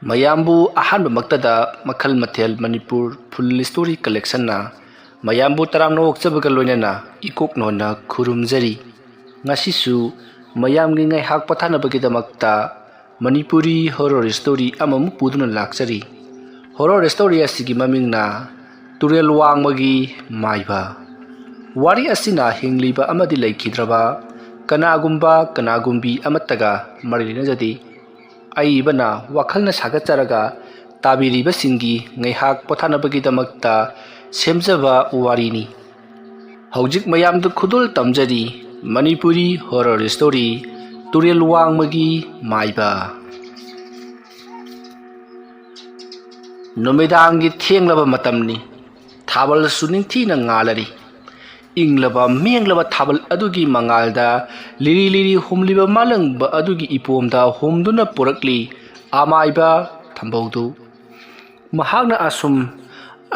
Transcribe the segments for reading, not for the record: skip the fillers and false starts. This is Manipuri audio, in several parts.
ꯃꯌꯥꯝꯕꯨ ꯑꯍꯥꯟꯕꯃꯛꯇꯗ ꯃꯈꯜ ꯃꯊꯦꯜ ꯃꯅꯤꯄꯨꯔ ꯐꯨꯜ ꯁ꯭ꯇꯣꯔꯤ ꯀꯂꯦꯛꯁꯟꯅ ꯃꯌꯥꯝꯕꯨ ꯇꯔꯥꯝꯅ ꯑꯣꯛꯆꯕꯒ ꯂꯣꯏꯅꯅ ꯏꯀꯣꯛꯅꯣꯟꯅ ꯈꯨꯔꯨꯝꯖꯔꯤ꯫ ꯉꯁꯤꯁꯨ ꯃꯌꯥꯝꯒꯤ ꯉꯥꯏꯍꯥꯛ ꯄꯣꯊꯥꯅꯕꯒꯤꯗꯃꯛꯇ ꯃꯅꯤꯄꯨꯔꯤ ꯍꯣꯔꯔ ꯁ꯭ꯇꯣꯔꯤ ꯑꯃꯃꯨꯛ ꯄꯨꯗꯨꯅ ꯂꯥꯛꯆꯔꯤ꯫ ꯍꯣꯔꯔ ꯁ꯭ꯇꯣꯔꯤ ꯑꯁꯤꯒꯤ ꯃꯃꯤꯡꯅ ꯇꯨꯔꯦꯜ ꯋꯥꯡꯃꯒꯤ ꯃꯥꯏꯕ꯫ ꯋꯥꯔꯤ ꯑꯁꯤꯅ ꯍꯤꯡꯂꯤꯕ ꯑꯃꯗꯤ ꯂꯩꯈꯤꯗ꯭ꯔꯕ ꯀꯅꯥꯒꯨꯝꯕꯤ ꯑꯃꯠꯇꯒ ꯃꯔꯤ ꯂꯩꯅꯖꯗꯦ꯫ ꯑꯏꯕꯅ ꯋꯥꯈꯜꯅ ꯁꯥꯒꯠꯆꯔꯒ ꯇꯥꯕꯤꯔꯤꯕꯁꯤꯡꯒꯤ ꯉꯥꯏꯍꯥꯛ ꯄꯣꯊꯥꯅꯕꯒꯤꯗꯃꯛꯇ ꯁꯦꯝꯖꯕ ꯋꯥꯔꯤꯅꯤ꯫ ꯍꯧꯖꯤꯛ ꯃꯌꯥꯝꯗ ꯈꯨꯗꯣꯜ ꯇꯝꯖꯔꯤ ꯃꯅꯤꯄꯨꯔꯤ ꯍꯣꯔꯔ ꯁ꯭ꯇꯣꯔꯤ ꯇꯨꯔꯦꯜ ꯋꯥꯡꯃꯒꯤ ꯃꯥꯏꯕ꯫ ꯅꯨꯃꯤꯗꯥꯡꯒꯤ ꯊꯦꯡꯂꯕ ꯃꯇꯝꯅꯤ꯫ ꯊꯥꯕꯜꯁꯨ ꯅꯤꯡꯊꯤꯅ ꯉꯥꯜꯂꯔꯤ꯫ ꯏꯪꯂꯕ ꯃꯦꯡꯂꯕ ꯊꯥꯕꯜ ꯑꯗꯨꯒꯤ ꯃꯉꯥꯜꯗ ꯂꯤꯔꯤ ꯂꯤꯔꯤ ꯍꯨꯝꯂꯤꯕ ꯃꯥꯂꯪꯕ ꯑꯗꯨꯒꯤ ꯏꯄꯣꯝꯗ ꯍꯨꯝꯗꯨꯅ ꯄꯨꯔꯛꯂꯤ ꯑꯃꯥꯏꯕ ꯊꯝꯕꯧꯗꯨ꯫ ꯃꯍꯥꯛꯅ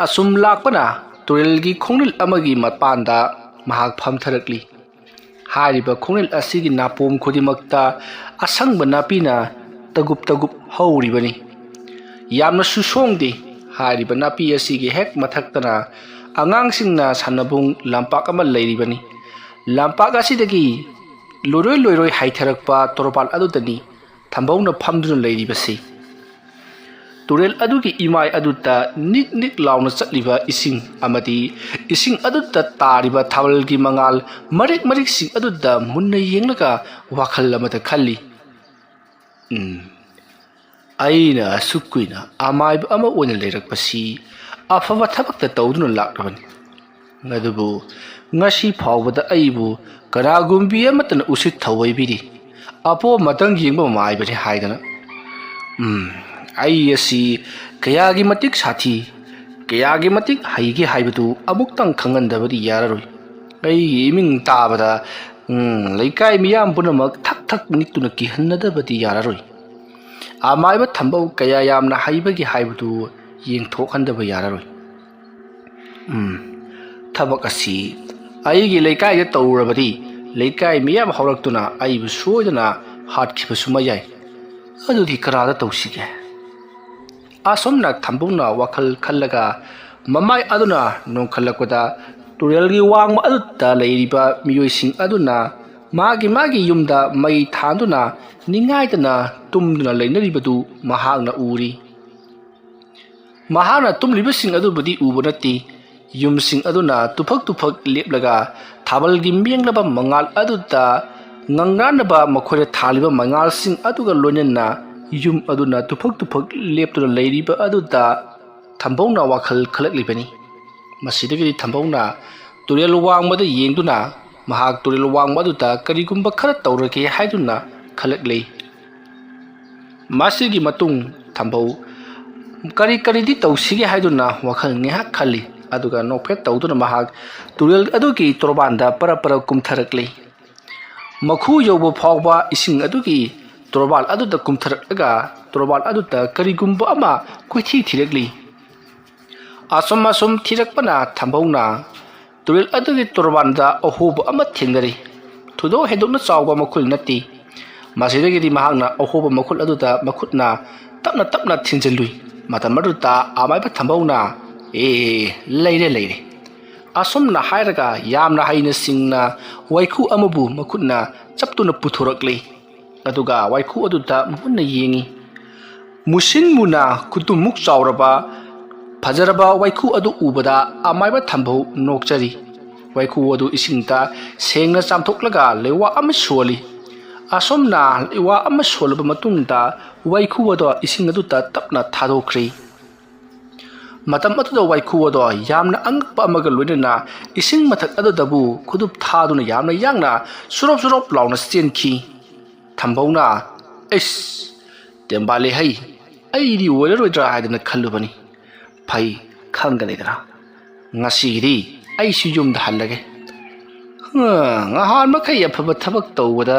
ꯑꯁꯨꯝ ꯂꯥꯛꯄꯅ ꯇꯨꯔꯦꯜꯒꯤ ꯈꯣꯡꯅꯤꯜ ꯑꯃꯒꯤ ꯃꯄꯥꯟꯗ ꯃꯍꯥꯛ ꯐꯝꯊꯔꯛꯂꯤ꯫ ꯍꯥꯏꯔꯤꯕ ꯈꯣꯡꯅꯤꯜ ꯑꯁꯤꯒꯤ ꯅꯥꯄꯣꯝ ꯈꯨꯗꯤꯡꯃꯛꯇ ꯑꯁꯪꯕ ꯅꯥꯄꯤꯅ ꯇꯒꯨꯞ ꯇꯒꯨꯞ ꯍꯧꯔꯤꯕꯅꯤ꯫ ꯌꯥꯝꯅꯁꯨ ꯁꯣꯡꯗꯦ꯫ ꯍꯥꯏꯔꯤꯕ ꯅꯥꯄꯤ ꯑꯁꯤꯒꯤ ꯍꯦꯛ ꯃꯊꯛꯇꯅ ꯑꯉꯥꯡꯁꯤꯡꯅ ꯁꯥꯟꯅꯕꯨꯡ ꯂꯝꯄꯥꯛ ꯑꯃ ꯂꯩꯔꯤꯕꯅꯤ꯫ ꯂꯝꯄꯥꯛ ꯑꯁꯤꯗꯒꯤ ꯂꯣꯏꯔꯣꯏ ꯍꯥꯏꯊꯔꯛꯄ ꯇꯣꯔꯕꯥꯟ ꯑꯗꯨꯗꯅꯤ ꯊꯝꯕꯧꯅ ꯐꯝꯗꯨꯅ ꯂꯩꯔꯤꯕꯁꯤ꯫ ꯇꯨꯔꯦꯜ ꯑꯗꯨꯒꯤ ꯏꯃꯥꯏ ꯑꯗꯨꯗ ꯅꯤꯛ ꯅꯤꯛ ꯂꯥꯎꯅ ꯆꯠꯂꯤꯕ ꯏꯁꯤꯡ ꯑꯃꯗꯤ ꯏꯁꯤꯡ ꯑꯗꯨꯗ ꯇꯥꯔꯤꯕ ꯊꯥꯕꯜꯒꯤ ꯃꯉꯥꯜ ꯃꯔꯤꯛ ꯃꯔꯤꯛꯁꯤꯡ ꯑꯗꯨꯗ ꯃꯨꯟꯅ ꯌꯦꯡꯂꯒ ꯋꯥꯈꯜ ꯑꯃꯗ ꯈꯜꯂꯤ꯫ ꯑꯩꯅ ꯑꯁꯨꯛ ꯀꯨꯏꯅ ꯑꯃꯥꯏꯕ ꯑꯃ ꯑꯣꯏꯅ ꯂꯩꯔꯛꯄꯁꯤ ꯑꯐꯕ ꯊꯕꯛꯇ ꯇꯧꯗꯨꯅ ꯂꯥꯛꯂꯕꯅꯤ꯫ ꯑꯗꯨꯕꯨ ꯉꯁꯤ ꯐꯥꯎꯕꯗ ꯑꯩꯕꯨ ꯀꯅꯥꯒꯨꯝꯕꯤ ꯑꯃꯠꯇꯅ ꯎꯁꯤꯠ ꯊꯧꯑꯣꯏꯕꯤꯔꯤ ꯑꯄꯣꯝꯕꯇꯪ ꯌꯦꯡꯕ ꯃꯥꯏꯕꯅꯤ ꯍꯥꯏꯗꯅ꯫ ꯑꯩ ꯑꯁꯤ ꯀꯌꯥꯒꯤ ꯃꯇꯤꯛ ꯁꯥꯊꯤ ꯀꯌꯥꯒꯤ ꯃꯇꯤꯛ ꯍꯩꯒꯦ ꯍꯥꯏꯕꯗꯨ ꯑꯃꯨꯛꯇꯪ ꯈꯪꯍꯟꯗꯕꯗꯤ ꯌꯥꯔꯔꯣꯏ꯫ ꯑꯩꯒꯤ ꯏꯃꯤꯡ ꯇꯥꯕꯗ ꯂꯩꯀꯥꯏ ꯃꯤꯌꯥꯝ ꯄꯨꯝꯅꯃꯛ ꯊꯛ ꯊꯛ ꯅꯤꯛꯇꯨꯅ ꯀꯤꯍꯟꯅꯗꯕꯗꯤ ꯌꯥꯔꯔꯣꯏ꯫ ꯑꯃꯥꯏꯕ ꯊꯝꯕꯧ ꯀꯌꯥ ꯌꯥꯝꯅ ꯍꯩꯕꯒꯦ ꯍꯥꯏꯕꯗꯨ ꯌꯦꯡꯊꯣꯛꯍꯟꯗꯕ ꯌꯥꯔꯔꯣꯏ꯫ ꯊꯕꯛ ꯑꯁꯤ ꯑꯩꯒꯤ ꯂꯩꯀꯥꯏꯗ ꯇꯧꯔꯨꯔꯕꯗꯤ ꯂꯩꯀꯥꯏ ꯃꯤꯌꯥꯝ ꯍꯧꯔꯛꯇꯨꯅ ꯑꯩꯕꯨ ꯁꯣꯏꯗꯅ ꯍꯥꯠꯈꯤꯕꯁꯨ ꯃꯌꯥꯏ꯫ ꯑꯗꯨꯗꯤ ꯀꯅꯥꯗ ꯇꯧꯁꯤꯒꯦ? ꯑꯁꯨꯝꯅ ꯊꯝꯕꯧꯅ ꯋꯥꯈꯜ ꯈꯜꯂꯒ ꯃꯃꯥꯏ ꯑꯗꯨꯅ ꯅꯣꯡꯈꯠꯂꯛꯄꯗ ꯇꯨꯔꯦꯜꯒꯤ ꯋꯥꯡꯃ ꯑꯗꯨꯗ ꯂꯩꯔꯤꯕ ꯃꯤꯑꯣꯏꯁꯤꯡ ꯑꯗꯨꯅ ꯃꯥꯒꯤ ꯌꯨꯝꯗ ꯃꯩ ꯊꯥꯟꯗꯨꯅ ꯅꯤꯡꯉꯥꯏꯗꯅ ꯇꯨꯝꯗꯨꯅ ꯂꯩꯅꯔꯤꯕꯗꯨ ꯃꯍꯥꯛꯅ ꯎꯔꯤ꯫ ꯃꯍꯥꯛꯅ ꯇꯨꯝꯂꯤꯕꯁꯤꯡ ꯑꯗꯨꯕꯨꯗꯤ ꯎꯕ ꯅꯠꯇꯦ꯫ ꯌꯨꯝꯁꯤꯡ ꯑꯗꯨꯅ ꯇꯨꯐꯛ ꯇꯨꯐꯛ ꯂꯦꯞꯂꯒ ꯊꯥꯕꯜꯒꯤ ꯃꯦꯡꯂꯕ ꯃꯉꯥꯜ ꯑꯗꯨꯗ ꯉꯪꯔꯥꯟꯅꯕ ꯃꯈꯣꯏꯅ ꯊꯥꯜꯂꯤꯕ ꯃꯉꯥꯜꯁꯤꯡ ꯑꯗꯨꯒ ꯂꯣꯏꯅꯅ ꯌꯨꯝ ꯑꯗꯨꯅ ꯇꯨꯐꯛ ꯇꯨꯐꯛ ꯂꯦꯞꯇꯨꯅ ꯂꯩꯔꯤꯕ ꯑꯗꯨꯗ ꯊꯝꯕꯧꯅ ꯋꯥꯈꯜ ꯈꯜꯂꯛꯂꯤꯕꯅꯤ꯫ ꯃꯁꯤꯗꯒꯤꯗꯤ ꯊꯝꯕꯧꯅ ꯇꯨꯔꯦꯜ ꯋꯥꯡꯃꯗ ꯌꯦꯡꯗꯨꯅ ꯃꯍꯥꯛ ꯇꯨꯔꯦꯜ ꯋꯥꯡꯃ ꯑꯗꯨꯗ ꯀꯔꯤꯒꯨꯝꯕ ꯈꯔ ꯇꯧꯔꯒꯦ ꯍꯥꯏꯗꯨꯅ ꯈꯜꯂꯛꯂꯤ꯫ ꯃꯁꯤꯒꯤ ꯃꯇꯨꯡ ꯊꯝꯕꯧ ꯀꯔꯤꯗꯤ ꯇꯧꯁꯤꯒꯦ ꯍꯥꯏꯗꯨꯅ ꯋꯥꯈꯜ ꯉꯥꯏꯍꯥꯛ ꯈꯜꯂꯤ꯫ ꯑꯗꯨꯒ ꯅꯣꯛꯐꯦꯠ ꯇꯧꯗꯨꯅ ꯃꯍꯥꯛ ꯇꯨꯔꯦꯜ ꯑꯗꯨꯒꯤ ꯇꯣꯔꯕꯥꯟꯗ ꯄꯔꯞ ꯀꯨꯝꯊꯔꯛꯂꯤ꯫ ꯃꯈꯨ ꯌꯧꯕ ꯐꯥꯎꯕ ꯏꯁꯤꯡ ꯑꯗꯨꯒꯤ ꯇꯣꯔꯕꯥꯟ ꯑꯗꯨꯗ ꯀꯨꯝꯊꯔꯛꯂꯒ ꯇꯣꯔꯕꯥꯟ ꯑꯗꯨꯗ ꯀꯔꯤꯒꯨꯝꯕ ꯑꯃ ꯀꯣꯏꯊꯤ ꯊꯤꯔꯛꯂꯤ꯫ ꯑꯁꯨꯝ ꯊꯤꯔꯛꯄꯅ ꯊꯝꯕꯧꯅ ꯇꯨꯔꯦꯜ ꯑꯗꯨꯒꯤ ꯇꯣꯔꯕꯥꯟꯗ ꯑꯍꯣꯕ ꯑꯃ ꯊꯦꯡꯅꯔꯤ꯫ ꯊꯣꯏꯗꯣꯛ ꯍꯦꯟꯗꯣꯛꯅ ꯆꯥꯎꯕ ꯃꯈꯨꯜ ꯅꯠꯇꯦ꯫ ꯃꯁꯤꯗꯒꯤꯗꯤ ꯃꯍꯥꯛꯅ ꯑꯍꯣꯕ ꯃꯈꯨꯜ ꯑꯗꯨꯗ ꯃꯈꯨꯠꯅ ꯇꯞꯅ ꯊꯤꯟꯖꯤꯜꯂꯨꯏ꯫ ꯃꯇꯝ ꯑꯗꯨꯗ ꯑꯃꯥꯏꯕ ꯊꯝꯕꯧꯅ ꯂꯩꯔꯦ ꯑꯁꯨꯝꯅ ꯍꯥꯏꯔꯒ ꯌꯥꯝꯅ ꯍꯩꯅ ꯁꯤꯡꯅ ꯋꯥꯏꯈꯨ ꯑꯃꯕꯨ ꯃꯈꯨꯠꯅ ꯆꯞꯇꯨꯅ ꯄꯨꯊꯣꯔꯛꯂꯤ꯫ ꯑꯗꯨꯒ ꯋꯥꯏꯈꯨ ꯑꯗꯨꯗ ꯃꯨꯟꯅ ꯌꯦꯡꯉꯤ꯫ ꯃꯨꯁꯤꯟ ꯃꯨꯅ ꯈꯨꯇꯨꯝꯃꯨꯛ ꯆꯥꯎꯔꯕ ꯐꯖꯔꯕ ꯋꯥꯏꯈꯨ ꯑꯗꯨ ꯎꯕꯗ ꯑꯃꯥꯏꯕ ꯊꯝꯕꯧ ꯅꯣꯛꯆꯔꯤ꯫ ꯋꯥꯏꯈꯨ ꯑꯗꯨ ꯏꯁꯤꯡꯗ ꯁꯦꯡꯅ ꯆꯥꯝꯊꯣꯛꯂꯒ ꯂꯩꯋꯥ ꯑꯃ ꯁꯣꯜꯂꯤ꯫ ꯑꯁꯨꯝꯅ ꯂꯩꯋꯥ ꯑꯃ ꯁꯣꯜꯂꯕ ꯃꯇꯨꯡꯗ ꯋꯥꯏꯈꯨ ꯑꯗꯨ ꯏꯁꯤꯡ ꯑꯗꯨꯗ ꯇꯞꯅ ꯊꯥꯗꯣꯛꯈ꯭ꯔꯤ꯫ ꯃꯇꯝ ꯑꯗꯨꯗ ꯋꯥꯏꯈꯨ ꯑꯗꯨ ꯌꯥꯝꯅ ꯑꯉꯛꯄ ꯑꯃꯒ ꯂꯣꯏꯅꯅ ꯏꯁꯤꯡ ꯃꯊꯛ ꯑꯗꯨꯗꯕꯨ ꯈꯨꯗꯨꯞ ꯊꯥꯗꯨꯅ ꯌꯥꯝꯅ ꯌꯥꯡꯅ ꯁꯨꯔꯣꯞ ꯂꯥꯎꯅ ꯆꯦꯟꯈꯤ꯫ ꯊꯝꯕꯧꯅ ꯇꯦꯝꯕꯥꯂꯦ ꯍꯩ ꯑꯩꯗꯤ ꯑꯣꯏꯔꯔꯣꯏꯗ꯭ꯔꯥ ꯍꯥꯏꯗꯅ ꯈꯜꯂꯨꯕꯅꯤ꯫ ꯐꯩ ꯈꯪꯒꯅꯤꯗꯅ ꯉꯁꯤꯒꯤꯗꯤ ꯑꯩꯁꯨ ꯌꯨꯝꯗ ꯍꯜꯂꯒꯦ꯫ ꯉꯍꯥꯟ ꯃꯈꯩ ꯑꯐꯕ ꯊꯕꯛ ꯇꯧꯕꯗ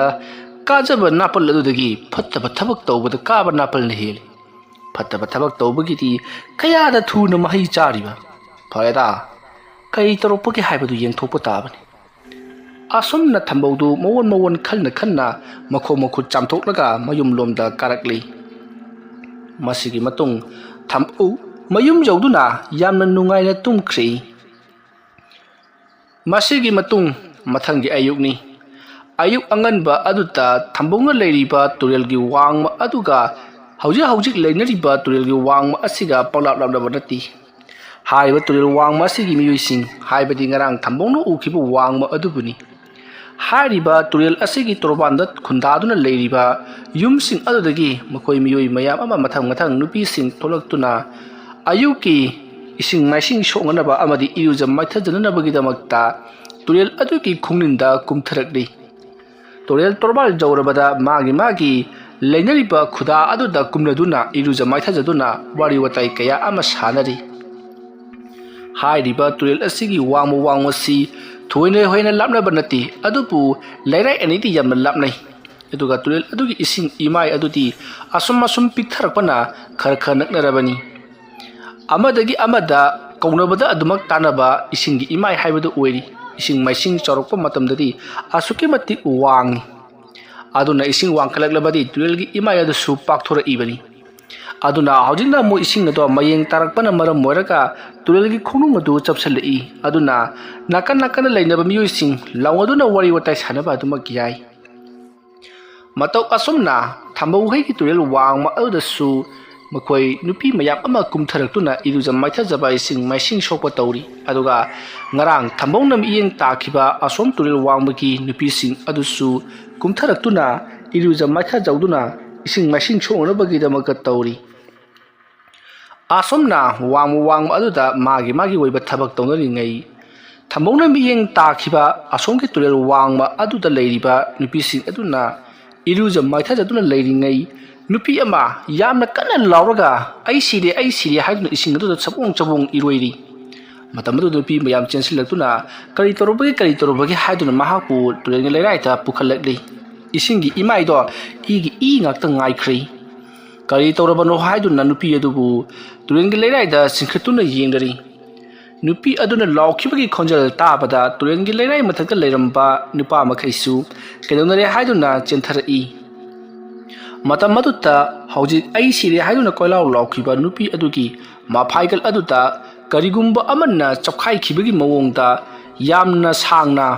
ꯀꯥꯖꯕ ꯅꯥꯄꯜ ꯑꯗꯨꯗꯒꯤ ꯐꯠꯇꯕ ꯊꯕꯛ ꯇꯧꯕꯗ ꯀꯥꯕ ꯅꯥꯄꯜꯅ ꯍꯦꯜꯂꯤ꯫ ꯐꯠꯇꯕ ꯊꯕꯛ ꯇꯧꯕꯒꯤꯗꯤ ꯀꯌꯥꯗ ꯊꯨꯅ ꯃꯍꯩ ꯆꯥꯔꯤꯕ꯫ ꯐꯔꯦꯗ ꯀꯔꯤ ꯇꯧꯔꯛꯄꯒꯦ ꯍꯥꯏꯕꯗꯨ ꯌꯦꯡꯊꯣꯛꯄ ꯇꯥꯕꯅꯤ꯫ ꯑꯁꯨꯝꯅ ꯊꯝꯕꯧꯗꯨ ꯃꯋꯣꯟ ꯈꯟꯅ ꯃꯈꯣꯡ ꯃꯈꯨꯠ ꯆꯥꯝꯊꯣꯛꯂꯒ ꯃꯌꯨꯝꯂꯣꯝꯗ ꯀꯥꯔꯛꯂꯤ꯫ ꯃꯁꯤꯒꯤ ꯃꯇꯨꯡ ꯊꯝꯕꯧ ꯃꯌꯨꯝ ꯌꯧꯗꯨꯅ ꯌꯥꯝꯅ ꯅꯨꯡꯉꯥꯏꯅ ꯇꯨꯝꯈ꯭ꯔꯦ꯫ ꯃꯁꯤꯒꯤ ꯃꯇꯨꯡ ꯃꯊꯪꯒꯤ ꯑꯌꯨꯛꯅꯤ꯫ ꯑꯌꯨꯛ ꯑꯉꯟꯕ ꯑꯗꯨꯗ ꯊꯝꯕꯧꯅ ꯂꯩꯔꯤꯕ ꯇꯨꯔꯦꯜꯒꯤ ꯋꯥꯡꯃ ꯑꯗꯨꯒ ꯍꯧꯖꯤꯛ ꯂꯩꯅꯔꯤꯕ ꯇꯨꯔꯦꯜꯒꯤ ꯋꯥꯡꯃ ꯑꯁꯤꯒ ꯄꯪꯂꯥꯞꯅꯕ ꯅꯠꯇꯦ꯫ ꯍꯥꯏꯔꯤꯕ ꯇꯨꯔꯦꯜ ꯋꯥꯡꯃ ꯑꯁꯤꯒꯤ ꯃꯤꯑꯣꯏꯁꯤꯡ ꯍꯥꯏꯕꯗꯤ ꯉꯔꯥꯡ ꯊꯝꯕꯧꯅ ꯎꯈꯤꯕ ꯋꯥꯡꯃ ꯑꯗꯨꯕꯨꯅꯤ꯫ ꯍꯥꯏꯔꯤꯕ ꯇꯨꯔꯦꯜ ꯑꯁꯤꯒꯤ ꯇꯣꯔꯕꯥꯟꯗ ꯈꯨꯟꯗꯥꯗꯨꯅ ꯂꯩꯔꯤꯕ ꯌꯨꯝꯁꯤꯡ ꯑꯗꯨꯗꯒꯤ ꯃꯈꯣꯏ ꯃꯤꯑꯣꯏ ꯃꯌꯥꯝ ꯑꯃ ꯃꯊꯪ ꯅꯨꯄꯤꯁꯤꯡ ꯊꯣꯛꯂꯛꯇꯨꯅ ꯑꯌꯨꯛꯀꯤ ꯏꯁꯤꯡ ꯃꯥꯏꯁꯤꯡ ꯁꯣꯛꯅꯅꯕ ꯑꯃꯗꯤ ꯏꯔꯨꯖ ꯃꯥꯏꯊꯖꯅꯅꯕꯒꯤꯗꯃꯛꯇ ꯇꯨꯔꯦꯜ ꯑꯗꯨꯒꯤ ꯈꯣꯡꯅꯤꯡꯗ ꯀꯨꯝꯊꯔꯛꯂꯤ꯫ ꯇꯨꯔꯦꯜ ꯇꯣꯔꯕꯥꯜ ꯌꯧꯔꯕꯗ ꯃꯥꯒꯤ ꯂꯩꯅꯔꯤꯕ ꯈꯨꯗꯥ ꯑꯗꯨꯗ ꯀꯨꯝꯅꯗꯨꯅ ꯏꯔꯨꯖ ꯃꯥꯏꯊꯖꯗꯨꯅ ꯋꯥꯔꯤ ꯋꯥꯇꯥꯏ ꯀꯌꯥ ꯑꯃ ꯁꯥꯅꯔꯤ꯫ ꯍꯥꯏꯔꯤꯕ ꯇꯨꯔꯦꯜ ꯑꯁꯤꯒꯤ ꯋꯥꯡꯃꯁꯤ ꯊꯣꯏꯅ ꯍꯦꯟꯅ ꯂꯥꯞꯅꯕ ꯅꯠꯇꯦ, ꯑꯗꯨꯕꯨ ꯂꯩꯔꯥꯏ ꯑꯅꯤꯗꯤ ꯌꯥꯝꯅ ꯂꯥꯞꯅꯩ꯫ ꯑꯗꯨꯒ ꯇꯨꯔꯦꯜ ꯑꯗꯨꯒꯤ ꯏꯁꯤꯡ ꯏꯃꯥꯏ ꯑꯗꯨꯗꯤ ꯑꯁꯨꯝ ꯄꯤꯛꯊꯔꯛꯄꯅ ꯈꯔ ꯅꯛꯅꯔꯕꯅꯤ꯫ ꯑꯃꯗꯒꯤ ꯑꯃꯗ ꯀꯧꯅꯕꯗ ꯑꯗꯨꯃꯛ ꯇꯥꯟꯅꯕ ꯏꯁꯤꯡꯒꯤ ꯏꯃꯥꯏ ꯍꯥꯏꯕꯗꯨ ꯑꯣꯏꯔꯤ꯫ ꯏꯁꯤꯡ ꯃꯥꯏꯁꯤꯡ ꯆꯥꯎꯔꯛꯄ ꯃꯇꯝꯗꯗꯤ ꯑꯁꯨꯛꯀꯤ ꯃꯇꯤꯛ ꯋꯥꯡꯏ꯫ ꯑꯗꯨꯅ ꯏꯁꯤꯡ ꯋꯥꯡꯈꯠꯂꯛꯂꯕꯗꯤ ꯇꯨꯔꯦꯜꯒꯤ ꯏꯃꯥꯏ ꯑꯗꯨꯁꯨ ꯄꯥꯛꯊꯣꯔꯛꯏꯕꯅꯤ꯫ ꯑꯗꯨꯅ ꯍꯧꯖꯤꯛꯅ ꯑꯃꯨꯛ ꯏꯁꯤꯡ ꯑꯗꯨ ꯃꯌꯦꯡ ꯇꯥꯔꯛꯄꯅ ꯃꯔꯝ ꯑꯣꯏꯔꯒ ꯇꯨꯔꯦꯜꯒꯤ ꯈꯣꯡꯅꯨꯡ ꯑꯗꯨ ꯆꯞꯁꯤꯜꯂꯛꯏ꯫ ꯑꯗꯨꯅ ꯅꯥꯀꯟꯗ ꯂꯩꯅꯕ ꯃꯤꯑꯣꯏꯁꯤꯡ ꯂꯥꯎꯅꯗꯨꯅ ꯋꯥꯔꯤ ꯋꯥꯇꯥꯏ ꯁꯥꯅꯕ ꯑꯗꯨꯃꯛ ꯌꯥꯏ꯫ ꯃꯇꯧ ꯑꯁꯨꯝꯅ ꯊꯝꯕꯧꯍꯩꯒꯤ ꯇꯨꯔꯦꯜ ꯋꯥꯡꯃ ꯑꯗꯨꯗꯁꯨ ꯃꯈꯣꯏ ꯅꯨꯄꯤ ꯃꯌꯥꯝ ꯑꯃ ꯀꯨꯝꯊꯔꯛꯇꯨꯅ ꯏꯔꯨꯖ ꯃꯥꯏꯊꯖꯕ ꯏꯁꯤꯡ ꯃꯥꯏꯁꯤꯡ ꯁꯣꯛꯄ ꯇꯧꯔꯤ꯫ ꯑꯗꯨꯒ ꯉꯔꯥꯡ ꯊꯝꯕꯧꯅ ꯃꯤꯠꯌꯦꯡ ꯇꯥꯈꯤꯕ ꯑꯁꯣꯝ ꯇꯨꯔꯦꯜ ꯋꯥꯡꯃꯒꯤ ꯅꯨꯄꯤꯁꯤꯡ ꯑꯗꯨꯁꯨ ꯀꯨꯝꯊꯔꯛꯇꯨꯅ ꯏꯔꯨꯖ ꯃꯥꯏꯊꯖꯧꯗꯨꯅ ꯏꯁꯤꯡ ꯃꯥꯏꯁꯤꯡ ꯁꯣꯛꯅꯅꯕꯒꯤꯗꯃꯛꯇ ꯇꯧꯔꯤ꯫ ꯑꯁꯣꯝꯅ ꯋꯥꯡꯃ ꯑꯗꯨꯗ ꯃꯥꯒꯤ ꯑꯣꯏꯕ ꯊꯕꯛ ꯇꯧꯅꯔꯤꯉꯩ ꯊꯝꯕꯧꯅ ꯃꯤꯠꯌꯦꯡ ꯇꯥꯈꯤꯕ ꯑꯁꯣꯝꯒꯤ ꯇꯨꯔꯦꯜ ꯋꯥꯡꯃ ꯑꯗꯨꯗ ꯂꯩꯔꯤꯕ ꯅꯨꯄꯤꯁꯤꯡ ꯑꯗꯨꯅ ꯏꯔꯨꯖ ꯃꯥꯏꯊꯖꯗꯨꯅ ꯂꯩꯔꯤꯉꯩ ꯅꯨꯄꯤ ꯑꯃ ꯌꯥꯝꯅ ꯀꯟꯅ ꯂꯥꯎꯔꯒ ꯑꯩ ꯁꯤꯔꯦ ꯍꯥꯏꯗꯨꯅ ꯏꯁꯤꯡ ꯑꯗꯨꯗ ꯆꯕꯣꯡ ꯏꯔꯣꯏꯔꯤ꯫ ꯃꯇꯝ ꯑꯗꯨꯗ ꯅꯨꯄꯤ ꯃꯌꯥꯝ ꯆꯦꯟꯁꯤꯜꯂꯛꯇꯨꯅ ꯀꯔꯤ ꯇꯧꯔꯕꯒꯦ ꯍꯥꯏꯗꯨꯅ ꯃꯍꯥꯛꯄꯨ ꯇꯨꯔꯦꯜꯒꯤ ꯂꯩꯔꯥꯏꯗ ꯄꯨꯈꯠꯂꯛꯂꯤ꯫ ꯏꯁꯤꯡꯒꯤ ꯏꯃꯥꯏꯗꯣ ꯏ ꯉꯥꯛꯇ ꯉꯥꯏꯈ꯭ꯔꯦ꯫ ꯀꯔꯤ ꯇꯧꯔꯕꯅꯣ ꯍꯥꯏꯗꯨꯅ ꯅꯨꯄꯤ ꯑꯗꯨꯕꯨ ꯇꯨꯔꯦꯜꯒꯤ ꯂꯩꯔꯥꯏꯗ ꯆꯤꯡꯈꯠꯇꯨꯅ ꯌꯦꯡꯅꯔꯤ꯫ ꯅꯨꯄꯤ ꯑꯗꯨꯅ ꯂꯥꯎꯈꯤꯕꯒꯤ ꯈꯣꯟꯖꯦꯜ ꯇꯥꯕꯗ ꯇꯨꯔꯦꯜꯒꯤ ꯂꯩꯔꯥꯏ ꯃꯊꯛꯇ ꯂꯩꯔꯝꯕ ꯅꯨꯄꯥ ꯃꯈꯩꯁꯨ ꯀꯩꯗꯧꯅꯔꯦ ꯍꯥꯏꯗꯨꯅ ꯆꯦꯟꯊꯔꯛꯏ꯫ ꯃꯇꯝ ꯑꯗꯨꯗ ꯍꯧꯖꯤꯛ ꯑꯩ ꯁꯤꯔꯦ ꯍꯥꯏꯗꯨꯅ ꯀꯣꯏꯂꯥꯎ ꯂꯥꯎꯈꯤꯕ ꯅꯨꯄꯤ ꯑꯗꯨꯒꯤ ꯃꯐꯥꯏꯒꯜ ꯑꯗꯨꯗ ꯀꯔꯤꯒꯨꯝꯕ ꯑꯃꯅ ꯆꯞꯈꯥꯏꯈꯤꯕꯒꯤ ꯃꯑꯣꯡꯗ ꯌꯥꯝꯅ ꯁꯥꯡꯅ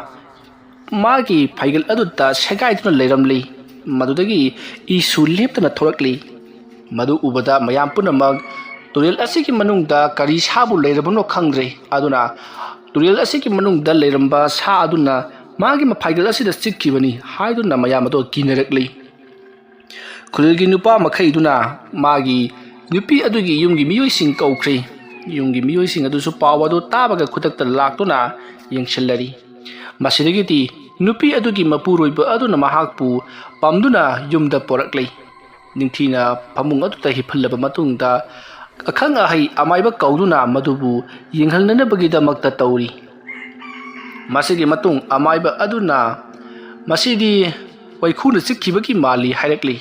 ꯃꯥꯒꯤ ꯐꯩꯒꯜ ꯑꯗꯨꯗ ꯁꯦꯒꯥꯏꯗꯨꯅ ꯂꯩꯔꯝꯂꯤ꯫ ꯃꯗꯨꯗꯒꯤ ꯏꯁꯨ ꯂꯦꯞꯇꯅ ꯊꯣꯔꯛꯂꯤ꯫ ꯃꯗꯨ ꯎꯕꯗ ꯃꯌꯥꯝ ꯄꯨꯝꯅꯃꯛ ꯇꯨꯔꯦꯜ ꯑꯁꯤꯒꯤ ꯃꯅꯨꯡꯗ ꯀꯔꯤ ꯁꯥꯕꯨ ꯂꯩꯔꯕꯅꯣ ꯈꯪꯗ꯭ꯔꯦ꯫ ꯑꯗꯨꯅ ꯇꯨꯔꯦꯜ ꯑꯁꯤꯒꯤ ꯃꯅꯨꯡꯗ ꯂꯩꯔꯝꯕ ꯁꯥ ꯑꯗꯨꯅ ꯃꯥꯒꯤ ꯃꯐꯥꯏꯒꯜ ꯑꯁꯤꯗ ꯆꯤꯛꯈꯤꯕꯅꯤ ꯍꯥꯏꯗꯨꯅ ꯃꯌꯥꯝ ꯑꯗꯨ ꯀꯤꯅꯔꯛꯂꯤ꯫ ꯈꯨꯜꯒꯤ ꯅꯨꯄꯥ ꯃꯈꯩꯗꯨꯅ ꯃꯥꯒꯤ ꯅꯨꯄꯤ ꯑꯗꯨꯒꯤ ꯌꯨꯝꯒꯤ ꯃꯤꯑꯣꯏꯁꯤꯡ ꯀꯧꯈ꯭ꯔꯦ꯫ ꯌꯨꯝꯒꯤ ꯃꯤꯑꯣꯏꯁꯤꯡ ꯑꯗꯨꯁꯨ ꯄꯥꯎ ꯑꯗꯨ ꯇꯥꯕꯒ ꯈꯨꯗꯛꯇ ꯂꯥꯛꯇꯨꯅ ꯌꯦꯡꯁꯤꯜꯂꯔꯤ꯫ ꯃꯁꯤꯗꯒꯤꯗꯤ ꯅꯨꯄꯤ ꯑꯗꯨꯒꯤ ꯃꯄꯨꯔꯣꯏꯕ ꯑꯗꯨꯅ ꯃꯍꯥꯛꯄꯨ ꯄꯝꯗꯨꯅ ꯌꯨꯝꯗ ꯄꯣꯔꯛꯂꯤ꯫ ꯅꯤꯡꯊꯤꯅ ꯐꯃꯨꯡ ꯑꯗꯨꯗ ꯍꯤꯞꯍꯜꯂꯕ ꯃꯇꯨꯡꯗ ꯑꯈꯪ ꯑꯍꯩ ꯑꯃꯥꯏꯕ ꯀꯧꯗꯨꯅ ꯃꯗꯨꯕꯨ ꯌꯦꯡꯍꯟꯅꯅꯕꯒꯤꯗꯃꯛꯇ ꯇꯧꯔꯤ꯫ ꯃꯁꯤꯒꯤ ꯃꯇꯨꯡ ꯑꯃꯥꯏꯕ ꯑꯗꯨꯅ ꯃꯁꯤꯗꯤ ꯋꯥꯏꯈꯨꯅ ꯆꯤꯛꯈꯤꯕꯒꯤ ꯃꯥꯜꯂꯤ ꯍꯥꯏꯔꯛꯂꯤ꯫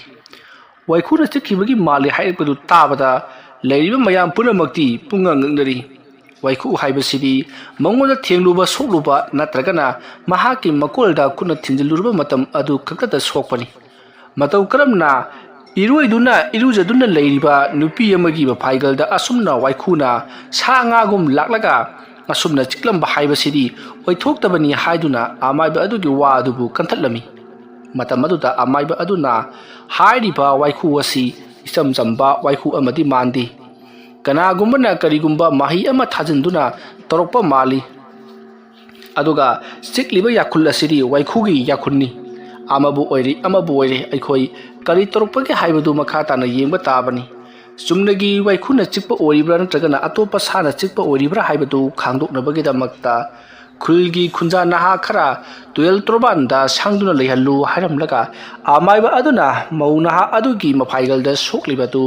ꯋꯥꯏꯈꯨꯅ ꯆꯤꯛꯈꯤꯕꯒꯤ ꯃꯥꯜꯂꯤ ꯍꯥꯏꯔꯛꯄꯗꯨ ꯇꯥꯕꯗ ꯂꯩꯔꯤꯕ ꯃꯌꯥꯝ ꯄꯨꯝꯅꯃꯛꯇꯤ ꯄꯨꯡꯉꯛ-ꯉꯛꯅꯔꯤ꯫ ꯋꯥꯏꯈꯨ ꯍꯥꯏꯕꯁꯤꯗꯤ ꯃꯉꯣꯟꯗ ꯊꯦꯡꯂꯨꯕ ꯁꯣꯛꯂꯨꯕ ꯅꯠꯇ꯭ꯔꯒꯅ ꯃꯍꯥꯛꯀꯤ ꯃꯀꯣꯜꯗ ꯈꯨꯠꯅ ꯊꯤꯟꯖꯤꯜꯂꯨꯔꯕ ꯃꯇꯝ ꯑꯗꯨ ꯈꯛꯇꯗ ꯁꯣꯛꯄꯅꯤ꯫ ꯃꯇꯧ ꯀꯔꯝꯅ ꯏꯔꯨꯖꯗꯨꯅ ꯂꯩꯔꯤꯕ ꯅꯨꯄꯤ ꯑꯃꯒꯤ ꯃꯐꯥꯏꯒꯜꯗ ꯑꯁꯨꯝꯅ ꯋꯥꯏꯈꯨꯅ ꯁꯥ ꯉꯥꯒꯨꯝ ꯂꯥꯛꯂꯒ ꯑꯁꯨꯝꯅ ꯆꯤꯛꯂꯝꯕ ꯍꯥꯏꯕꯁꯤꯗꯤ ꯑꯣꯏꯊꯣꯛꯇꯕꯅꯤ ꯍꯥꯏꯗꯨꯅ ꯑꯃꯥꯏꯕ ꯑꯗꯨꯒꯤ ꯋꯥ ꯑꯗꯨꯕꯨ ꯀꯟꯊꯠꯂꯝꯃꯤ꯫ ꯃꯇꯝ ꯑꯗꯨꯗ ꯑꯃꯥꯏꯕ ꯑꯗꯨꯅ ꯍꯥꯏꯔꯤꯕ ꯋꯥꯏꯈꯨ ꯑꯁꯤ ꯏꯆꯝ ꯆꯝꯕ ꯋꯥꯏꯈꯨ ꯑꯃꯗꯤ ꯃꯥꯟꯗꯦ, ꯀꯅꯥꯒꯨꯝꯕꯅ ꯀꯔꯤꯒꯨꯝꯕ ꯃꯍꯩ ꯑꯃ ꯊꯥꯖꯤꯟꯗꯨꯅ ꯇꯧꯔꯛꯄ ꯃꯥꯜꯂꯤ꯫ ꯑꯗꯨꯒ ꯆꯤꯛꯂꯤꯕ ꯌꯥꯈꯨꯜ ꯑꯁꯤꯗꯤ ꯋꯥꯏꯈꯨꯒꯤ ꯌꯥꯈꯨꯜꯅꯤ꯫ ꯑꯃꯕꯨ ꯑꯣꯏꯔꯦ ꯑꯩꯈꯣꯏ ꯀꯔꯤ ꯇꯧꯔꯛꯄꯒꯦ ꯍꯥꯏꯕꯗꯨ ꯃꯈꯥ ꯇꯥꯅ ꯌꯦꯡꯕ ꯇꯥꯕꯅꯤ꯫ ꯆꯨꯝꯅꯒꯤ ꯋꯥꯏꯈꯨꯅ ꯆꯤꯛꯄ ꯑꯣꯏꯔꯤꯕ꯭ꯔꯥ ꯅꯠꯇ꯭ꯔꯒꯅ ꯑꯇꯣꯞꯄ ꯁꯥꯅ ꯆꯤꯛꯄ ꯑꯣꯏꯔꯤꯕ꯭ꯔꯥ ꯍꯥꯏꯕꯗꯨ ꯈꯪꯗꯣꯛꯅꯕꯒꯤꯗꯃꯛꯇ ꯈꯨꯜꯒꯤ ꯈꯨꯟꯖꯥ ꯅꯍꯥ ꯈꯔ ꯇꯨꯔꯦꯜ ꯇꯣꯔꯕꯥꯟꯗ ꯁꯪꯗꯨꯅ ꯂꯩꯍꯜꯂꯨ ꯍꯥꯏꯔꯝꯂꯒ ꯑꯃꯥꯏꯕ ꯑꯗꯨꯅ ꯃꯧ ꯅꯍꯥ ꯑꯗꯨꯒꯤ ꯃꯐꯥꯏꯒꯜꯗ ꯁꯣꯛꯂꯤꯕꯗꯨ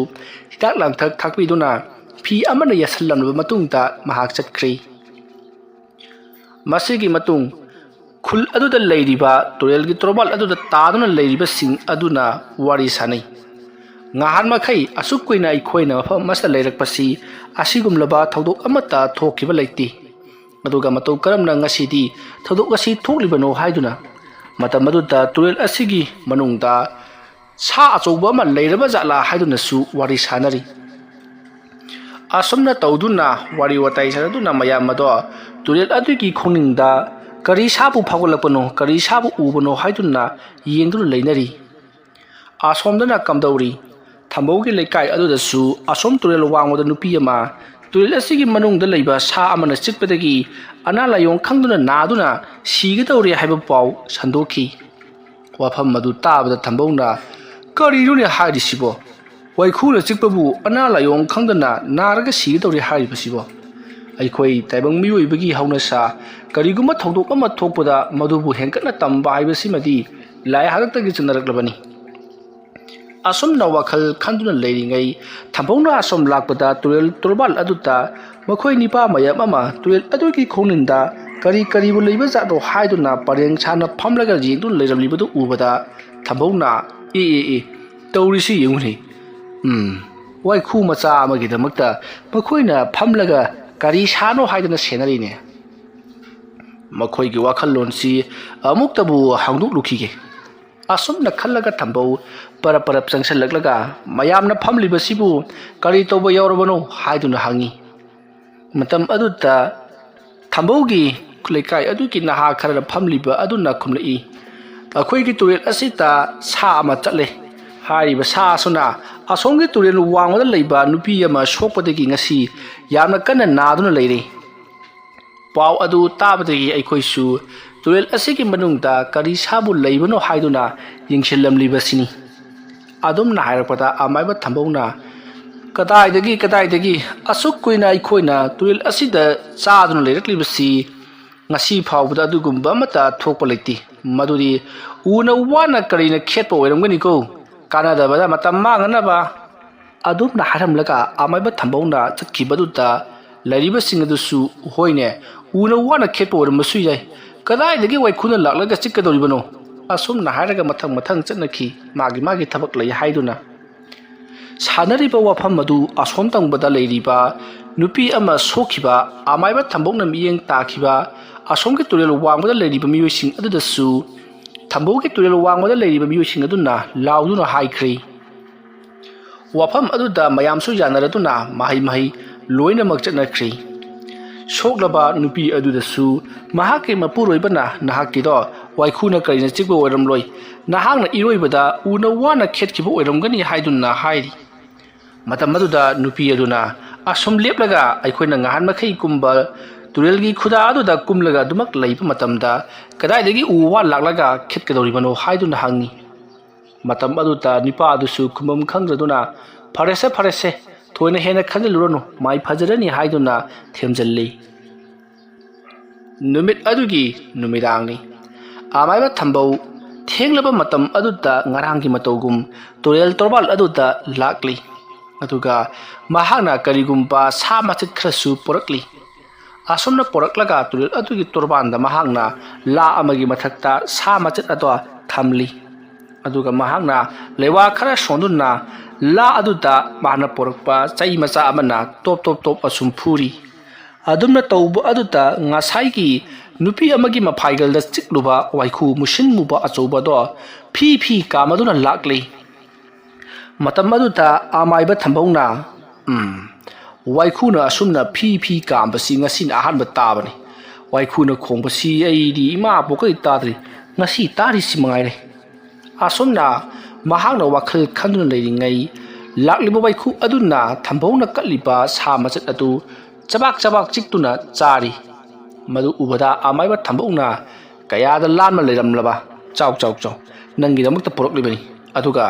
ꯍꯤꯗꯥꯛ ꯂꯥꯡꯊꯛ ꯊꯥꯛꯄꯤꯗꯨꯅ ꯐꯤ ꯑꯃꯅ ꯌꯦꯠꯁꯤꯜꯂꯝꯂꯕ ꯃꯇꯨꯡꯗ ꯃꯍꯥꯛ ꯆꯠꯈ꯭ꯔꯦ꯫ ꯃꯁꯤꯒꯤ ꯃꯇꯨꯡ ꯈꯨꯜ ꯑꯗꯨꯗ ꯂꯩꯔꯤꯕ ꯇꯨꯔꯦꯜꯒꯤ ꯇꯣꯔꯕꯥꯜ ꯑꯗꯨꯗ ꯇꯥꯗꯨꯅ ꯂꯩꯔꯤꯕꯁꯤꯡ ꯑꯗꯨꯅ ꯋꯥꯔꯤ ꯁꯥꯅꯩ꯫ ꯉꯍꯥꯟ ꯃꯈꯩ ꯑꯁꯨꯛ ꯀꯨꯏꯅ ꯑꯩꯈꯣꯏꯅ ꯃꯐꯝ ꯑꯃꯗ ꯂꯩꯔꯛꯄꯁꯤ ꯑꯁꯤꯒꯨꯝꯂꯕ ꯊꯧꯗꯣꯛ ꯑꯃꯠꯇ ꯊꯣꯛꯈꯤꯕ ꯂꯩꯇꯦ꯫ ꯑꯗꯨꯒ ꯃꯇꯧ ꯀꯔꯝꯅ ꯉꯁꯤꯗꯤ ꯊꯧꯗꯣꯛ ꯑꯁꯤ ꯊꯣꯛꯂꯤꯕꯅꯣ ꯍꯥꯏꯗꯨꯅ ꯃꯇꯝ ꯑꯗꯨꯗ ꯇꯨꯔꯦꯜ ꯑꯁꯤꯒꯤ ꯃꯅꯨꯡꯗ ꯁꯥ ꯑꯆꯧꯕ ꯑꯃ ꯂꯩꯔꯕ ꯖꯥꯠꯂꯥ ꯍꯥꯏꯗꯨꯅꯁꯨ ꯋꯥꯔꯤ ꯁꯥꯅꯔꯤ꯫ ꯑꯁꯨꯝꯅ ꯇꯧꯗꯨꯅ ꯋꯥꯔꯤ ꯋꯥꯇꯥꯏ ꯁꯥꯅꯗꯨꯅ ꯃꯌꯥꯝ ꯑꯗꯣ ꯇꯨꯔꯦꯜ ꯑꯗꯨꯒꯤ ꯈꯣꯡꯅꯤꯡꯗ ꯀꯔꯤ ꯁꯥꯕꯨ ꯐꯥꯎꯒꯠꯂꯛꯄꯅꯣ ꯀꯔꯤ ꯁꯥꯕꯨ ꯎꯕꯅꯣ ꯍꯥꯏꯗꯨꯅ ꯌꯦꯡꯗꯨꯅ ꯂꯩꯅꯔꯤ꯫ ꯑꯁꯣꯝꯗꯅ ꯀꯝꯗꯧꯔꯤ ꯊꯝꯕꯧꯒꯤ ꯂꯩꯀꯥꯏ ꯑꯗꯨꯗꯁꯨ ꯑꯁꯣꯝ ꯇꯨꯔꯦꯜ ꯋꯥꯡꯃꯗ ꯅꯨꯄꯤ ꯑꯃ ꯇꯨꯔꯦꯜ ꯑꯁꯤꯒꯤ ꯃꯅꯨꯡꯗ ꯂꯩꯕ ꯁꯥ ꯑꯃꯅ ꯆꯤꯛꯄꯗꯒꯤ ꯑꯅꯥ ꯂꯥꯏꯌꯣꯡ ꯈꯪꯗꯨꯅ ꯅꯥꯗꯨꯅ ꯁꯤꯒꯗꯧꯔꯦ ꯍꯥꯏꯕ ꯄꯥꯎ ꯁꯟꯗꯣꯛꯈꯤ꯫ ꯋꯥꯐꯝ ꯑꯗꯨ ꯇꯥꯕꯗ ꯊꯝꯕꯧꯅ ꯀꯔꯤꯅꯣꯅꯦ ꯍꯥꯏꯔꯤꯁꯤꯕꯣ ꯋꯥꯏꯈꯨꯅ ꯆꯤꯛꯄꯕꯨ ꯑꯅꯥ ꯂꯥꯏꯌꯣꯡ ꯈꯪꯗꯅ ꯅꯥꯔꯒ ꯁꯤꯒꯗꯧꯔꯦ ꯍꯥꯏꯔꯤꯕꯁꯤꯕꯣ? ꯑꯩꯈꯣꯏ ꯇꯥꯏꯕꯪ ꯃꯤꯑꯣꯏꯕꯒꯤ ꯍꯧꯅꯁꯥ ꯀꯔꯤꯒꯨꯝꯕ ꯊꯧꯗꯣꯛ ꯑꯃ ꯊꯣꯛꯄꯗ ꯃꯗꯨꯕꯨ ꯍꯦꯟꯀꯠꯅ ꯇꯝꯕ ꯍꯥꯏꯕꯁꯤꯃꯗꯤ ꯂꯥꯏ ꯍꯥꯛꯇꯛꯇꯒꯤ ꯆꯠꯅꯔꯛꯂꯕꯅꯤ꯫ ꯑꯁꯨꯝꯅ ꯋꯥꯈꯜ ꯈꯟꯗꯨꯅ ꯂꯩꯔꯤꯉꯩ ꯊꯝꯕꯧꯅ ꯑꯁꯣꯝ ꯂꯥꯛꯄꯗ ꯇꯨꯔꯦꯜ ꯇꯣꯔꯕꯥꯜ ꯑꯗꯨꯗ ꯃꯈꯣꯏ ꯅꯤꯄꯥ ꯃꯌꯥꯝ ꯑꯃ ꯇꯨꯔꯦꯜ ꯑꯗꯨꯒꯤ ꯈꯣꯡꯅꯤꯡꯗ ꯀꯔꯤꯕꯨ ꯂꯩꯕ ꯖꯥꯠꯅꯣ ꯍꯥꯏꯗꯨꯅ ꯄꯔꯦꯡ ꯁꯥꯅ ꯐꯝꯂꯒ ꯌꯦꯡꯗꯨꯅ ꯂꯩꯔꯝꯂꯤꯕꯗꯨ ꯎꯕꯗ ꯊꯝꯕꯧꯅ ꯇꯧꯔꯤꯁꯤ ꯌꯦꯡꯉꯨꯅꯦ, ꯋꯥꯏꯈꯨ ꯃꯆꯥ ꯑꯃꯒꯤꯗꯃꯛꯇ ꯃꯈꯣꯏꯅ ꯐꯝꯂꯒ ꯀꯔꯤ ꯁꯥꯅꯣ ꯍꯥꯏꯗꯨꯅ ꯁꯦꯟꯅꯔꯤꯅꯦ꯫ ꯃꯈꯣꯏꯒꯤ ꯋꯥꯈꯜꯂꯣꯟꯁꯤ ꯑꯃꯨꯛꯇꯕꯨ ꯍꯥꯡꯗꯣꯛꯂꯨꯈꯤꯒꯦ꯫ ꯑꯁꯨꯝꯅ ꯈꯜꯂꯒ ꯊꯝꯕꯧ ꯄꯔꯞ ꯆꯪꯁꯤꯜꯂꯛꯂꯒ ꯃꯌꯥꯝꯅ ꯐꯝꯂꯤꯕꯁꯤꯕꯨ ꯀꯔꯤ ꯇꯧꯕ ꯌꯥꯎꯔꯕꯅꯣ ꯍꯥꯏꯗꯨꯅ ꯍꯪꯉꯤ꯫ ꯃꯇꯝ ꯑꯗꯨꯗ ꯊꯝꯕꯧꯒꯤ ꯂꯩꯀꯥꯏ ꯑꯗꯨꯒꯤ ꯅꯍꯥ ꯈꯔꯅ ꯐꯝꯂꯤꯕ ꯑꯗꯨꯅ ꯈꯨꯝꯂꯛꯏ, ꯑꯩꯈꯣꯏꯒꯤ ꯇꯨꯔꯦꯜ ꯑꯁꯤꯗ ꯁꯥ ꯑꯃ ꯆꯠꯂꯦ꯫ ꯍꯥꯏꯔꯤꯕ ꯁꯥ ꯑꯁꯨꯅ ꯑꯁꯣꯝꯒꯤ ꯇꯨꯔꯦꯜ ꯋꯥꯡꯃꯗ ꯂꯩꯕ ꯅꯨꯄꯤ ꯑꯃ ꯁꯣꯛꯄꯗꯒꯤ ꯉꯁꯤ ꯌꯥꯝꯅ ꯀꯟꯅ ꯅꯥꯗꯨꯅ ꯂꯩꯔꯦ꯫ ꯄꯥꯎ ꯑꯗꯨ ꯇꯥꯕꯗꯒꯤ ꯑꯩꯈꯣꯏꯁꯨ ꯇꯨꯔꯦꯜ ꯑꯁꯤꯒꯤ ꯃꯅꯨꯡꯗ ꯀꯔꯤ ꯁꯥꯕꯨ ꯂꯩꯕꯅꯣ ꯍꯥꯏꯗꯨꯅ ꯌꯦꯡꯁꯤꯜꯂꯝꯂꯤꯕꯁꯤꯅꯤ꯫ ꯑꯗꯨꯝꯅ ꯍꯥꯏꯔꯛꯄꯗ ꯑꯃꯥꯏꯕ ꯊꯝꯕꯧꯅ ꯀꯗꯥꯏꯗꯒꯤ ꯑꯁꯨꯛ ꯀꯨꯏꯅ ꯑꯩꯈꯣꯏꯅ ꯇꯨꯔꯦꯜ ꯑꯁꯤꯗ ꯆꯥꯗꯨꯅ ꯂꯩꯔꯛꯂꯤꯕꯁꯤ ꯉꯁꯤ ꯐꯥꯎꯕꯗ ꯑꯗꯨꯒꯨꯝꯕ ꯑꯃꯠꯇ ꯊꯣꯛꯄ ꯂꯩꯇꯦ꯫ ꯃꯗꯨꯗꯤ ꯎꯅ ꯋꯥꯅ ꯀꯔꯤꯅ ꯈꯦꯠꯄ ꯑꯣꯏꯔꯝꯒꯅꯤꯀꯣ, ꯀꯥꯟꯅꯗꯕꯗ ꯃꯇꯝ ꯃꯥꯡꯅꯅꯕ꯫ ꯑꯗꯨꯝꯅ ꯍꯥꯏꯔꯝꯂꯒ ꯑꯃꯥꯏꯕ ꯊꯝꯕꯧꯅ ꯆꯠꯈꯤꯕꯗꯨꯗ ꯂꯩꯔꯤꯕꯁꯤꯡ ꯑꯗꯨꯁꯨ ꯍꯣꯏꯅꯦ ꯎꯅ ꯋꯥꯅ ꯈꯦꯠꯄ ꯑꯣꯏꯔꯝꯕꯁꯨ ꯌꯥꯏ, ꯀꯗꯥꯏꯗꯒꯤ ꯋꯥꯏꯈꯨꯅ ꯂꯥꯛꯂꯒ ꯆꯤꯛꯀꯗꯧꯔꯤꯕꯅꯣ? ꯑꯁꯨꯝꯅ ꯍꯥꯏꯔꯒ ꯃꯊꯪ ꯆꯠꯅꯈꯤ ꯃꯥꯒꯤ ꯊꯕꯛ ꯂꯩ ꯍꯥꯏꯗꯨꯅ꯫ ꯁꯥꯟꯅꯔꯤꯕ ꯋꯥꯐꯝ ꯑꯗꯨ ꯑꯁꯣꯝ ꯇꯪꯕꯗ ꯂꯩꯔꯤꯕ ꯅꯨꯄꯤ ꯑꯃ ꯁꯣꯛꯈꯤꯕ, ꯑꯃꯥꯏꯕ ꯊꯝꯕꯧꯅ ꯃꯤꯠꯌꯦꯡ ꯇꯥꯈꯤꯕ ꯑꯁꯣꯝꯒꯤ ꯇꯨꯔꯦꯜ ꯋꯥꯡꯃꯗ ꯂꯩꯔꯤꯕ ꯃꯤꯑꯣꯏꯁꯤꯡ ꯑꯗꯨꯗꯁꯨ ꯊꯝꯕꯧꯒꯤ ꯇꯨꯔꯦꯜ ꯋꯥꯡꯃꯗ ꯂꯩꯔꯤꯕ ꯃꯤꯑꯣꯏꯁꯤꯡ ꯑꯗꯨꯅ ꯂꯥꯎꯗꯨꯅ ꯍꯥꯏꯈ꯭ꯔꯦ꯫ ꯋꯥꯐꯝ ꯑꯗꯨꯗ ꯃꯌꯥꯝꯁꯨ ꯌꯥꯅꯔꯗꯨꯅ ꯃꯍꯩ ꯂꯣꯏꯅꯃꯛ ꯆꯠꯅꯈ꯭ꯔꯦ꯫ ꯁꯣꯛꯂꯕ ꯅꯨꯄꯤ ꯑꯗꯨꯗꯁꯨ ꯃꯍꯥꯛꯀꯤ ꯃꯄꯨꯔꯣꯏꯕꯅ ꯅꯍꯥꯛꯀꯤꯗꯣ ꯋꯥꯏꯈꯨꯅ ꯀꯔꯤꯅ ꯆꯤꯛꯄ ꯑꯣꯏꯔꯝꯂꯣꯏ, ꯅꯍꯥꯛꯅ ꯏꯔꯣꯏꯕꯗ ꯎꯅ ꯋꯥꯅ ꯈꯦꯠꯈꯤꯕ ꯑꯣꯏꯔꯝꯒꯅꯤ ꯍꯥꯏꯗꯨꯅ ꯍꯥꯏꯔꯤ꯫ ꯃꯇꯝ ꯑꯗꯨꯗ ꯅꯨꯄꯤ ꯑꯗꯨꯅ ꯑꯁꯨꯝ ꯂꯦꯞꯂꯒ ꯑꯩꯈꯣꯏꯅ ꯉꯍꯥꯟ ꯃꯈꯩ ꯀꯨꯝꯕ ꯇꯨꯔꯦꯜꯒꯤ ꯈꯨꯗꯥ ꯑꯗꯨꯗ ꯀꯨꯝꯂꯒ ꯑꯗꯨꯃꯛ ꯂꯩꯕ ꯃꯇꯝꯗ ꯀꯗꯥꯏꯗꯒꯤ ꯎ ꯋꯥ ꯂꯥꯛꯂꯒ ꯈꯦꯠꯀꯗꯧꯔꯤꯕꯅꯣ ꯍꯥꯏꯗꯨꯅ ꯍꯪꯉꯤ꯫ ꯃꯇꯝ ꯑꯗꯨꯗ ꯅꯨꯄꯥ ꯑꯗꯨꯁꯨ ꯈꯨꯝꯐꯝ ꯈꯪꯗ꯭ꯔꯗꯨꯅ ꯐꯔꯦꯁꯦ ꯊꯣꯏꯅ ꯍꯦꯟꯅ ꯈꯟꯖꯤꯜꯂꯨꯔꯅꯨ, ꯃꯥꯏ ꯐꯖꯔꯅꯤ ꯍꯥꯏꯗꯨꯅ ꯊꯦꯝꯖꯤꯜꯂꯤ꯫ ꯅꯨꯃꯤꯠ ꯑꯗꯨꯒꯤ ꯅꯨꯃꯤꯗꯥꯡꯅꯤ꯫ ꯑꯃꯥꯏꯕ ꯊꯝꯕꯧ ꯊꯦꯡꯂꯕ ꯃꯇꯝ ꯑꯗꯨꯗ ꯉꯔꯥꯡꯒꯤ ꯃꯇꯧꯒꯨꯝ ꯇꯨꯔꯦꯜ ꯇꯣꯔꯕꯥꯜ ꯑꯗꯨꯗ ꯂꯥꯛꯂꯤ꯫ ꯑꯗꯨꯒ ꯃꯍꯥꯛꯅ ꯀꯔꯤꯒꯨꯝꯕ ꯁꯥ ꯃꯆꯦꯠ ꯈꯔꯁꯨ ꯄꯣꯔꯛꯂꯤ꯫ ꯑꯁꯨꯝꯅ ꯄꯣꯔꯛꯂꯒ ꯇꯨꯔꯦꯜ ꯑꯗꯨꯒꯤ ꯇꯣꯔꯕꯥꯟꯗ ꯃꯍꯥꯛꯅ ꯂꯥ ꯑꯃꯒꯤ ꯃꯊꯛꯇ ꯁꯥ ꯃꯆꯦꯠ ꯑꯗꯣ ꯊꯝꯂꯤ꯫ ꯑꯗꯨꯒ ꯃꯍꯥꯛꯅ ꯂꯩꯋꯥ ꯈꯔ ꯁꯣꯟꯗꯨꯅ ꯂꯥ ꯑꯗꯨꯗ ꯃꯥꯅ ꯄꯣꯔꯛꯄ ꯆꯩ ꯃꯆꯥ ꯑꯃꯅ ꯇꯣꯞ ꯑꯁꯨꯝ ꯐꯨꯔꯤ꯫ ꯑꯗꯨꯝꯅ ꯇꯧꯕ ꯑꯗꯨꯗ ꯉꯁꯥꯏꯒꯤ ꯅꯨꯄꯤ ꯑꯃꯒꯤ ꯃꯐꯥꯏꯒꯜꯗ ꯆꯤꯛꯂꯨꯕ ꯋꯥꯏꯈꯨ ꯃꯨꯁꯤꯟ ꯃꯨꯕ ꯑꯆꯧꯕꯗꯣ ꯐꯤ ꯀꯥꯝꯗꯨꯅ ꯂꯥꯛꯂꯤ꯫ ꯃꯇꯝ ꯑꯗꯨꯗ ꯑꯃꯥꯏꯕ ꯊꯝꯕꯧꯅ ꯋꯥꯏꯈꯨꯅ ꯑꯁꯨꯝꯅ ꯐꯤ ꯀꯥꯝꯕꯁꯤ ꯉꯁꯤꯅ ꯑꯍꯥꯟꯕ ꯇꯥꯕꯅꯤ꯫ ꯋꯥꯏꯈꯨꯅ ꯈꯣꯡꯕꯁꯤ ꯑꯩꯗꯤ ꯏꯃꯥ ꯄꯣꯛꯀꯩ ꯇꯥꯗ꯭ꯔꯤ, ꯉꯁꯤ ꯇꯥꯔꯤꯁꯤ ꯃꯉꯥꯏꯔꯦ꯫ ꯑꯁꯨꯝꯅ ꯃꯍꯥꯛꯅ ꯋꯥꯈꯜ ꯈꯟꯗꯨꯅ ꯂꯩꯔꯤꯉꯩ ꯂꯥꯛꯂꯤꯕ ꯋꯥꯏꯈꯨ ꯑꯗꯨꯅ ꯊꯝꯕꯧꯅ ꯀꯠꯂꯤꯕ ꯁꯥ ꯃꯆꯦꯠ ꯑꯗꯨ ꯆꯕꯥꯛ ꯆꯤꯛꯇꯨꯅ ꯆꯥꯔꯤ꯫ ꯃꯗꯨ ꯎꯕꯗ ꯑꯃꯥꯏꯕ ꯊꯝꯕꯧꯅ ꯀꯌꯥꯗ ꯂꯥꯟꯅ ꯂꯩꯔꯝꯂꯕ, ꯆꯥꯎ ꯅꯪꯒꯤꯗꯃꯛꯇ ꯄꯣꯔꯛꯂꯤꯕꯅꯤ, ꯑꯗꯨꯒ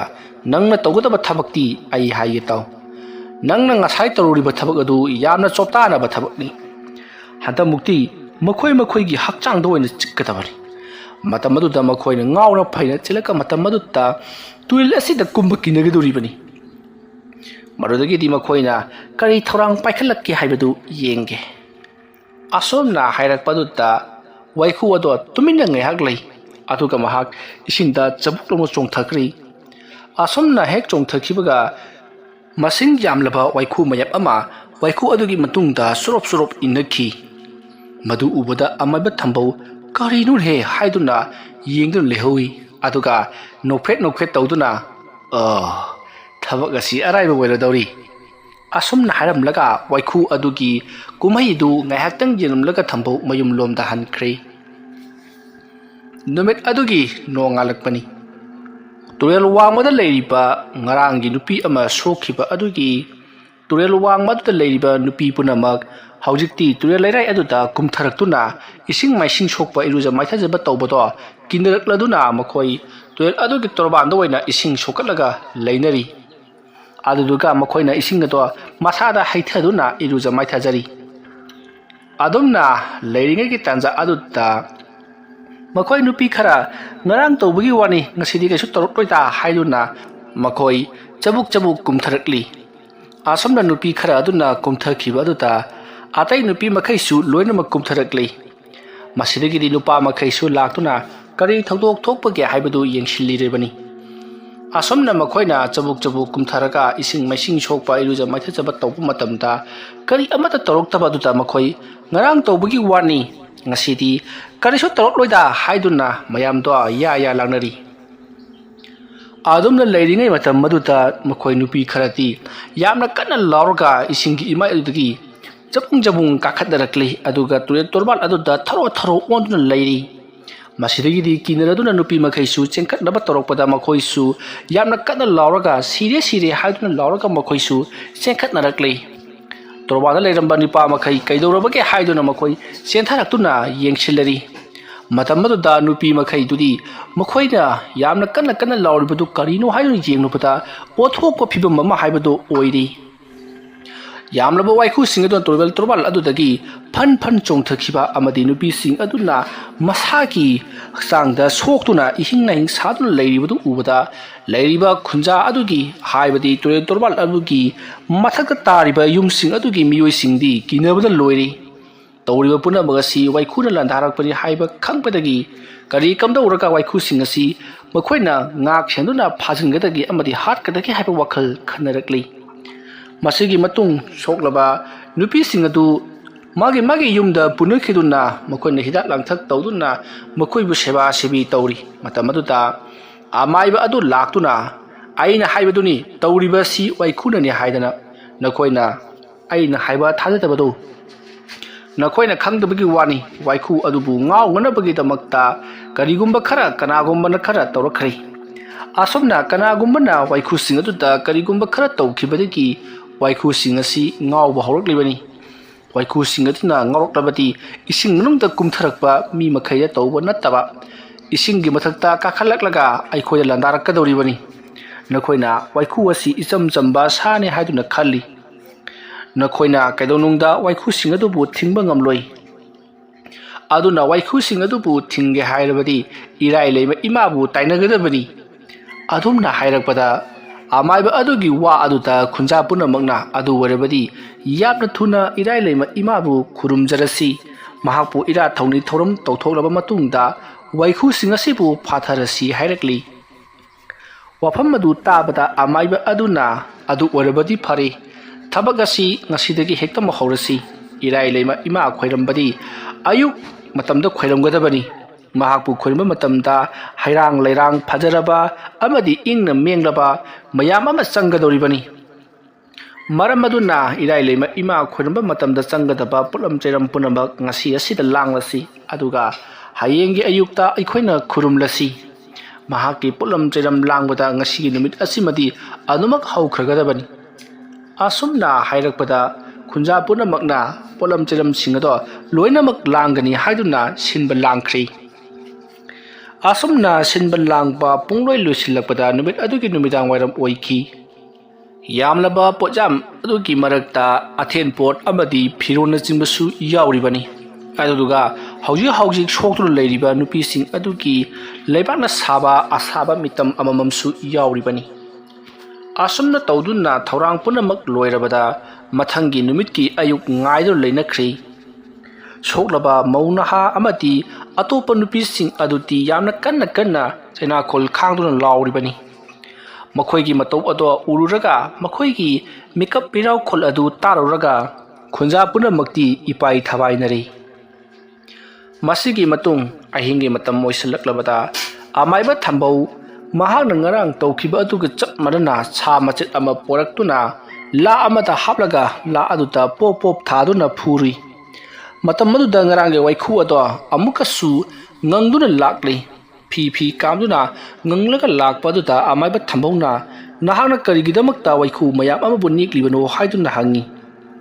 ꯅꯪꯅ ꯇꯧꯒꯗꯕ ꯊꯕꯛꯇꯤ ꯑꯩ ꯍꯥꯏꯒꯦ ꯇꯥꯎ꯫ ꯅꯪꯅ ꯉꯁꯥꯏ ꯇꯧꯔꯨꯔꯤꯕ ꯊꯕꯛ ꯑꯗꯨ ꯌꯥꯝꯅ ꯆꯣꯞꯇꯥꯅꯕ ꯊꯕꯛꯅꯤ꯫ ꯍꯟꯗꯛꯃꯨꯛꯇꯤ ꯃꯈꯣꯏꯒꯤ ꯍꯛꯆꯥꯡꯗ ꯑꯣꯏꯅ ꯆꯤꯛꯀꯗꯕꯅꯤ꯫ ꯃꯇꯝ ꯑꯗꯨꯗ ꯃꯈꯣꯏꯅ ꯉꯥꯎꯅ ꯐꯩꯅ ꯆꯦꯜꯂꯛꯄ ꯃꯇꯝ ꯑꯗꯨꯗ ꯇꯨꯔꯦꯜ ꯑꯁꯤꯗ ꯀꯨꯝꯕ ꯀꯤꯅꯒꯗꯧꯔꯤꯕꯅꯤ꯫ ꯃꯗꯨꯗꯒꯤꯗꯤ ꯃꯈꯣꯏꯅ ꯀꯔꯤ ꯊꯧꯔꯥꯡ ꯄꯥꯏꯈꯠꯂꯛꯀꯦ ꯍꯥꯏꯕꯗꯨ ꯌꯦꯡꯒꯦ꯫ ꯑꯁꯣꯝꯅ ꯍꯥꯏꯔꯛꯄꯗꯨꯗ ꯋꯥꯏꯈꯨ ꯑꯗꯣ ꯇꯨꯃꯤꯟꯅ ꯉꯥꯏꯍꯥꯛ ꯂꯩ, ꯑꯗꯨꯒ ꯃꯍꯥꯛ ꯏꯁꯤꯡꯗ ꯆꯕꯨꯛ ꯂꯥꯎꯅ ꯆꯣꯡꯊꯈ꯭ꯔꯤ꯫ ꯑꯁꯣꯝꯅ ꯍꯦꯛ ꯆꯣꯡꯊꯈꯤꯕꯒ ꯃꯁꯤꯡ ꯌꯥꯝꯂꯕ ꯋꯥꯏꯈꯨ ꯃꯌꯥꯝ ꯑꯃ ꯋꯥꯏꯈꯨ ꯑꯗꯨꯒꯤ ꯃꯇꯨꯡꯗ ꯁꯣꯔꯣꯞ ꯏꯟꯅꯈꯤ꯫ ꯃꯗꯨ ꯎꯕꯗ ꯑꯃꯥꯏꯕ ꯊꯝꯕꯧ ꯀꯔꯤꯅꯣꯍꯦ ꯍꯥꯏꯗꯨꯅ ꯌꯦꯡꯗꯨꯅ ꯂꯩꯍꯧꯏ꯫ ꯑꯗꯨꯒ ꯅꯣꯛꯐꯦꯠ ꯇꯧꯗꯨꯅ ꯊꯕꯛ ꯑꯁꯤ ꯑꯔꯥꯏꯕ ꯑꯣꯏꯔꯗꯧꯔꯤ ꯑꯁꯨꯝꯅ ꯍꯥꯏꯔꯝꯂꯒ ꯋꯥꯏꯈꯨ ꯑꯗꯨꯒꯤ ꯀꯨꯝꯍꯩꯗꯨ ꯉꯥꯏꯍꯥꯛꯇꯪ ꯌꯦꯡꯂꯝꯂꯒ ꯊꯝꯕꯧ ꯃꯌꯨꯝꯂꯣꯝꯗ ꯍꯟꯈ꯭ꯔꯦ ꯅꯨꯃꯤꯠ ꯑꯗꯨꯒꯤ ꯅꯣꯡꯉꯥꯜꯂꯛꯄꯅꯤ ꯇꯨꯔꯦꯜ ꯋꯥꯡꯃꯗ ꯂꯩꯔꯤꯕ ꯉꯔꯥꯡꯒꯤ ꯅꯨꯄꯤ ꯑꯃ ꯁꯣꯛꯈꯤꯕ ꯑꯗꯨꯒꯤ ꯇꯨꯔꯦꯜ ꯋꯥꯡꯃꯗꯨꯗ ꯂꯩꯔꯤꯕ ꯅꯨꯄꯤ ꯄꯨꯝꯅꯃꯛ ꯍꯧꯖꯤꯛꯇꯤ ꯇꯨꯔꯦꯜ ꯂꯩꯔꯥꯏ ꯑꯗꯨꯗ ꯀꯨꯝꯊꯔꯛꯇꯨꯅ ꯏꯁꯤꯡ ꯃꯥꯏꯁꯤꯡ ꯁꯣꯛꯄ ꯏꯔꯨꯖ ꯃꯥꯏꯊꯖꯕ ꯇꯧꯕꯗꯣ ꯀꯤꯅꯔꯛꯂꯗꯨꯅ ꯃꯈꯣꯏ ꯇꯨꯔꯦꯜ ꯑꯗꯨꯒꯤ ꯇꯣꯔꯕꯥꯟꯗ ꯑꯣꯏꯅ ꯏꯁꯤꯡ ꯁꯣꯛꯀꯠꯂꯒ ꯂꯩꯅꯔꯤ ꯑꯗꯨꯗꯨꯒ ꯃꯈꯣꯏꯅ ꯏꯁꯤꯡ ꯑꯗꯣ ꯃꯁꯥꯗ ꯍꯩꯊꯗꯨꯅ ꯏꯔꯨꯖ ꯃꯥꯏꯊꯖꯔꯤ ꯑꯗꯨꯝꯅ ꯂꯩꯔꯤꯉꯩꯒꯤ ꯇꯥꯟꯖꯥ ꯑꯗꯨꯗ ꯃꯈꯣꯏ ꯅꯨꯄꯤ ꯈꯔ ꯉꯔꯥꯡ ꯇꯧꯕꯒꯤ ꯋꯥꯅꯤ ꯉꯁꯤꯗꯤ ꯀꯩꯁꯨ ꯇꯧꯔꯛꯂꯣꯏꯗ ꯍꯥꯏꯗꯨꯅ ꯃꯈꯣꯏ ꯆꯕꯨꯛ ꯆꯕꯨꯛ ꯀꯨꯝꯊꯔꯛꯂꯤ ꯑꯁꯣꯝꯅ ꯅꯨꯄꯤ ꯈꯔ ꯑꯗꯨꯅ ꯀꯨꯝꯊꯈꯤꯕ ꯑꯗꯨꯗ ꯑꯇꯩ ꯅꯨꯄꯤ ꯃꯈꯩꯁꯨ ꯂꯣꯏꯅꯃꯛ ꯀꯨꯝꯊꯔꯛꯂꯤ ꯃꯁꯤꯗꯒꯤꯗꯤ ꯅꯨꯄꯥ ꯃꯈꯩꯁꯨ ꯂꯥꯛꯇꯨꯅ ꯀꯔꯤ ꯊꯧꯗꯣꯛ ꯊꯣꯛꯄꯒꯦ ꯍꯥꯏꯕꯗꯨ ꯌꯦꯡꯁꯤꯜꯂꯤꯔꯤꯕꯅꯤ ꯑꯁꯣꯝꯅ ꯃꯈꯣꯏꯅ ꯆꯕꯨꯛ ꯆꯕꯨꯛ ꯀꯨꯝꯊꯔꯒ ꯏꯁꯤꯡ ꯃꯥꯏꯁꯤꯡ ꯁꯣꯛꯄ ꯏꯔꯨꯖ ꯃꯥꯏꯊꯖꯕ ꯇꯧꯕ ꯃꯇꯝꯗ ꯀꯔꯤ ꯑꯃꯠꯇ ꯇꯧꯔꯛꯇꯕ ꯑꯗꯨꯗ ꯃꯈꯣꯏ ꯉꯔꯥꯡ ꯇꯧꯕꯒꯤ ꯋꯥꯅꯤ ꯉꯁꯤꯗꯤ ꯀꯔꯤꯁꯨ ꯇꯧꯔꯛꯂꯣꯏꯗ ꯍꯥꯏꯗꯨꯅ ꯃꯌꯥꯝꯗꯣ ꯌꯥ ꯂꯥꯡꯅꯔꯤ ꯑꯗꯨꯝꯅ ꯂꯩꯔꯤꯉꯩ ꯃꯇꯝ ꯑꯗꯨꯗ ꯃꯈꯣꯏ ꯅꯨꯄꯤ ꯈꯔꯗꯤ ꯌꯥꯝꯅ ꯀꯟꯅ ꯂꯥꯎꯔꯒ ꯏꯁꯤꯡꯒꯤ ꯏꯃꯥꯏ ꯑꯗꯨꯗꯒꯤ ꯖꯕꯨꯡ ꯀꯥꯈꯠꯅꯔꯛꯂꯤ ꯑꯗꯨꯒ ꯇꯨꯔꯦꯜ ꯇꯣꯔꯕꯥꯟ ꯑꯗꯨꯗ ꯊꯔꯣ ꯑꯣꯟꯗꯨꯅ ꯂꯩꯔꯤ ꯃꯁꯤꯗꯒꯤꯗꯤ ꯀꯤꯅꯔꯗꯨꯅ ꯅꯨꯄꯤ ꯃꯈꯩꯁꯨ ꯆꯦꯟꯈꯠꯅꯕ ꯇꯧꯔꯛꯄꯗ ꯃꯈꯣꯏꯁꯨ ꯌꯥꯝꯅ ꯀꯟꯅ ꯂꯥꯎꯔꯒ ꯁꯤꯔꯦ ꯍꯥꯏꯗꯨꯅ ꯂꯥꯎꯔꯒ ꯃꯈꯣꯏꯁꯨ ꯆꯦꯟꯈꯠꯅꯔꯛꯂꯤ ꯇꯣꯔꯕꯥꯟꯗ ꯂꯩꯔꯝꯕ ꯅꯨꯄꯥ ꯃꯈꯩ ꯀꯩꯗꯧꯔꯕꯒꯦ ꯍꯥꯏꯗꯨꯅ ꯃꯈꯣꯏ ꯆꯦꯟꯊꯔꯛꯇꯨꯅ ꯌꯦꯡꯁꯤꯜꯂꯔꯤ मतम नुपी मखैदुदी मखोइना यामना कन्ना लाउरिबदु करिनो हाइनो येंगनुपदा ओथोकपा फिबम अमा हाइबदु ओइरि यामलबा वाइखु सिंग अदु तोरबल तोरबल अदुदगी फन चोंथखिबा अमदि नुपी सिंग अदुना मसाकी हक्सांगदा सोक्तुना इहिंग नाहिंग सादुना लैरिबदु उबदा लैरिबा खुंजा अदुगी हाइबदि तोरबल तोरबल अदुगी मथक तारिबा युम सिंग अदुगी मियोइ सिंगदी किनबदा लोइरि तौरिबा पुनमगसी वाइखुना लंधारकपनि हाइबा खंगपदगी करी कमदौरका वाइखुसिंगसी मखोइना ngak सेंदुना फाजिनगदगी अमदि हाटकदगी हाइबा वखल खनरकली मसिगी मतुंग सोकलबा नुपीसिंग अदु मागे युमदा पुनखिदुना मखोइना हिदाक लांथक तौदुना मखोइबु सेवा सेबी तौरी मतम अदुदा आमाइबा अदु लाक्तुना आइना हाइबदुनी तौरिबासी वाइखुनानि हाइदना नखोइना आइना हाइबा थाजदबदु नखोइना खंगदबगी वानी वाइखु अदुबु ngawngनबगी दमक्ता करिगुंबा खरा कनागुंबना खरा तौरखरि असमना कनागुंबना वाइखुसिंग अदुदा करिगुंबा खरा तौखिबदगी वाइखुसिंग असि ngawबा हौरकलिबनी वाइखुसिंग अदुना ngawरकलबदी इसिंग मनुंगदा कुमथरकबा मी मखैया तौबा नत्तबा इसिंगी मथक्ता काखलकलगा आइखोय लंदारकदौरिबनी नखोइना वाइखु असि इचम चंबा साने हाइदुना खल्ली नखोइना कैदौनुंगदा वाइखुसिंग अदुबु थिंगबा ngamloi aduna waikhusing adubu thingge hairabadi irai leima imabu tainagedabani adumna hairakpada amaiba adugi wa aduta khunja punamagna adu warabadi yapna thuna irai leima imabu khurumjarasi mahakpu ira thongni thorum tawthoklaba matungda waikhusing asibu phatharasi hairakli wafam adu tabada amaiba aduna adu warabadi phari thabagasi ngasidagi hektam hawrasi irai leima ima khoirambadi ayuk matamda khoiramgadabani mahakpu khoiramba matamda hairang leirang phajaraba amadi ingna menglaba mayam ama changadoribani maram aduna irai leima ima khoiramba matamda changadaba pulam cheram punamba ngasi asida langlasi aduga hayengi ayukta aikhoina khurumlasi mahaki pulam cheram langbada ngasi numit asimadi anumak haukhragadabani asumna hairakpada खुंजा पुनमकना पोलम चलम सिंगदो लोइनमक लांगनी हाइदुना सिनबा लांख्री आसुमना सिनबा लांगबा पुंगलोइ लुसिलकपदा नुमित अदुगी नुमिदांग वाइरम ओइखी यामलबा पोजाम अदुगी मरकता अथेन पोट अमदी फिरोन चिंबसु यावरिबनी अदुगा हौजी सोक्तुन लैरिबा नुपीसिंग अदुगी लेबाकना साबा असाबा मितम अमममसु यावरिबनी आसुमना तौदुना थौरांग पुनमक लोइरबदा मथंगी नुमित की अयुक ngaidor leinakri soklaba maunaha amati atopa nupising aduti yamna kanna chena khol khangduna lauribani makhoigi matau ado ururaga makhoigi makeup pirau khol adu taruraga khunja punamakti ipai thabainari masigi matung ahingi matam moisalaklabada amaiba thambau ꯃꯍꯥꯛꯅ ꯉꯔꯥꯡ ꯇꯧꯈꯤꯕ ꯑꯗꯨꯒ ꯆꯞ ꯃꯥꯟꯅꯅ ꯁꯥ ꯃꯆꯦꯠ ꯑꯃ ꯄꯣꯔꯛꯇꯨꯅ ꯂꯥ ꯑꯃꯗ ꯍꯥꯞꯂꯒ ꯂꯥ ꯑꯗꯨꯗ ꯄꯣꯞ ꯄꯣꯞ ꯊꯥꯗꯨꯅ ꯐꯨꯔꯤ ꯃꯇꯝ ꯑꯗꯨꯗ ꯉꯔꯥꯡꯒꯤ ꯋꯥꯏꯈꯨ ꯑꯗꯣ ꯑꯃꯨꯛꯀꯁꯨ ꯉꯪꯗꯨꯅ ꯂꯥꯛꯂꯤ ꯐꯤ ꯀꯥꯝꯗꯨꯅ ꯉꯪꯂꯒ ꯂꯥꯛꯄ ꯑꯗꯨꯗ ꯑꯃꯥꯏꯕ ꯊꯝꯕꯧꯅ ꯅꯍꯥꯛꯅ ꯀꯔꯤꯒꯤꯗꯃꯛꯇ ꯋꯥꯏꯈꯨ ꯃꯌꯥꯝ ꯑꯃꯕꯨ ꯅꯦꯛꯂꯤꯕꯅꯣ ꯍꯥꯏꯗꯨꯅ ꯍꯪꯉꯤ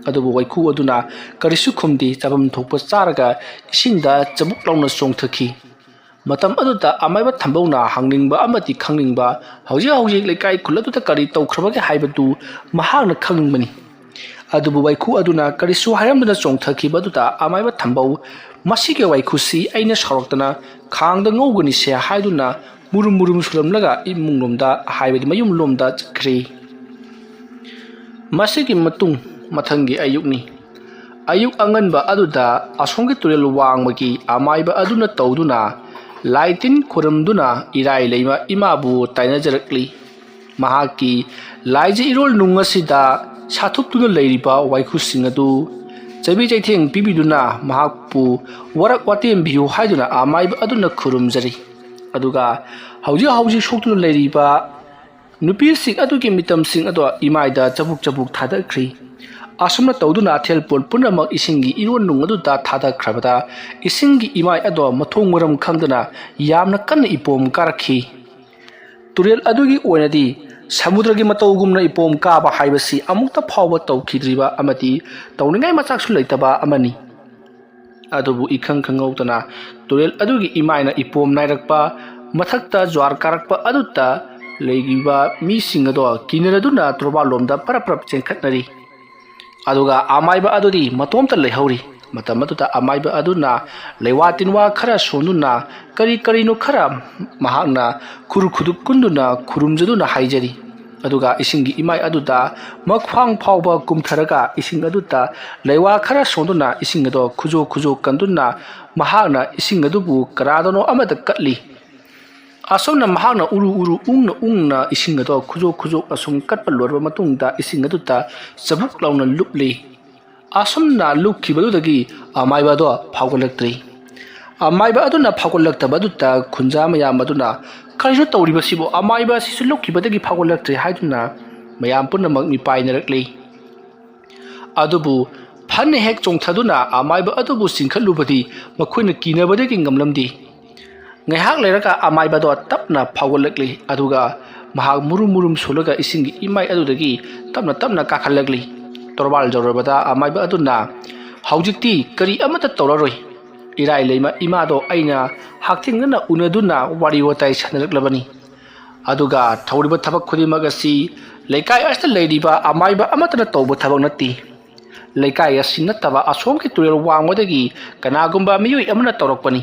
ꯑꯗꯨꯕꯨ ꯋꯥꯏꯈꯨ ꯑꯗꯨꯅ ꯀꯔꯤꯁꯨ ꯈꯨꯝꯗꯦ ꯆꯥꯐꯝ ꯊꯣꯛꯄ ꯆꯥꯔꯒ ꯏꯁꯤꯡꯗ ꯆꯕꯨꯛ ꯂꯥꯎꯅ ꯆꯣꯡꯊꯈꯤ ꯃꯇꯝ ꯑꯗꯨꯗ ꯑꯃꯥꯏꯕ ꯊꯝꯕꯧꯅ ꯍꯪꯅꯤꯡꯕ ꯑꯃꯗꯤ ꯈꯪꯅꯤꯡꯕ ꯍꯧꯖꯤꯛ ꯂꯩꯀꯥꯏ ꯈꯨꯜ ꯑꯗꯨꯗ ꯀꯔꯤ ꯇꯧꯈ꯭ꯔꯕꯒꯦ ꯍꯥꯏꯕꯗꯨ ꯃꯍꯥꯛꯅ ꯈꯪꯅꯤꯡꯕꯅꯤ ꯑꯗꯨꯕꯨ ꯋꯥꯏꯈꯨ ꯑꯗꯨꯅ ꯀꯔꯤꯁꯨ ꯍꯥꯏꯔꯝꯗꯅ ꯆꯣꯡꯊꯈꯤꯕ ꯑꯗꯨꯗ ꯑꯃꯥꯏꯕ ꯊꯝꯕꯧ ꯃꯁꯤꯒꯤ ꯋꯥꯏꯈꯨꯁꯤ ꯑꯩꯅ ꯁꯥꯎꯔꯛꯇꯅ ꯈꯥꯡꯗ ꯉꯧꯒꯅꯤꯁꯦ ꯍꯥꯏꯗꯨꯅ ꯃꯨꯔꯨꯝ ꯁꯨꯔꯝꯂꯒ ꯏꯃꯨꯡꯂꯣꯝꯗ ꯍꯥꯏꯕꯗꯤ ꯃꯌꯨꯝꯂꯣꯝꯗ ꯆꯠꯈ꯭ꯔꯦ ꯃꯁꯤꯒꯤ ꯃꯇꯨꯡ ꯃꯊꯪꯒꯤ ꯑꯌꯨꯛꯅꯤ ꯑꯌꯨꯛ ꯑꯉꯟꯕ ꯑꯗꯨꯗ ꯑꯁꯣꯝꯒꯤ ꯇꯨꯔꯦꯜ ꯋꯥꯡꯃꯒꯤ ꯑꯃꯥꯏꯕ ꯑꯗꯨꯅ ꯇꯧꯗꯨꯅ ꯂꯥꯏ ꯇꯤꯟ ꯈꯨꯔꯨꯝꯗꯨꯅ ꯏꯔꯥꯏ ꯂꯩꯃ ꯏꯃꯥꯕꯨ ꯇꯥꯏꯅꯖꯔꯛꯂꯤ ꯃꯍꯥꯛꯀꯤ ꯂꯥꯏꯖ ꯏꯔꯣꯜ ꯅꯨꯡ ꯑꯁꯤꯗ ꯁꯥꯊꯨꯞꯇꯨꯅ ꯂꯩꯔꯤꯕ ꯋꯥꯏꯈꯨꯁꯤꯡ ꯑꯗꯨ ꯆꯩꯕꯤ ꯆꯩꯊꯦꯡ ꯄꯤꯕꯤꯗꯨꯅ ꯃꯍꯥꯛꯄꯨ ꯋꯥꯔꯛ ꯋꯥꯇꯦꯝꯕꯤꯌꯨ ꯍꯥꯏꯗꯨꯅ ꯑꯃꯥꯏꯕ ꯑꯗꯨꯅ ꯈꯨꯔꯨꯝꯖꯔꯤ ꯑꯗꯨꯒ ꯍꯧꯖꯤꯛ ꯁꯣꯛꯇꯨꯅ ꯂꯩꯔꯤꯕ ꯅꯨꯄꯤꯁꯤꯡ ꯑꯗꯨꯒꯤ ꯃꯤꯇꯝꯁꯤꯡ ꯑꯗꯣ ꯏꯃꯥꯏꯗ ꯆꯕꯨꯛ ꯊꯥꯗꯈ꯭ꯔꯤ ꯑꯁꯨꯝꯅ ꯇꯧꯗꯨꯅ ꯑꯊꯦꯜꯄꯣꯠ ꯄꯨꯝꯅꯃꯛ ꯏꯁꯤꯡꯒꯤ ꯏꯔꯣꯟ ꯅꯨꯡ ꯑꯗꯨꯗ ꯊꯥꯗꯈ꯭ꯔꯕꯗ ꯏꯁꯤꯡꯒꯤ ꯏꯃꯥꯏ ꯑꯗꯣ ꯃꯊꯣꯡ ꯃꯔꯝ ꯈꯪꯗꯅ ꯌꯥꯝꯅ ꯀꯟꯅ ꯏꯄꯣꯝ ꯀꯥꯔꯛꯈꯤ ꯇꯨꯔꯦꯜ ꯑꯗꯨꯒꯤ ꯑꯣꯏꯅꯗꯤ ꯁꯃꯨꯗ꯭ꯔꯒꯤ ꯃꯇꯧꯒꯨꯝꯅ ꯏꯄꯣꯝ ꯀꯥꯕ ꯍꯥꯏꯕꯁꯤ ꯑꯃꯨꯛꯇ ꯐꯥꯎꯕ ꯇꯧꯈꯤꯗ꯭ꯔꯤꯕ ꯑꯃꯗꯤ ꯇꯧꯅꯤꯡꯉꯥꯏ ꯃꯆꯥꯛꯁꯨ ꯂꯩꯇꯕ ꯑꯃꯅꯤ ꯑꯗꯨꯕꯨ ꯏꯈꯪ ꯈꯪꯍꯧꯗꯅ ꯇꯨꯔꯦꯜ ꯑꯗꯨꯒꯤ ꯏꯃꯥꯏꯅ ꯏꯄꯣꯝ ꯅꯥꯏꯔꯛꯄ ꯃꯊꯛꯇ ꯖ꯭ꯋꯥꯔ ꯀꯥꯔꯛꯄ ꯑꯗꯨꯗ ꯂꯩꯔꯤꯕ ꯃꯤꯁꯤꯡ ꯑꯗꯣ ꯀꯤꯅꯔꯗꯨꯅ ꯇꯣꯔꯕꯥꯟꯂꯣꯝꯗ ꯄꯔꯞ ꯆꯦꯟꯈꯠꯅꯔꯤ ꯑꯗꯨꯒ ꯑꯃꯥꯏꯕ ꯑꯗꯨꯗꯤ ꯃꯇꯣꯝꯇ ꯂꯩꯍꯧꯔꯤ ꯃꯇꯝ ꯑꯗꯨꯗ ꯑꯃꯥꯏꯕ ꯑꯗꯨꯅ ꯂꯩꯋꯥ ꯇꯤꯟꯋꯥ ꯈꯔ ꯁꯣꯟꯗꯨꯅ ꯀꯔꯤꯅꯣ ꯈꯔ ꯃꯍꯥꯛꯅ ꯈꯨꯗꯨꯞ ꯀꯨꯟꯗꯨꯅ ꯈꯨꯔꯨꯝꯖꯗꯨꯅ ꯍꯥꯏꯖꯔꯤ ꯑꯗꯨꯒ ꯏꯁꯤꯡꯒꯤ ꯏꯃꯥꯏ ꯑꯗꯨꯗ ꯃꯈ꯭ꯋꯥꯡ ꯐꯥꯎꯕ ꯀꯨꯝꯊꯔꯒ ꯏꯁꯤꯡ ꯑꯗꯨꯗ ꯂꯩꯋꯥ ꯈꯔ ꯁꯣꯟꯗꯨꯅ ꯏꯁꯤꯡ ꯑꯗꯣ ꯈꯨꯖꯣꯛ ꯀꯟꯗꯨꯅ ꯃꯍꯥꯛꯅ ꯏꯁꯤꯡ ꯑꯗꯨꯕꯨ ꯀꯅꯥꯗꯅꯣ ꯑꯃꯗ ꯀꯠꯂꯤ ꯑꯁꯣꯝꯅ ꯃꯍꯥꯛꯅ ꯎꯔꯨ ꯎꯪꯅ ꯏꯁꯤꯡ ꯑꯗꯣ ꯈꯨꯖꯣꯛ ꯑꯁꯨꯝ ꯀꯠꯄ ꯂꯣꯏꯔꯕ ꯃꯇꯨꯡꯗ ꯏꯁꯤꯡ ꯑꯗꯨꯗ ꯆꯕꯨꯛ ꯂꯥꯎꯅ ꯂꯨꯞꯂꯤ ꯑꯁꯨꯝꯅ ꯂꯨꯞꯈꯤꯕꯗꯨꯗꯒꯤ ꯑꯃꯥꯏꯕ ꯑꯗꯣ ꯐꯥꯎꯒꯠꯂꯛꯇ꯭ꯔꯤ ꯑꯃꯥꯏꯕ ꯑꯗꯨꯅ ꯐꯥꯎꯒꯠꯂꯛꯇꯕ ꯑꯗꯨꯗ ꯈꯨꯟꯖꯥ ꯃꯌꯥꯝ ꯑꯗꯨꯅ ꯀꯔꯤꯅꯣ ꯇꯧꯔꯤꯕꯁꯤꯕꯨ ꯑꯃꯥꯏꯕ ꯑꯁꯤꯁꯨ ꯂꯨꯞꯈꯤꯕꯗꯒꯤ ꯐꯥꯎꯒꯠꯂꯛꯇ꯭ꯔꯤ ꯍꯥꯏꯗꯨꯅ ꯃꯌꯥꯝ ꯄꯨꯝꯅꯃꯛ ꯃꯤꯄꯥꯏꯅꯔꯛꯂꯤ ꯑꯗꯨꯕꯨ ꯐꯟꯅ ꯍꯦꯛ ꯆꯣꯡꯊꯗꯨꯅ ꯑꯃꯥꯏꯕ ꯑꯗꯨꯕꯨ ꯆꯤꯡꯈꯠꯂꯨꯕꯗꯤ ꯃꯈꯣꯏꯅ ꯀꯤꯅꯕꯗꯒꯤ ꯉꯝꯂꯝꯗꯦ ꯉꯥꯏꯍꯥꯛ ꯂꯩꯔꯒ ꯑꯃꯥꯏꯕꯗꯣ ꯇꯞꯅ ꯐꯥꯎꯒꯠꯂꯛꯂꯤ ꯑꯗꯨꯒ ꯃꯍꯥꯛ ꯃꯨꯔꯨꯝ ꯁꯣꯜꯂꯒ ꯏꯁꯤꯡꯒꯤ ꯏꯃꯥꯏ ꯑꯗꯨꯗꯒꯤ ꯇꯞꯅ ꯀꯥꯈꯠꯂꯛꯂꯤ ꯇꯣꯔꯕꯥꯜ ꯌꯧꯔꯕꯗ ꯑꯃꯥꯏꯕ ꯑꯗꯨꯅ ꯍꯧꯖꯤꯛꯇꯤ ꯀꯔꯤ ꯑꯃꯠꯇ ꯇꯧꯔꯔꯣꯏ ꯏꯔꯥꯏ ꯂꯩꯃ ꯏꯃꯥꯗꯣ ꯑꯩꯅ ꯍꯛꯊꯦꯡꯅꯅ ꯎꯅꯗꯨꯅ ꯋꯥꯔꯤ ꯋꯥꯇꯥꯏ ꯁꯥꯟꯅꯔꯛꯂꯕꯅꯤ ꯑꯗꯨꯒ ꯇꯧꯔꯤꯕ ꯊꯕꯛ ꯈꯨꯗꯤꯡꯃꯛ ꯑꯁꯤ ꯂꯩꯀꯥꯏ ꯑꯁꯤꯗ ꯂꯩꯔꯤꯕ ꯑꯃꯥꯏꯕ ꯑꯃꯠꯇꯅ ꯇꯧꯕ ꯊꯕꯛ ꯅꯠꯇꯦ ꯂꯩꯀꯥꯏ ꯑꯁꯤ ꯅꯠꯇꯕ ꯑꯁꯣꯝꯒꯤ ꯇꯨꯔꯦꯜ ꯋꯥꯡꯃꯗꯒꯤ ꯀꯅꯥꯒꯨꯝꯕ ꯃꯤꯑꯣꯏ ꯑꯃꯅ ꯇꯧꯔꯛꯄꯅꯤ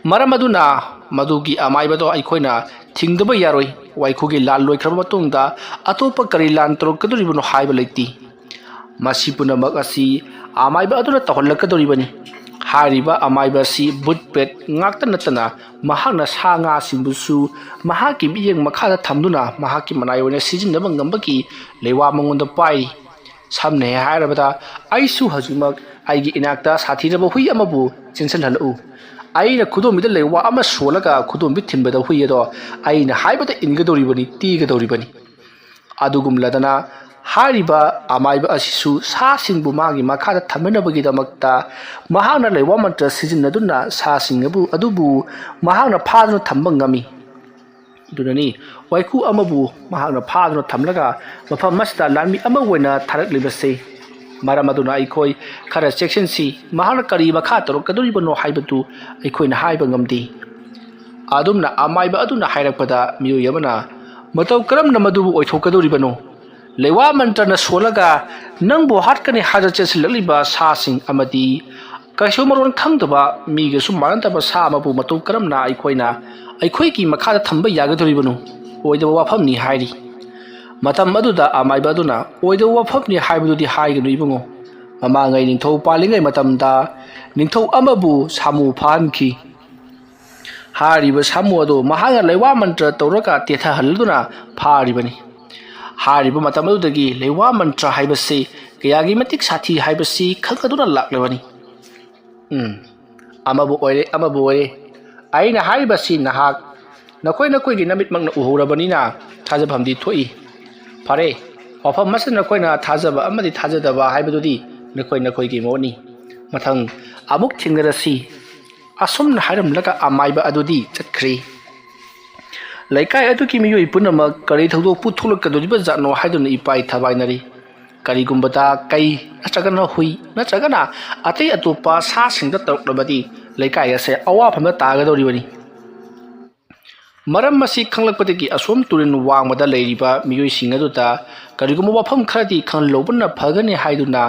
ꯃꯔꯝ ꯑꯗꯨꯅ ꯃꯗꯨꯒꯤ ꯑꯃꯥꯏꯕꯗꯣ ꯑꯩꯈꯣꯏꯅ ꯊꯤꯡꯗꯕ ꯌꯥꯔꯣꯏ ꯋꯥꯏꯈꯨꯒꯤ ꯂꯥꯟ ꯂꯣꯏꯈ꯭ꯔꯕ ꯃꯇꯨꯡꯗ ꯑꯇꯣꯞꯄ ꯀꯔꯤ ꯂꯥꯟ ꯇꯧꯔꯛꯀꯗꯧꯔꯤꯕꯅꯣ ꯍꯥꯏꯕ ꯂꯩꯇꯦ ꯃꯁꯤ ꯄꯨꯝꯅꯃꯛ ꯑꯁꯤ ꯑꯃꯥꯏꯕ ꯑꯗꯨꯅ ꯇꯧꯍꯜꯂꯛꯀꯗꯧꯔꯤꯕꯅꯤ ꯍꯥꯏꯔꯤꯕ ꯑꯃꯥꯏꯕ ꯑꯁꯤ ꯕꯨꯠ ꯄꯦꯠ ꯉꯥꯛꯇ ꯅꯠꯇꯅ ꯃꯍꯥꯛꯅ ꯁꯥ ꯉꯥꯁꯤꯡꯕꯨꯁꯨ ꯃꯍꯥꯛꯀꯤ ꯃꯤꯠꯌꯦꯡ ꯃꯈꯥꯗ ꯊꯝꯗꯨꯅ ꯃꯍꯥꯛꯀꯤ ꯃꯅꯥꯏ ꯑꯣꯏꯅ ꯁꯤꯖꯤꯟꯅꯕ ꯉꯝꯕꯒꯤ ꯂꯩꯋꯥ ꯃꯉꯣꯟꯗ ꯄꯥꯏꯔꯤ ꯁꯝꯅ ꯍꯥꯏꯔꯕꯗ ꯑꯩꯁꯨ ꯍꯧꯖꯤꯛꯃꯛ ꯑꯩꯒꯤ ꯏꯅꯥꯛꯇ ꯁꯥꯊꯤꯔꯕ ꯍꯨꯏ ꯑꯃꯕꯨ ꯆꯦꯟꯁꯤꯜꯍꯜꯂꯛꯎ ꯑꯩꯅ ꯈꯨꯗꯣꯝꯕꯤꯗ ꯂꯩꯋꯥ ꯑꯃ ꯁꯣꯜꯂꯒ ꯈꯨꯗꯣꯝꯕꯤ ꯊꯤꯟꯕꯗ ꯍꯨꯏ ꯑꯗꯣ ꯑꯩꯅ ꯍꯥꯏꯕꯗ ꯏꯟꯒꯗꯧꯔꯤꯕꯅꯤ ꯇꯤꯒꯗꯧꯔꯤꯕꯅꯤ ꯑꯗꯨꯒꯨꯝꯂꯗꯅ ꯍꯥꯏꯔꯤꯕ ꯑꯃꯥꯏꯕ ꯑꯁꯤꯁꯨ ꯁꯥꯁꯤꯡꯕꯨ ꯃꯥꯒꯤ ꯃꯈꯥꯗ ꯊꯝꯅꯅꯕꯒꯤꯗꯃꯛꯇ ꯃꯍꯥꯛꯅ ꯂꯩꯋꯥ ꯃꯟꯇ꯭ꯔ ꯁꯤꯖꯤꯟꯅꯗꯨꯅ ꯁꯥꯁꯤꯡ ꯑꯗꯨꯕу ꯃꯍꯥꯛꯅ ꯐꯥꯗꯨꯅ ꯊꯝꯕ ꯉꯝꯃꯤ ꯑꯗꯨꯅꯅꯤ ꯋꯥꯏꯈꯨ ꯑꯃꯕꯨ ꯃꯍꯥꯛꯅ ꯐꯥꯗꯨꯅ ꯊꯝꯂꯒ ꯃꯐꯝ ꯑꯁꯤꯗ ꯂꯥꯟꯃꯤ ꯑꯃ ꯑꯣꯏꯅ ꯊꯥꯔꯛꯂꯤꯕꯁꯦ ꯃꯔꯝ ꯑꯗꯨꯅ ꯑꯩꯈꯣꯏ ꯈꯔ ꯆꯦꯛꯁꯤꯟꯁꯤ ꯃꯍꯥꯛꯅ ꯀꯔꯤ ꯃꯈꯥ ꯇꯧꯔꯛꯀꯗꯧꯔꯤꯕꯅꯣ ꯍꯥꯏꯕꯗꯨ ꯑꯩꯈꯣꯏꯅ ꯍꯥꯏꯕ ꯉꯝꯗꯦ ꯑꯗꯨꯝꯅ ꯑꯃꯥꯏꯕ ꯑꯗꯨꯅ ꯍꯥꯏꯔꯛꯄꯗ ꯃꯤꯑꯣꯏ ꯑꯃꯅ ꯃꯇꯧ ꯀꯔꯝꯅ ꯃꯗꯨꯕꯨ ꯑꯣꯏꯊꯣꯛꯀꯗꯧꯔꯤꯕꯅꯣ ꯂꯩꯋꯥ ꯃꯟꯇ꯭ꯔꯅ ꯁꯣꯜꯂꯒ ꯅꯪꯕꯨ ꯍꯥꯠꯀꯅꯤ ꯍꯥꯏꯗ ꯆꯦꯟꯁꯤꯜꯂꯛꯂꯤꯕ ꯁꯥꯁꯤꯡ ꯑꯃꯗꯤ ꯀꯩꯁꯨ ꯃꯔꯣꯟ ꯈꯪꯗꯕ ꯃꯤꯒꯁꯨ ꯃꯥꯟꯅꯗꯕ ꯁꯥ ꯑꯃꯕꯨ ꯃꯇꯧ ꯀꯔꯝꯅ ꯑꯩꯈꯣꯏꯒꯤ ꯃꯈꯥꯗ ꯊꯝꯕ ꯌꯥꯒꯗꯧꯔꯤꯕꯅꯣ ꯑꯣꯏꯗꯕ ꯋꯥꯐꯝꯅꯤ ꯍꯥꯏꯔꯤ ꯃꯇꯝ ꯑꯗꯨꯗ ꯑꯃꯥꯏꯕ ꯑꯗꯨꯅ ꯑꯣꯏꯗꯕ ꯋꯥꯐꯝꯅꯤ ꯍꯥꯏꯕꯗꯨꯗꯤ ꯍꯥꯏꯒꯅꯨ ꯏꯕꯨꯡꯉꯣ ꯃꯃꯥꯡꯉꯩ ꯅꯤꯡꯊꯧ ꯄꯥꯜꯂꯤꯉꯩ ꯃꯇꯝꯗ ꯅꯤꯡꯊꯧ ꯑꯃꯕꯨ ꯁꯥꯃꯨ ꯐꯥꯍꯟꯈꯤ ꯍꯥꯏꯔꯤꯕ ꯁꯥꯃꯨ ꯑꯗꯨ ꯃꯍꯥꯛꯅ ꯂꯩꯋꯥ ꯃꯟꯇ꯭ꯔ ꯇꯧꯔꯒ ꯇꯦꯊꯍꯜꯂꯗꯨꯅ ꯐꯥꯔꯤꯕꯅꯤ ꯍꯥꯏꯔꯤꯕ ꯃꯇꯝ ꯑꯗꯨꯗꯒꯤ ꯂꯩꯋꯥ ꯃꯟꯇ꯭ꯔ ꯍꯥꯏꯕꯁꯤ ꯀꯌꯥꯒꯤ ꯃꯇꯤꯛ ꯁꯥꯊꯤ ꯍꯥꯏꯕꯁꯤ ꯈꯪꯗꯨꯅ ꯂꯥꯛꯂꯕꯅꯤ ꯑꯃꯕꯨ ꯑꯣꯏꯔꯦ ꯑꯩꯅ ꯍꯥꯏꯔꯤꯕꯁꯤ ꯅꯍꯥꯛ नखोई नमित मंगना उहौरबनिना थाजफमदी थोई फरे वफम मसन नखोइना थाजब अमदि थाजदबा हाइबदुदि नखोई की मोनी मथंग अमुक थिंगरसी असुमना हाइरमलगा अमाइबा अदुदि चटख्री लैकाय अदुकी मियोइ पुनमक करी थौदोक पुथुलकदुदिबा जानो हाइदुना इपाइ थबाइनरी करीगुम्बदा कई नचगना हुई नचगना अतै अतोपा सा सिंगदा तौरबदी लैकाय असे अवाफमदा तागदौरिबनी मरम मसी खंगलकपदगी असोम तुरिन वांगमदा लैरिबा मियोइ सिंग अदुदा करीगुम्बा वफम खरदी खंगलौबना फगने हाइदुना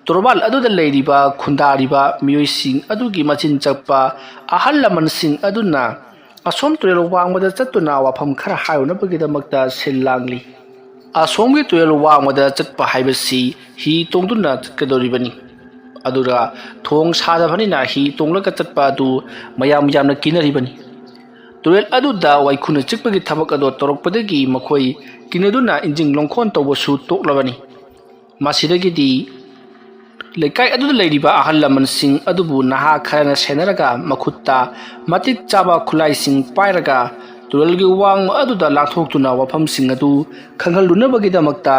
तोरबाल अदुदा लैरिबा खुंदारिबा मियोइ सिंग अदुगी मचिन चप्पा अहल लमन सिंग अदुना असोम तुरेल वांगमदा चत्तुना वफम खरा हायुनबगीदमक्ता सिल्लांगली असोम की तुरेल वांगमदा चत्पा हाइबसी ही तोंगदुना चत्कदौरिबनी अदुरा थोंग सादबनिना ही तोंगलगा चत्पा अदु मयाम यामना किनरिबनी तुरेल अदुदा वाइखुना चिकपगी थबक अदो तोरकपदगी मखोई किनदुना इंजिंग लोंखोन तौबसु तोकलबनी मासिदगिदी लेकाय अदुदा लैरिबा अहल लमन सिंग अदुबु नहा खरना सेनरगा मखुत्ता मतिक चाबा खुलाई सिंग पाइरगा तुरलगी वांग अदुदा लाथोक्तुना वफम सिंग अदु खंगलुनबगीदमक्ता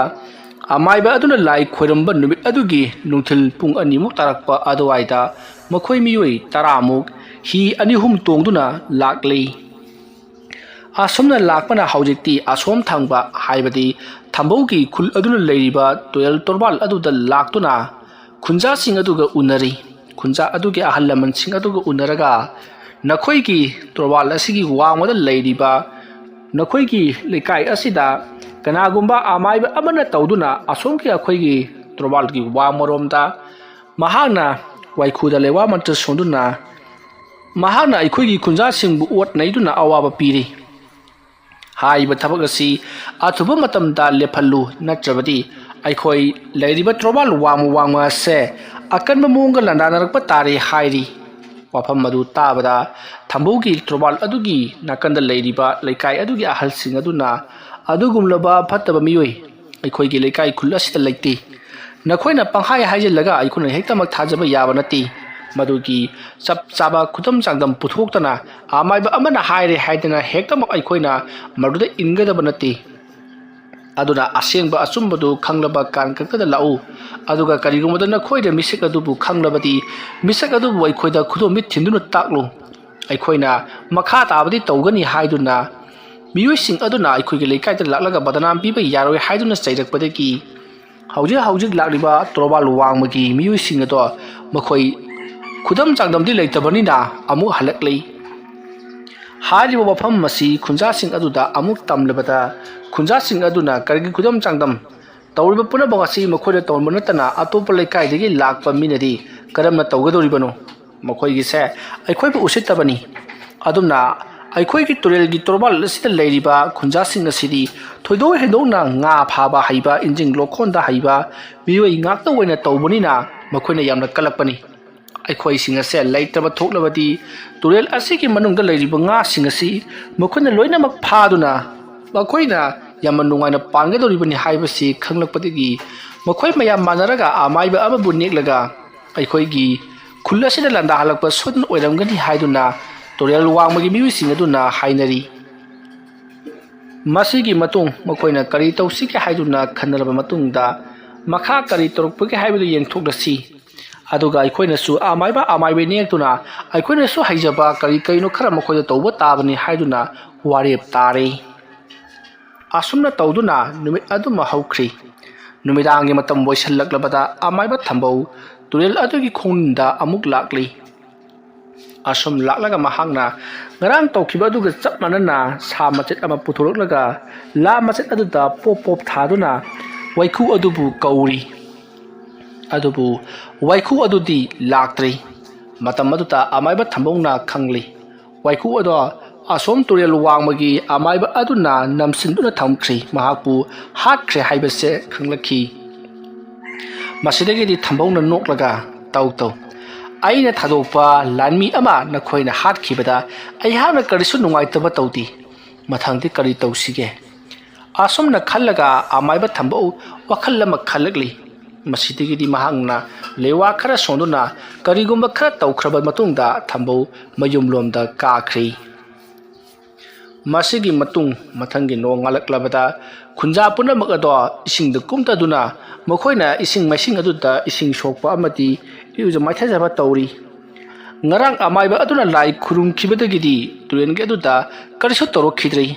अमाइबा अदुना लाई खोरंबा नुमित अदुगी नुंथिल पुंग अनिमुक तारकपा अदवाइदा मखोई मियोइ तरामुक ही अनिहुम तोंगदुना लाक्ले असोमना लाकपना हौजिक्ति असोम थांगबा हाइबदी थंबौगी खुल अदुना लैरिबा तुरल तोरबाल अदुदा लाक्तुना खुंजा सिंग अदुगा उनरी खुंजा अदुगी अहल लमन सिंग अदुगा उनरगा नखोइगी तोरबाल असिगी वांगमदा लैरिबा नखोइगी लेकाय असिदा कनागुम्बा अमाइबा अमना तौदुना असोमकी अखोइगी तोरबालगी वांगमरोमदा महाना वाइखुदा लेवा मंत्र सोंदुना महाना अखोइगी खुंजा सिंगबु ओट नैदुना अवाबा पीरी हाइबा थबक असि अथुबा मतमदा लेफल्लु नत्रबदी अखोई लैरिबा तोरबाल वांगमा से अकनबा मोंगा लंदानरकपा तारे हाइरी वफम मदु ताबदा थंबौगी तोरबाल अदुगी नाकंदा लैरिबा लेकाय अदुगी अहल सिंग अदुना अदुगुमलबा फत्तबा मियोइ अखोइगी लेकाय खुल असिदा लैते नखोइना पंहाय हाइजलगा अखोइना हेक्तमक थाजबा याबा नति मदुगी चप चाबा खुतम चांगदम पुथोक्तना आमाइबा अमना हाइरे हाइदना हेक्तमक अखोइना मदुदा इनगदबा नति अदुना असेंबा अचुंबदु खंगलबा कानककदा लाउ अदुगा करिगुमदा नखोइदा मिसक अदुबु खंगलबदी मिसक अदुबु अखोइदा खुदोमि थिंदुना ताकलो अखोइना मखा ताबदी तौगनी हाइदुना मियोइसिंग अदुना अखोइगे लेकायदा लाक्लगा बदनाम पीबा यारोय हाइदुना चैरकपदगी हौजिक लाक्लिबा तोरबाल वांगमगी मियोइसिंग अदो मखोइ खुदम चांगदमदी लेतबनिना अमु हलक्लै हारिबा वफम मसी खुंजासिंग अदुदा अमुक तमलबदा खुंजासिंग अदुना करगी खुदम चांगदम तौरिबा पुनबगसी मखोइदा तौरब नतना अतोप लेकायदगी लाक्पा मिनदी करमना तौगदोरिबनो मखोइगिसे अखोइबु उसितबनी अदुमना अखोइगी तुरेलगी तोरबाल असिदा लैरिबा खुंजासिंग असिदी थोइदो हेदोंना nga फाबा हाइबा इंजिंग लोखोंदा हाइबा मियोइ ngakta ओइना तौबनिना मखोइना यामना कलकपनी अखोइसिंग असे लैतबा थोक्लबदी तुरेल असिगी मनुंगदा लैरिबा nga सिंग असि मखोइना लोइनमक फादुना मखोइना यामना नुंगाइना पांगदोरिबनी हाइबसि खंगलकपदगी मखोइ मयाम मानरगा आमाइबा अमबु नेक्लगा अखोइगी खुल असिदा लंदा हलकपा सोदन ओइरमगनी हाइदुना तुरेल वांगमगी मियोइसिंग अदुना हाइनरी मसिगी मतुंग मखोइना करी तौसिगे हाइदुना खनरबा मतुंगदा मखा करी तोरकपगे हाइबदु येंथोकदसी अदुगा अखोइनसु आमाइबे नेक्तुना अखोइनसु हाइजबा करीनो खरा मखोइदा तौबा ताबनी हाइदुना वारेप तारे असुमना तौदुना नुमित अदुमा हौख्री नुमिदांगी मतम वैसल्लक्लबदा आमाइबा थंबौ तुरेल अदुगी खोंदा अमुक लाक्ली assume लाक्लगा महांगना ngarang tawkiba aduga chap manana sa machet ama puthoroknaga la machet aduda pop thaduna waikhu adubu kauri adubu waikhu adudi laktri matam aduta amaiba thambongna khangli waikhu ado asom turel wangmagi amaiba aduna namsinduna thamkhri mahakpu hatkre haibase khanglakhi masidagi di thambongna noklaga tau aina thadokpa lanmi ama nakhoina hatkibada aihana karisu nungaitaba tawdi mathangdi kari tawsige asomna khallaga amaiba thambau wakhallama khallakli masidigi di mahangna lewa khara sonduna karigumba khara tawkhraba matungda thambau mayumlomda kakhri ꯃꯁꯤꯒꯤ ꯃꯇꯨꯡ ꯃꯊꯪꯒꯤ ꯅꯣꯡ ꯉꯥꯜꯂꯛꯂꯕꯗ ꯈꯨꯟꯖꯥ ꯄꯨꯝꯅꯃꯛ ꯑꯗꯣ ꯏꯁꯤꯡꯗ ꯀꯨꯝꯊꯗꯨꯅ ꯃꯈꯣꯏꯅ ꯏꯁꯤꯡ ꯃꯥꯏꯁꯤꯡ ꯑꯗꯨꯗ ꯏꯁꯤꯡ ꯁꯣꯛꯄ ꯑꯃꯗꯤ ꯏꯔꯨꯖ ꯃꯥꯏꯊꯖꯕ ꯇꯧꯔꯤ ꯉꯔꯥꯡ ꯑꯃꯥꯏꯕ ꯑꯗꯨꯅ ꯂꯥꯏ ꯈꯨꯔꯨꯝꯈꯤꯕꯗꯒꯤꯗꯤ ꯇꯨꯔꯦꯟꯒꯤ ꯑꯗꯨꯗ ꯀꯔꯤꯁꯨ ꯇꯧꯔꯛꯈꯤꯗ꯭ꯔꯤ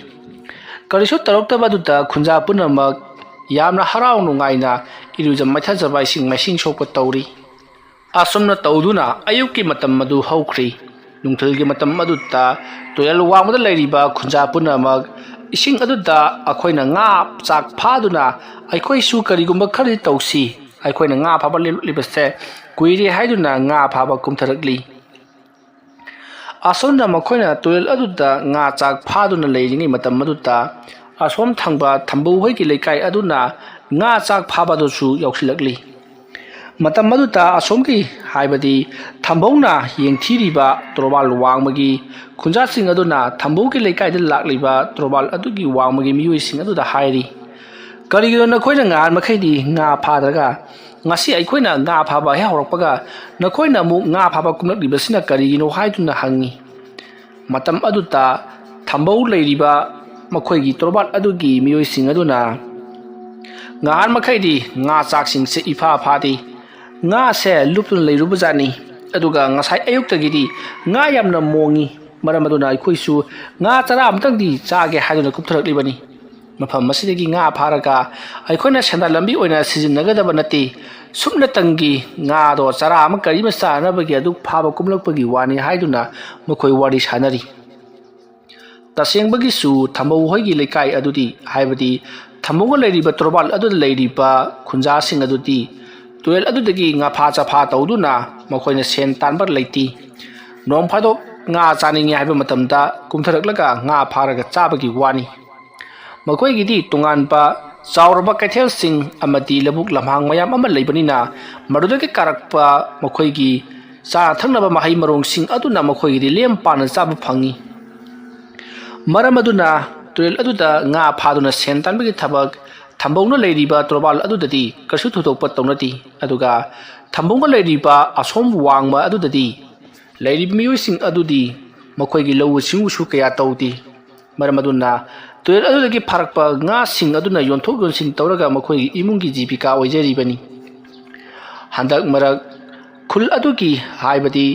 ꯀꯔꯤꯁꯨ ꯇꯧꯔꯛꯇꯕ ꯑꯗꯨꯗ ꯈꯨꯟꯖꯥ ꯄꯨꯝꯅꯃꯛ ꯌꯥꯝꯅ ꯍꯔꯥꯎ ꯅꯨꯡꯉꯥꯏꯅ ꯏꯔꯨꯖ ꯃꯥꯏꯊꯖꯕ ꯏꯁꯤꯡ ꯃꯥꯏꯁꯤꯡ ꯁꯣꯛꯄ ꯇꯧꯔꯤ ꯑꯁꯨꯝꯅ ꯇꯧꯗꯨꯅ ꯑꯌꯨꯛꯀꯤ ꯃꯇꯝ ꯑꯗꯨ ꯍꯧꯈ꯭ꯔꯤ ꯅꯨꯡꯊꯤꯜꯒꯤ ꯃꯇꯝ ꯑꯗꯨꯗ ꯇꯨꯔꯦꯜ ꯋꯥꯡꯃꯗ ꯂꯩꯔꯤꯕ ꯈꯨꯟꯖꯥ ꯄꯨꯝꯅꯃꯛ ꯏꯁꯤꯡ ꯑꯗꯨꯗ ꯑꯩꯈꯣꯏꯅ ꯉꯥ ꯆꯥꯛ ꯐꯥꯗꯨꯅ ꯑꯩꯈꯣꯏꯁꯨ ꯀꯔꯤꯒꯨꯝꯕ ꯈꯔꯗꯤ ꯇꯧꯁꯤ ꯑꯩꯈꯣꯏꯅ ꯉꯥ ꯐꯥꯕ ꯂꯦꯞꯂꯤꯕꯁꯦ ꯀꯨꯏꯔꯦ ꯍꯥꯏꯗꯨꯅ ꯉꯥ ꯐꯥꯕ ꯀꯨꯝꯊꯔꯛꯂꯤ ꯑꯁꯣꯝꯗ ꯃꯈꯣꯏꯅ ꯇꯨꯔꯦꯜ ꯑꯗꯨꯗ ꯉꯥ ꯆꯥꯛ ꯐꯥꯗꯨꯅ ꯂꯩꯔꯤꯉꯩ ꯃꯇꯝ ꯑꯗꯨꯗ ꯑꯁꯣꯝ ꯊꯪꯕ ꯊꯝꯕꯧ ꯍꯣꯏꯒꯤ ꯂꯩꯀꯥꯏ ꯑꯗꯨꯅ ꯉꯥ ꯆꯥꯛ ꯐꯥꯕꯗꯨꯁꯨ ꯌꯥꯎꯁꯤꯜꯂꯛꯂꯤ ꯃꯇꯝ ꯑꯗꯨꯗ ꯑꯁꯣꯝꯒꯤ ꯍꯥꯏꯕꯗꯤ ꯊꯝꯕꯧꯅ ꯌꯦꯡꯊꯤꯔꯤꯕ ꯇꯣꯔꯕꯥꯜ ꯋꯥꯡꯃꯒꯤ ꯈꯨꯟꯖꯥꯁꯤꯡ ꯑꯗꯨꯅ ꯊꯝꯕꯧꯒꯤ ꯂꯩꯀꯥꯏꯗ ꯂꯥꯛꯂꯤꯕ ꯇꯣꯔꯕꯥꯜ ꯑꯗꯨꯒꯤ ꯋꯥꯡꯃꯒꯤ ꯃꯤꯑꯣꯏꯁꯤꯡ ꯑꯗꯨꯗ ꯍꯥꯏꯔꯤ ꯀꯔꯤꯒꯤꯅꯣ ꯅꯈꯣꯏꯅ ꯉꯍꯥꯟ ꯃꯈꯩꯗꯤ ꯉꯥ ꯐꯥꯗ꯭ꯔꯒ ꯉꯁꯤ ꯑꯩꯈꯣꯏꯅ ꯉꯥ ꯐꯥꯕ ꯍꯦꯛ ꯍꯧꯔꯛꯄꯒ ꯅꯈꯣꯏꯅ ꯑꯃꯨꯛ ꯉꯥ ꯐꯥꯕ ꯀꯨꯝꯂꯛꯂꯤꯕꯁꯤꯅ ꯀꯔꯤꯒꯤꯅꯣ ꯍꯥꯏꯗꯨꯅ ꯍꯪꯉꯤ ꯃꯇꯝ ꯑꯗꯨꯗ ꯊꯝꯕꯧ ꯂꯩꯔꯤꯕ ꯃꯈꯣꯏꯒꯤ ꯇꯣꯔꯕꯥꯜ ꯑꯗꯨꯒꯤ ꯃꯤꯑꯣꯏꯁꯤꯡ ꯑꯗꯨꯅ ꯉꯍꯥꯟ ꯃꯈꯩꯗꯤ ꯉꯥ ꯆꯥꯛꯁꯤꯡꯁꯦ ꯏꯐꯥ ꯐꯥꯗꯦ ꯉꯥꯁꯦ ꯂꯨꯞꯇꯨꯅ ꯂꯩꯔꯨꯕꯖꯥꯠꯅꯤ ꯑꯗꯨꯒ ꯉꯁꯥꯏ ꯑꯌꯨꯛꯇꯒꯤꯗꯤ ꯉꯥ ꯌꯥꯝꯅ ꯃꯣꯡꯉꯤ ꯃꯔꯝ ꯑꯗꯨꯅ ꯑꯩꯈꯣꯏꯁꯨ ꯉꯥ ꯆꯔꯥ ꯑꯃꯇꯪꯗꯤ ꯆꯥꯒꯦ ꯍꯥꯏꯗꯨꯅ ꯀꯨꯞꯊꯔꯛꯂꯤꯕꯅꯤ ꯃꯐꯝ ꯑꯁꯤꯗꯒꯤ ꯉꯥ ꯐꯥꯔꯒ ꯑꯩꯈꯣꯏꯅ ꯁꯦꯟꯗꯥꯟ ꯂꯝꯕꯤ ꯑꯣꯏꯅ ꯁꯤꯖꯤꯟꯅꯒꯗꯕ ꯅꯠꯇꯦ ꯁꯨꯞꯅꯇꯪꯒꯤ ꯉꯥꯗꯣ ꯆꯔꯥ ꯑꯃ ꯀꯔꯤ ꯑꯃ ꯆꯥꯅꯕꯒꯤ ꯑꯗꯨ ꯐꯥꯕ ꯀꯨꯝꯂꯛꯄꯒꯤ ꯋꯥꯅꯤ ꯍꯥꯏꯗꯨꯅ ꯃꯈꯣꯏ ꯋꯥꯔꯤ ꯁꯥꯅꯔꯤ ꯇꯁꯦꯡꯕꯒꯤꯁꯨ ꯊꯝꯕꯧ ꯍꯣꯏꯒꯤ ꯂꯩꯀꯥꯏ ꯑꯗꯨꯗꯤ ꯍꯥꯏꯕꯗꯤ ꯊꯝꯕꯧꯒ ꯂꯩꯔꯤꯕ ꯇꯣꯔꯕꯥꯜ ꯑꯗꯨꯗ ꯂꯩꯔꯤꯕ ꯈꯨꯟꯖꯥꯁꯤꯡ ꯑꯗꯨꯗꯤ ꯇꯨꯔꯦꯜ ꯑꯗꯨꯗꯒꯤ ꯉꯥꯐꯥ ꯆꯐꯥ ꯇꯧꯗꯨꯅ ꯃꯈꯣꯏꯅ ꯁꯦꯟ ꯇꯥꯟꯕ ꯂꯩꯇꯦ ꯅꯣꯡ ꯐꯥꯗꯣꯛ ꯉꯥ ꯆꯥꯅꯤꯡꯉꯦ ꯍꯥꯏꯕ ꯃꯇꯝꯗ ꯀꯨꯝꯊꯔꯛꯂꯒ ꯉꯥ ꯐꯥꯔꯒ ꯆꯥꯕꯒꯤ ꯋꯥꯅꯤ ꯃꯈꯣꯏꯒꯤꯗꯤ ꯇꯣꯉꯥꯟꯕ ꯆꯥꯎꯔꯕ ꯀꯩꯊꯦꯜꯁꯤꯡ ꯑꯃꯗꯤ ꯂꯧꯕꯨꯛ ꯂꯝꯍꯥꯡ ꯃꯌꯥꯝ ꯑꯃ ꯂꯩꯕꯅꯤꯅ ꯃꯗꯨꯗꯒꯤ ꯀꯥꯔꯛꯄ ꯃꯈꯣꯏꯒꯤ ꯆꯥꯅ ꯊꯛꯅꯕ ꯃꯍꯩ ꯃꯔꯣꯡꯁꯤꯡ ꯑꯗꯨꯅ ꯃꯈꯣꯏꯒꯤꯗꯤ ꯂꯦꯝ ꯄꯥꯅ ꯆꯥꯕ ꯐꯪꯉꯤ ꯃꯔꯝ ꯑꯗꯨꯅ ꯇꯨꯔꯦꯜ ꯑꯗꯨꯗ ꯉꯥ ꯐꯥꯗꯨꯅ ꯁꯦꯟ ꯇꯥꯟꯕꯒꯤ ꯊꯕꯛ ꯊꯝꯕꯧꯅ ꯂꯩꯔꯤꯕ ꯇꯣꯔꯕꯥꯜ ꯑꯗꯨꯗꯗꯤ ꯀꯩꯁꯨ ꯊꯣꯏꯗꯣꯛꯄ ꯇꯧꯅꯗꯦ ꯑꯗꯨꯒ ꯊꯝꯕꯧꯒ ꯂꯩꯔꯤꯕ ꯑꯁꯣꯝ ꯋꯥꯡꯃ ꯑꯗꯨꯗꯗꯤ ꯂꯩꯔꯤꯕ ꯃꯤꯑꯣꯏꯁꯤꯡ ꯑꯗꯨꯗꯤ ꯃꯈꯣꯏꯒꯤ ꯂꯧꯎ ꯁꯤꯡꯎꯁꯨ ꯀꯌꯥ ꯇꯧꯗꯦ ꯃꯔꯝ ꯑꯗꯨꯅ ꯇꯨꯔꯦꯜ ꯑꯗꯨꯗꯒꯤ ꯐꯥꯔꯛꯄ ꯉꯥꯁꯤꯡ ꯑꯗꯨꯅ ꯌꯣꯟꯊꯣꯛ ꯌꯣꯟꯁꯤꯟ ꯇꯧꯔꯒ ꯃꯈꯣꯏꯒꯤ ꯏꯃꯨꯡꯒꯤ ꯖꯤꯕꯤꯀꯥ ꯑꯣꯏꯖꯔꯤꯕꯅꯤ ꯍꯟꯗꯛ ꯃꯔꯛ ꯈꯨꯜ ꯑꯗꯨꯒꯤ ꯍꯥꯏꯕꯗꯤ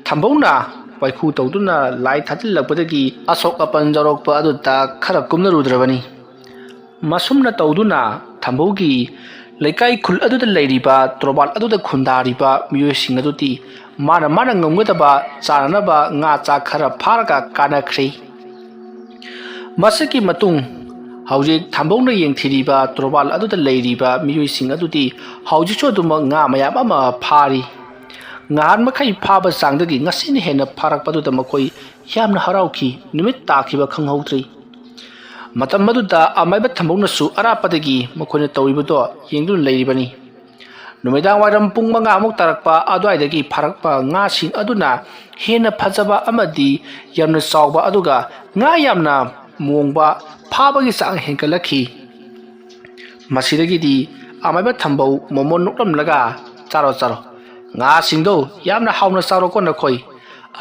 ꯊꯝꯕꯧꯅ ꯋꯥꯏꯈꯨ ꯇꯧꯗꯨꯅ ꯂꯥꯏ ꯊꯥꯖꯤꯜꯂꯛꯄꯗꯒꯤ ꯑꯁꯣꯛ ꯑꯄꯟ ꯌꯥꯎꯔꯛꯄ ꯑꯗꯨꯗ ꯈꯔ ꯀꯨꯝꯅꯔꯨꯗ꯭ꯔꯕꯅꯤ ꯃꯁꯨꯝꯅ ꯇꯧꯗꯨꯅ ꯊꯝꯕꯧꯒꯤ ꯂꯩꯀꯥꯏ ꯈꯨꯜ ꯑꯗꯨꯗ ꯂꯩꯔꯤꯕ ꯇꯣꯔꯕꯥꯜ ꯑꯗꯨꯗ ꯈꯨꯟꯗꯥꯔꯤꯕ ꯃꯤꯑꯣꯏꯁꯤꯡ ꯑꯗꯨꯗꯤ ꯃꯥꯅ ꯉꯝꯒꯗꯕ ꯆꯥꯅꯅꯕ ꯉꯥ ꯆꯥꯛ ꯈꯔ ꯐꯥꯔꯒ ꯀꯥꯅꯈ꯭ꯔꯦ ꯃꯁꯤꯒꯤ ꯃꯇꯨꯡ ꯍꯧꯖꯤꯛ ꯊꯝꯕꯧꯅ ꯌꯦꯡꯊꯤꯔꯤꯕ ꯇꯣꯔꯕꯥꯜ ꯑꯗꯨꯗ ꯂꯩꯔꯤꯕ ꯃꯤꯑꯣꯏꯁꯤꯡ ꯑꯗꯨꯗꯤ ꯍꯧꯖꯤꯛꯁꯨ ꯑꯗꯨꯃꯛ ꯉꯥ ꯃꯌꯥꯝ ꯑꯃ ꯐꯥꯔꯤ ꯉꯍꯥꯟ ꯃꯈꯩ ꯐꯥꯕ ꯆꯥꯡꯗꯒꯤ ꯉꯁꯤꯅ ꯍꯦꯟꯅ ꯐꯥꯔꯛꯄꯗꯨꯗ ꯃꯈꯣꯏ ꯌꯥꯝꯅ ꯍꯔꯥꯎꯈꯤ ꯅꯨꯃꯤꯠ ꯇꯥꯈꯤꯕ ꯈꯪꯍꯧꯗ꯭ꯔꯤ ꯃꯇꯝ ꯑꯗꯨꯗ ꯑꯃꯥꯏꯕ ꯊꯝꯕꯧꯅꯁꯨ ꯑꯔꯥꯞꯄꯗꯒꯤ ꯃꯈꯣꯏꯅ ꯇꯧꯔꯤꯕꯗꯣ ꯌꯦꯡꯗꯨꯅ ꯂꯩꯔꯤꯕꯅꯤ ꯅꯨꯃꯤꯗꯥꯡ ꯋꯥꯏꯔꯝ ꯄꯨꯡ 5 ꯇꯥꯔꯛꯄ ꯑꯗꯨꯋꯥꯏꯗꯒꯤ ꯐꯥꯔꯛꯄ ꯉꯥꯁꯤꯡ ꯑꯗꯨꯅ ꯍꯦꯟꯅ ꯐꯖꯕ ꯑꯃꯗꯤ ꯌꯥꯝꯅ ꯆꯥꯎꯕ ꯑꯗꯨꯒ ꯉꯥ ꯌꯥꯝꯅ ꯃꯣꯡꯕ ꯐꯥꯕꯒꯤ ꯆꯥꯡ ꯍꯦꯟꯒꯠꯂꯛꯈꯤ ꯃꯁꯤꯗꯒꯤꯗꯤ ꯑꯃꯥꯏꯕ ꯊꯝꯕꯧ ꯃꯣꯃꯣꯟ ꯅꯣꯛꯂꯝꯂꯒ ꯆꯥꯔꯣ ꯉꯥꯁꯤꯡꯗꯣ ꯌꯥꯝꯅ ꯍꯥꯎꯅ ꯆꯥꯔꯣꯀꯣ ꯅꯈꯣꯏ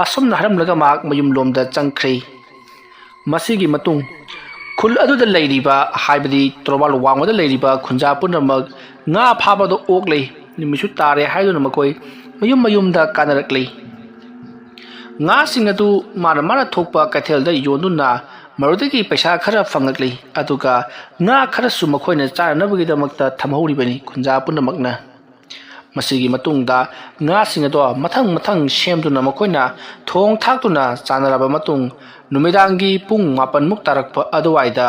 ꯑꯁꯨꯝꯅ ꯍꯥꯏꯔꯝꯂꯒ ꯃꯍꯥꯛ ꯃꯌꯨꯝꯂꯣꯝꯗ ꯆꯪꯈ꯭ꯔꯦ ꯃꯁꯤꯒꯤ ꯃꯇꯨꯡ ꯈꯨꯜ ꯑꯗꯨꯗ ꯂꯩꯔꯤꯕ ꯍꯥꯏꯕꯗꯤ ꯇꯣꯔꯕꯥꯜ ꯋꯥꯡꯃꯗ ꯂꯩꯔꯤꯕ ꯈꯨꯟꯖꯥ ꯄꯨꯝꯅꯃꯛ ꯉꯥ ꯐꯥꯕꯗꯣ ꯑꯣꯛꯂꯦ ꯅꯨꯃꯤꯠꯁꯨ ꯇꯥꯔꯦ ꯍꯥꯏꯗꯨꯅ ꯃꯈꯣꯏ ꯃꯌꯨꯝꯗ ꯀꯥꯅꯔꯛꯂꯤ ꯉꯥꯁꯤꯡ ꯑꯗꯨ ꯃꯥꯅ ꯊꯣꯛꯄ ꯀꯩꯊꯦꯜꯗ ꯌꯣꯟꯗꯨꯅ ꯃꯗꯨꯗꯒꯤ ꯄꯩꯁꯥ ꯈꯔ ꯐꯪꯂꯛꯂꯤ ꯑꯗꯨꯒ ꯉꯥ ꯈꯔꯁꯨ ꯃꯈꯣꯏꯅ ꯆꯥꯅꯅꯕꯒꯤꯗꯃꯛꯇ ꯊꯝꯍꯧꯔꯤꯕꯅꯤ ꯈꯨꯟꯖꯥ ꯄꯨꯝꯅꯃꯛꯅ ꯃꯁꯤꯒꯤ ꯃꯇꯨꯡꯗ ꯉꯥꯁꯤꯡ ꯑꯗꯣ ꯃꯊꯪ ꯁꯦꯝꯗꯨꯅ ꯃꯈꯣꯏꯅ ꯊꯣꯡ ꯊꯥꯛꯇꯨꯅ ꯆꯥꯅꯔꯕ ꯃꯇꯨꯡ ꯅꯨꯃꯤꯗꯥꯡꯒꯤ ꯄꯨꯡ 9 ꯇꯥꯔꯛꯄ ꯑꯗꯨꯋꯥꯏꯗ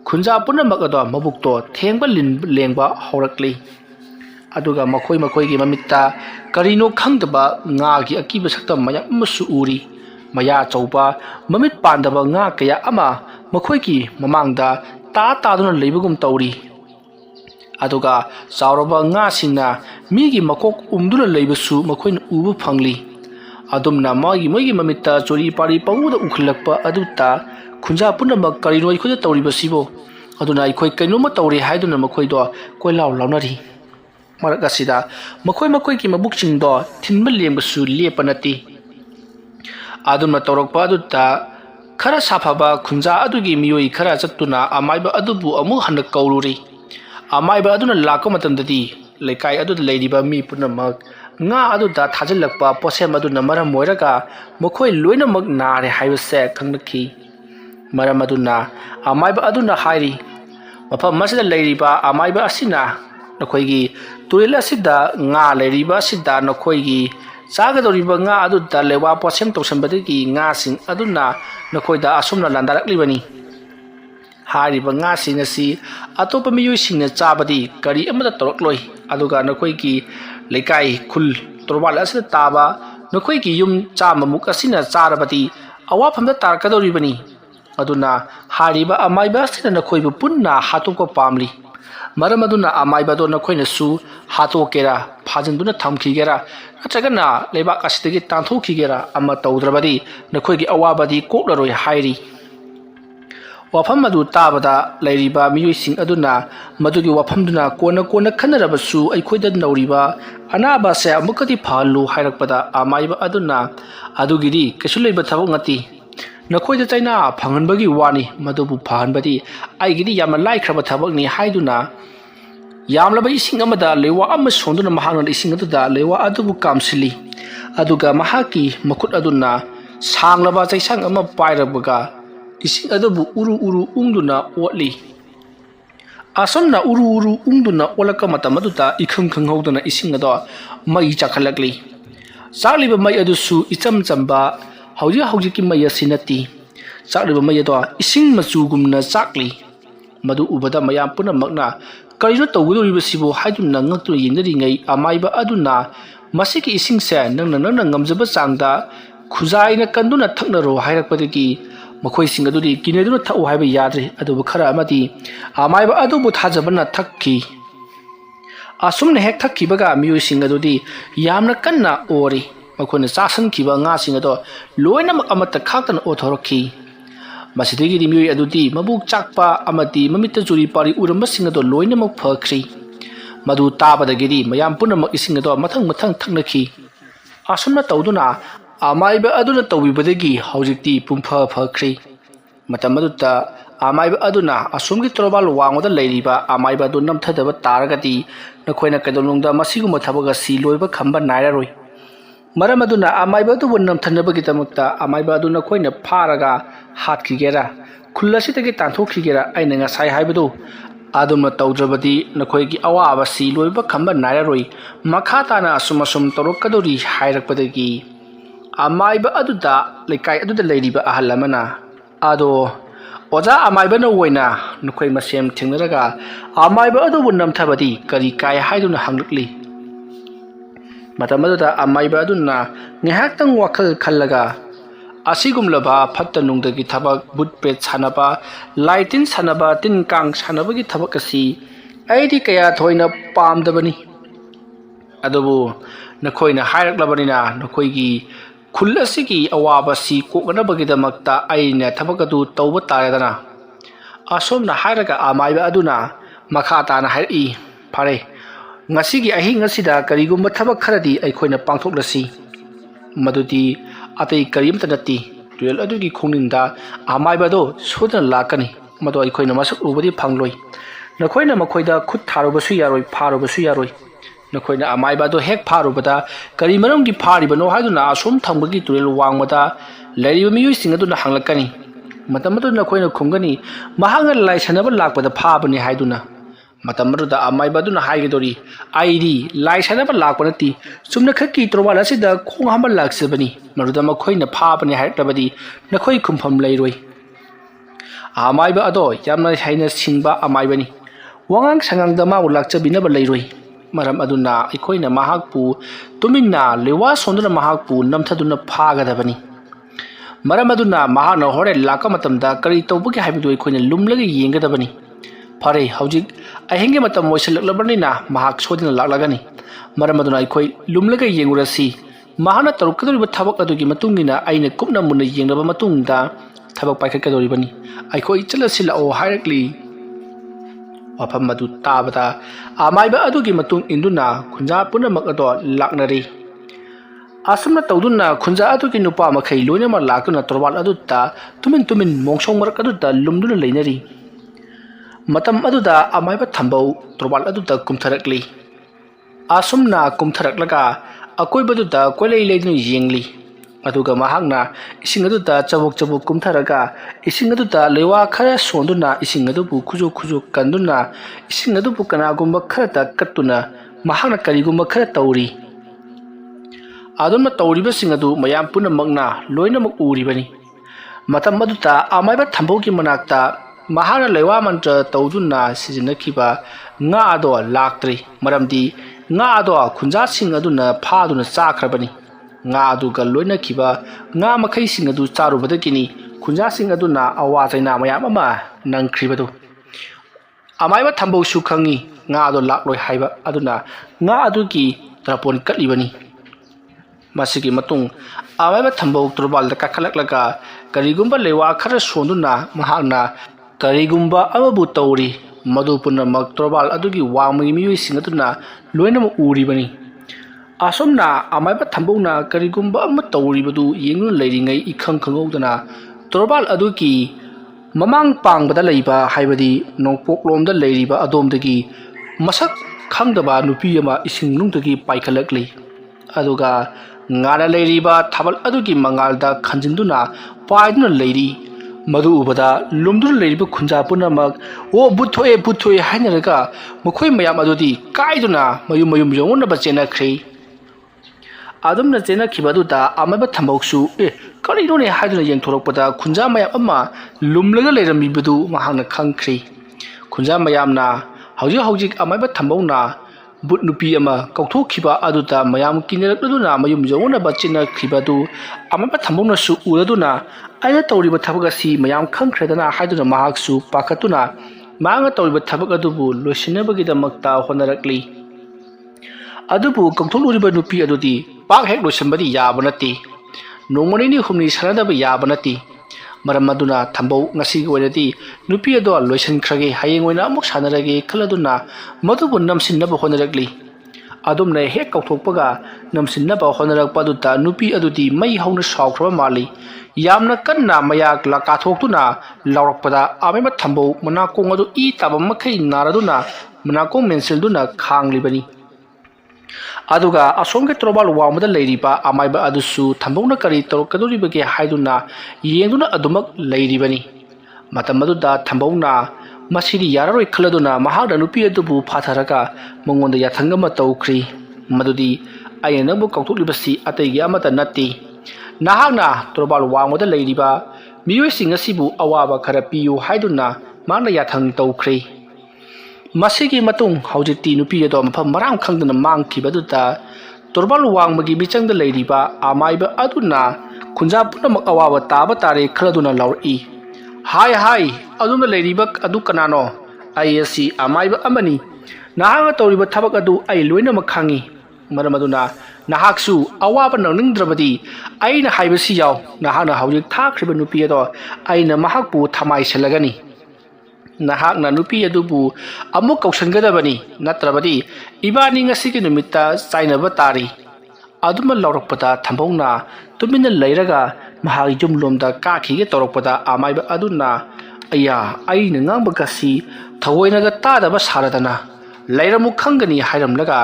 ꯈꯨꯟꯖꯥ ꯄꯨꯝꯅꯃꯛ ꯑꯗꯣ ꯃꯕꯨꯛꯇꯣ ꯊꯦꯡꯕ ꯂꯦꯡꯕ ꯍꯧꯔꯛꯂꯤ ꯑꯗꯨꯒ ꯃꯈꯣꯏꯒꯤ ꯃꯃꯤꯠꯇ ꯀꯔꯤꯅꯣ ꯈꯪꯗꯕ ꯉꯥꯒꯤ ꯑꯀꯤꯕ ꯁꯛꯇꯝ ꯃꯌꯥꯝ ꯑꯃꯁꯨ ꯎꯔꯤ ꯃꯌꯥ ꯆꯧꯕ ꯃꯃꯤꯠ ꯄꯥꯟꯗꯕ ꯉꯥ ꯀꯌꯥ ꯑꯃ ꯃꯈꯣꯏꯒꯤ ꯃꯃꯥꯡꯗ ꯇꯥꯗꯨꯅ ꯂꯩꯕꯒꯨꯝ ꯇꯧꯔꯤ ꯑꯗꯨꯒ ꯆꯥꯎꯔꯕ ꯉꯥꯁꯤꯡꯅ ꯃꯤꯒꯤ ꯃꯀꯣꯛ ꯎꯝꯗꯨꯅ ꯂꯩꯕꯁꯨ ꯃꯈꯣꯏꯅ ꯎꯕ ꯐꯪꯂꯤ ꯑꯗꯨꯝꯅ ꯃꯣꯏꯒꯤ ꯃꯃꯤꯠꯇ ꯆꯣꯔꯤ ꯄꯥꯔꯤ ꯄꯪꯎꯗ ꯎꯈꯠꯂꯛꯄ ꯑꯗꯨꯗ ꯈꯨꯟꯖꯥ ꯄꯨꯝꯅꯃꯛ ꯀꯔꯤꯅꯣ ꯑꯩꯈꯣꯏꯗ ꯇꯧꯔꯤꯕꯁꯤꯕꯣ ꯑꯗꯨꯅ ꯑꯩꯈꯣꯏ ꯀꯩꯅꯣꯝꯃ ꯇꯧꯔꯦ ꯍꯥꯏꯗꯨꯅ ꯃꯈꯣꯏꯗꯣ ꯀꯣꯏꯂꯥꯎ ꯂꯥꯎꯅꯔꯤ ꯃꯔꯛ ꯑꯁꯤꯗ ꯃꯈꯣꯏꯒꯤ ꯃꯕꯨꯛꯁꯤꯡꯗꯣ ꯊꯤꯟꯕ ꯂꯦꯡꯕꯁꯨ ꯂꯦꯞꯄ ꯅꯠꯇꯦ ꯑꯗꯨꯝꯅ ꯇꯧꯔꯛꯄ ꯑꯗꯨꯗ खरा साफाबा खुंजा अदुगी मियोई खरा चत्तुना अमाइबा अदुबु अमु हन कौरुरी अमाइबा अदुना लाको मतमददी लेकाई अदुदा लेरिबा मी पुनमक nga aduda thajilakpa posem aduna maram moiraga mokhoi loinamak nare haibase khangnaki maram aduna amaiba aduna hairi mafam masida leiriba amaiba asina nakhoigi turil asida nga leiriba asida nakhoigi chagadoriba nga aduda lewa posem tosanbadagi nga sing aduna nakhoida asumna landaraklibani हारिबा nga sing asi atopa miyoi singna chabadi kari amada torokloi aduga nakhoigi लेकाई खुल तोरबाल असि ताबा नखोई की युम चाममुक असिना चारबती अवाफमदा तारकदोरिबनी अदुना हारिबा अमाइबा असिना नखोइबु पुन्ना हातोको पामली मरम अदुना अमाइबा दो नखोइना सु हातोकेरा फाजनदुना थमखिगेरा नत्रगना लेबाक असिदगी तांथोखिगेरा अमा तौद्रबदी नखोइगी अवाबदी कोक्लरोय हाइरी वाफम अदु ताबदा लेरिबा मियोइसिंग अदुना मदुगी वाफमदुना कोना कोना खनरबसु अइखोइदा नौरिबा अनाबा से अमुकदी फालु हाइरकपदा अमाइबा अदुना अदुगिदी केसु लेबा थबक ngati नखोइदा चाइना फंगनबगी वानी मदुबु फाहनबदी आइगिदी याम लाइख्रबा थबक नि हाइदुना यामलबा इसिंग अमदा लेवा अम सोंदुना महांगना इसिंग अदुदा लेवा अदुबु कामसिली अदुगा महाकी मखुत अदुना सांगलबा चाइसांग अमा पाइरबगा ising adabu uru ungduna otli asomna uru ungduna olaka matamaduta ikhang khanghoduna ising ado mai chakhalakli sakliba mai adusu icham chamba hauji ki mai asinati sakliba mai ado ising machugumna chakli madu ubada mayam puna magna karino tawgudoriba sibo haidunna ngaktu yingdari ngai amaiba aduna masiki ising se nang ngamjaba changda khujaina kanduna thaknaro hairakpadagi मखोई सिंग अदुदी किनेदुना थौ हाइबा याद्रे अदुबु खरा अमदी आमाइबा अदुबु थाजबना थक्की असुमने हेक थक्कीबगा मियोई सिंग अदुदी यामना कन्ना ओरी मखोने चासन खिबा nga सिंग अदो लोइनमक अमत खाक्तन ओथोरखी मसिदिगी मियोई अदुदी मबुक चाकपा अमदी ममित जुरी पारी उरम सिंग अदो लोइनमक फखरी मदु ताबदगिदी मयाम पुनमक इसिंग अदो मथंग थक्नखी असुमना तौदुना अमाइबा अदुना तौबिबदगी हौजिक्ति पुंफा फखरी मतमदुता अमाइबा अदुना असुमगी तोरबाल वांगोदा लेरिबा अमाइबा दु नमथदबा तारगति नखोइना कदोलुंगदा मसिगुम थबगा सी लोइबा खंबा नायरारोय मरम अदुना अमाइबा दु नमथनबगी तमक्ता अमाइबा अदु नखोइना फारगा हातखिगेरा खुल्लासितगी तांथोखिगेरा आइना ngasai हाइबदु आदुमना तौद्रबदी नखोइगी अवाबा सी लोइबा खंबा नायरारोय मखाताना असुमसुम तोरकदोरी हाइरकपदगी अमाइबा अदुदा लेकाई अदुदा लेरिबा अहलमना आदो ओजा अमाइबा नवोइना नखोइ मसेम थेंगरगा अमाइबा अदुबु नमथबदी करी काय हाइदुना हंगलकली मतमदुदा अमाइबा अदुना ngehaktang wakal khallaga asigumlaba fatta nungdagi thabak butpet sanaba laitin sanaba tin kang sanabagi thabak asi aidi kaya thoina pamdabani adubu nakhoina hairaklabanina nakhoigi खुल्लसिगी अवाबसी कोकनबगिदमक्ता आइने थबकदु तौबा तारेदना असोमना हाइरगा आमाइबा अदुना मखाताना हाइरई फारे ngasiगी ahinga sida karigumba thabak kharadi aikoina pangthoklasi madudi atei karimta nati tuel adugi khongninda amaiba do sodana lakani mado aikoina masak ubadi phangloi nakhoina makhoida khut tharobasu yaroi pharobasu yaroi नखोइना अमाइबा दो हेक फारुबदा करी मरम की फारिबनो हादुना असोम थंबगी तुरेल वांगमदा लेरिबा मियोइ सिंग अदुना हंगलकनी मतमदु नखोइना खुंगनी महांगा लाइसनब लाकपदा फाबनी हाइदुना मतमदुदा अमाइबा दुना हाइगदोरी आइडी लाइसनब लाकपनती सुमना खकी त्रोबाला सिदा खोंग हम लाक्सबनी मरुदा मखोइना फाबनी हाइतबदी नखोइ खुंफम लेरोइ अमाइबा अदो यामना हाइना सिंबा अमाइबनी वांगांग संगांगदमा उलाक्चबिनब लेरोइ मरम अदुना अखोइना महाकपु तुमिन्ना लेवा सोंदुना महाकपु नमथदुना फागदबनी मरम अदुना महाना होरे लाका मतमदा करी तौबगे हाइबदु अखोइना लुमलगे येंगदबनी फरे हौजिक अहेंगे मतम मोइसलकलबनिना महाक सोदिना लाकलगनी मरम अदुना अखोइ लुमलगे येंगुरसी महाना तरुकदोरिबा थबक अदुगी मतुंगिना आइना कुपना मुना येंगदबा मतुंगदा थबक पाइखकदोरिबनी अखोइ चलसिलाओ हाइरकली वफम मदु ताबदा आमाइबा अदुगी मतुंग इंदुना खुंजा पुनमक अदो लाकनरी asumna tawdunna khunja aduki nupa makhai loinama lakuna torbal adutta tumin mongsong marak adutta lumduna leinari matam aduda amaiba thambau torbal aduta kumtharakli asumna kumtharaklaga akoibaduta koilei leidunu yengli aduga mahakna ising aduta chabuk kumtharaga ising aduta lewa khara sonduna ising adubu khuju kanduna ising adubu kanagumba kharata kattuna mahakna karigumba khara tawri adumna tawribasing adu mayam punamakna loinamak uribani matam aduta amaiba thambauki manakta mahakna lewa mantra tawduna sizinakhiba nga ado laktri maramdi nga ado khunja sing aduna phaduna chakhrabani nga aduga loinakhiba nga makhai sing adu charubadakini khunja sing aduna awajaina mayam ama nangkhribadu amaiba thambau su khangi nga ado lakloi haiba aduna nga aduki trapon katlibani masigi matung amaiba thambau turbal da kakalaklaga karigumba lewa khara sonduna mahakna karigumba amabu tawri madu punamak turbal adugi wangmagi miyoi sing aduna loinama uribani asomna amaiba thambauna karigumba ama tawribadu yengnu leiringai ikhang khangaudana turbal adugi mamang pangbada leiba haibadi nongpok lomda leiriba adomdagi masak khangdaba nupi ama ising nungdagi paikhalakli aduga ngana leiriba thabal adugi mangalda khanjinduna paiduna leiri madu ubada lumduna leiriba khunja punamak o buthoe hainaraga makhoi mayam adudi kaiduna mayum yongna bachena khri adumna chena khibaduta amaba thambausu karinone haiduna yengthorokpada khunja mayam ama lumlaga leiramibadu mahangna khangkhri khunja mayamna hojik amaba thambauna but nupi ama kauthokhiba aduta mayam kinerakduna mayum yongna bachena khibadu amaba thambuna su uraduna aina tawriba thabagasi mayam khangkhredana haiduna mahaksu pakatuna manga tawriba thabag adubu loisinabagidamakta honarakli adubu kauthokuriba nupi adudi pak hek loisanbadi yaba nati nongmanini humni sanadaba yaba nati maram aduna thambau ngasi oiradi nupi ado loisankrage hayeng oina amuk sanarage khaladuna madubu namsinnaba honarakli adumna hek kauthokpaga namsinnaba honarakpaduta nupi adudi mai hauna sawkhraba mali yamna kanna mayak la kathokduna lawrakpada ameba thambau manakong adu I taba makhai naraduna manakong menselduna khanglibani aduga asomge trobal wamada leiriba amaiba adusu thambongna kari torokaduribage haiduna yengduna adumak leiribani matamaduda thambongna masiri yararoi khaladuna mahagda nupi adubu phatharaga mongonda yathangama tawkhri madudi ayanabu kauthulibasi ataygi amata natti nahagna trobal wamada leiriba miyoi singasibu awaba khara piyu haiduna mangna yathang tawkhri masigi matung haujiti nupi ado mafam marang khangdana mangkhibaduta torbal wangmagi bichangda leiriba amaiba aduna khunja punamak awaba taba tare khraduna lauri hai aduna leiriba adu kanano ayasi amaiba amani nahanga tawriba thabak adu ai loina makhangi maramaduna nahaksu awaba nangnindrabadi aina haibasi yaw nahana haujik thakriba nupi ado aina mahakpu thamai selagani nahakna nupi adubu amuk kausanggadabani natrabadi ibani ngasigi numitta chainaba tari aduma lawrakpada thambongna tumina leiraga mahagi jumlomda kakhige torokpada amaiba aduna aya aina ngangbagasi thawoinaga tadaba saradana leiramu khangani hairamlaga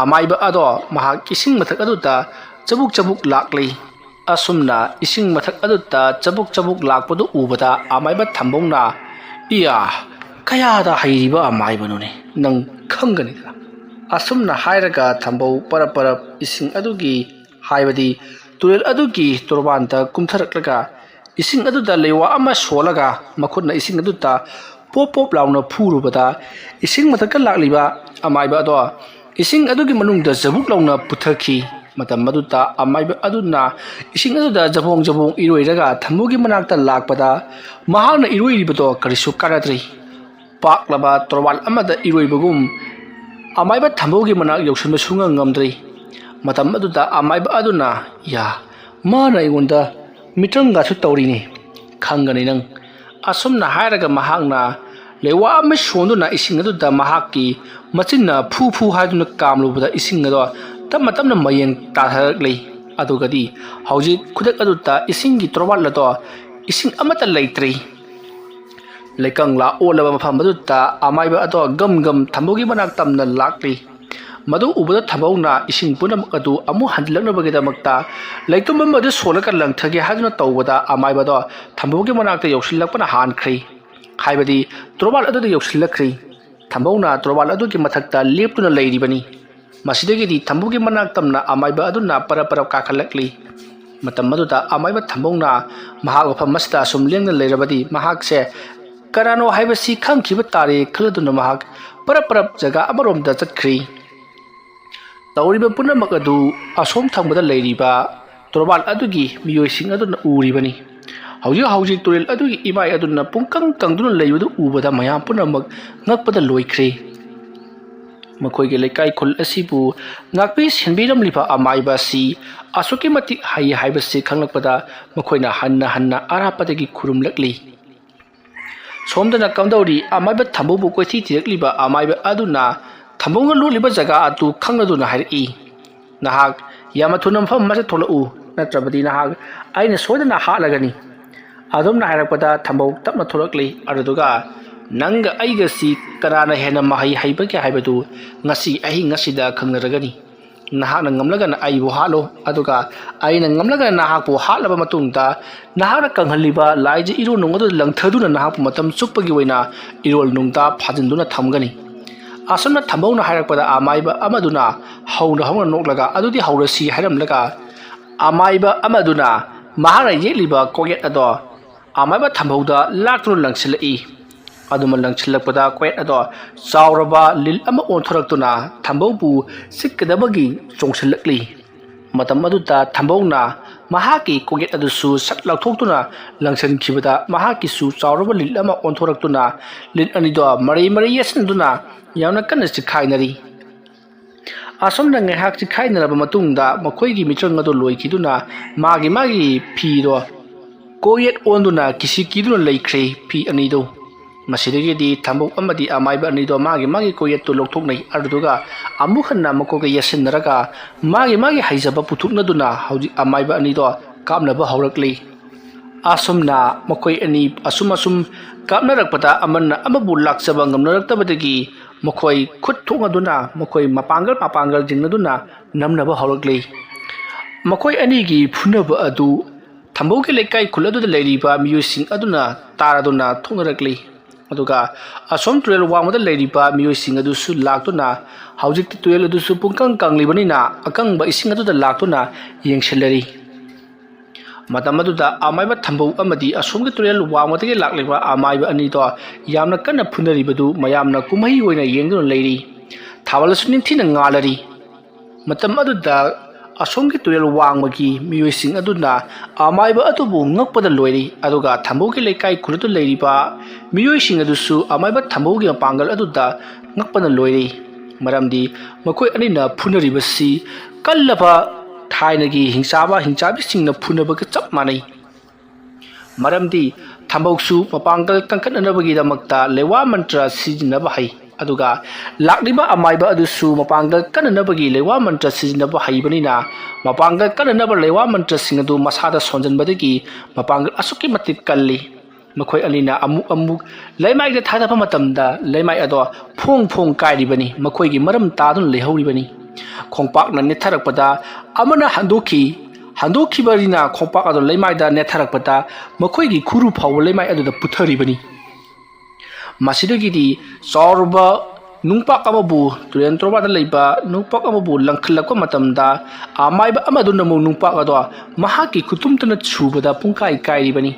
amaiba ado mahak ising mathak aduta chabuk lakli asumna ising mathak aduta chabuk lakpadu ubada amaiba thambongna iya kayada hairiba amaibanone nang khangani asumna hairaga thambau parap ising adugi haibadi turel adugi turbanta kumtharaklaga ising aduda lewa ama solaga makhutna ising aduta pop launa phurubada ising mathaka lakliba amaiba ado ising adugi manungda jabuk launa puthaki matam maduta amaiba aduna ising aduda jabong iroiraga thamugi manakta lakpada mahakna iroiribado karisu karadri paklaba torwal amada iroibagum amaiba thamugi manak yoksunba sunga ngamdri matam aduda amaiba aduna ya mana igonda mitranga su tawrini khangani nang asumna hairaga mahakna lewa ama sonduna ising aduda mahakki machinna phu haiduna kamlubada ising ado tamna mayeng tatharakli adugadi hauji khudak aduta isingi torwal lato ising amata leitri lekang la olaba mafam aduta amaiba ato gam gam thambogi manak tamna lakri madu ubada thabawna ising punam adu amu handlaknabagi damakta leitum madu solaka langthage haduna tawbada amaiba do thambogi manakta yausilakpana hankhri haibadi torwal adu yausilakri thambawna torwal adu ki mathakta leptuna leiribani masidagidi thambogi manak tamna amaiba aduna para kakhalakli matam maduda amaiba thambawna mahak wafam masda sum lengna leirabadi mahak se karano haibasi khangkhiba tare khaladuna mahak para jaga amaromda chatkhri tawriba punamak adu asom thangbada leiriba torwal adugi miyoising aduna uribani hauji turel adugi imai aduna pungkang kangduna leibadu ubada mayam punamak ngakpada loikhre makhoi lekai khul asibu ngakpi senbiram liba amaiba si asuki mati haibasi khanglakpada makhoina hanna arapadagi khurumlakli somdana kamdauri amaiba thambobu koithi tirakliba amaiba aduna thambonga luliba jaga atu khangladuna hairi nahak yamathunam pham mase tholau natrabadi nahak aina sodana halagani adumna hairakpada thambau tapna tholakli aduga nanga aiga si karana hena mahai haibake haibadu ngasi ahi ngasida khangnaragani nahakna ngamlagana aibu halo aduga aina ngamlagana nahakpu halaba matungta nahakna kanghaliba laije iru nungadu langthaduna nahakpu matam chukpagi oina irol nungta phajinduna thamgani asomna thambawna hairakpada amaiba amaduna hauna noklaga adudi haurasi hairamlaga amaiba amaduna mahara yeliba koget ado amaiba thambawda laktunu langsilai aduma langsilakpada koget ado chauraba lil ama onthoraktuna thambawbu sikkadabagi chongsilakli matam aduta thambawna mahaki koget adusu sat lakthoktuna langsan khibada mahaki su chauraba lil ama onthoraktuna lil anido mari yasinduna yauna kana sikhainari asomna ngahak sikhainaraba matungda makhoigi mitrang ado loikiduna magi phido koyet onduna kisi kiduna leikhre phi anido masidagedi thambok amadi amaiba anido magi koyet to lokthoknai aduga amukhanna makoga yasinaraga magi haijaba puthuknaduna hauji amaiba anido kamnaba haurakli asomna makoi ani asum kapnarakpada amanna amabu laksaba ngamnaraktabadagi makoi khut thongaduna makoi mapangal jingnaduna namnaba haurakli makoi ani gi phunaba adu thambauki lekai khuladu leiriba miyusing aduna taraduna thongarakli aduga asom turel wamada leiriba miyusing adu su laktuna haujik turel adu su pungkang kanglibanina akangba ising adu laktuna yengselari matam aduda amaiba thambau amadi asomgi turel wamada lakliba amaiba ani to yamna kana phunaribadu mayamna kumai oina yengduna leiri thawal sunin thina ngalari matam aduda asomgi turel wangmagi miyoising aduna amaiba atubu ngakpada loiri aduga thambauki lekai khulatu leiriba miyoising adusu amaiba thambaugi pangal aduda ngakpada loiri maramdi makoi anina phunaribasi kallaba thainagi hingchabi singna phunabaka chap manai maramdi thambausu mapangal kankananabagi damakta lewa mantra sijinaba hai aduga lakliba amaiba adusu mapangal kananabagi lewa mantra sijinaba haibanina mapangal kananaba lewa mantra singadu masada sonjanbadagi mapangal asuki matik kalli makhoi alina amuk leimai da thadapa matamda leimai ado phong kairibani makhoi gi maram tadun lehauribani khongpak na netharakpada amana handoki barina khongpak ado leimai da netharakpada makhoi gi khuru phaw leimai ado da putharibani masidagidi sorba nungpak amabu turen torba leiba nungpak amabu langkhlakpa matamda amaiba amaduna mo nungpak ado mahaki kutumtana chubada pungkai kairibani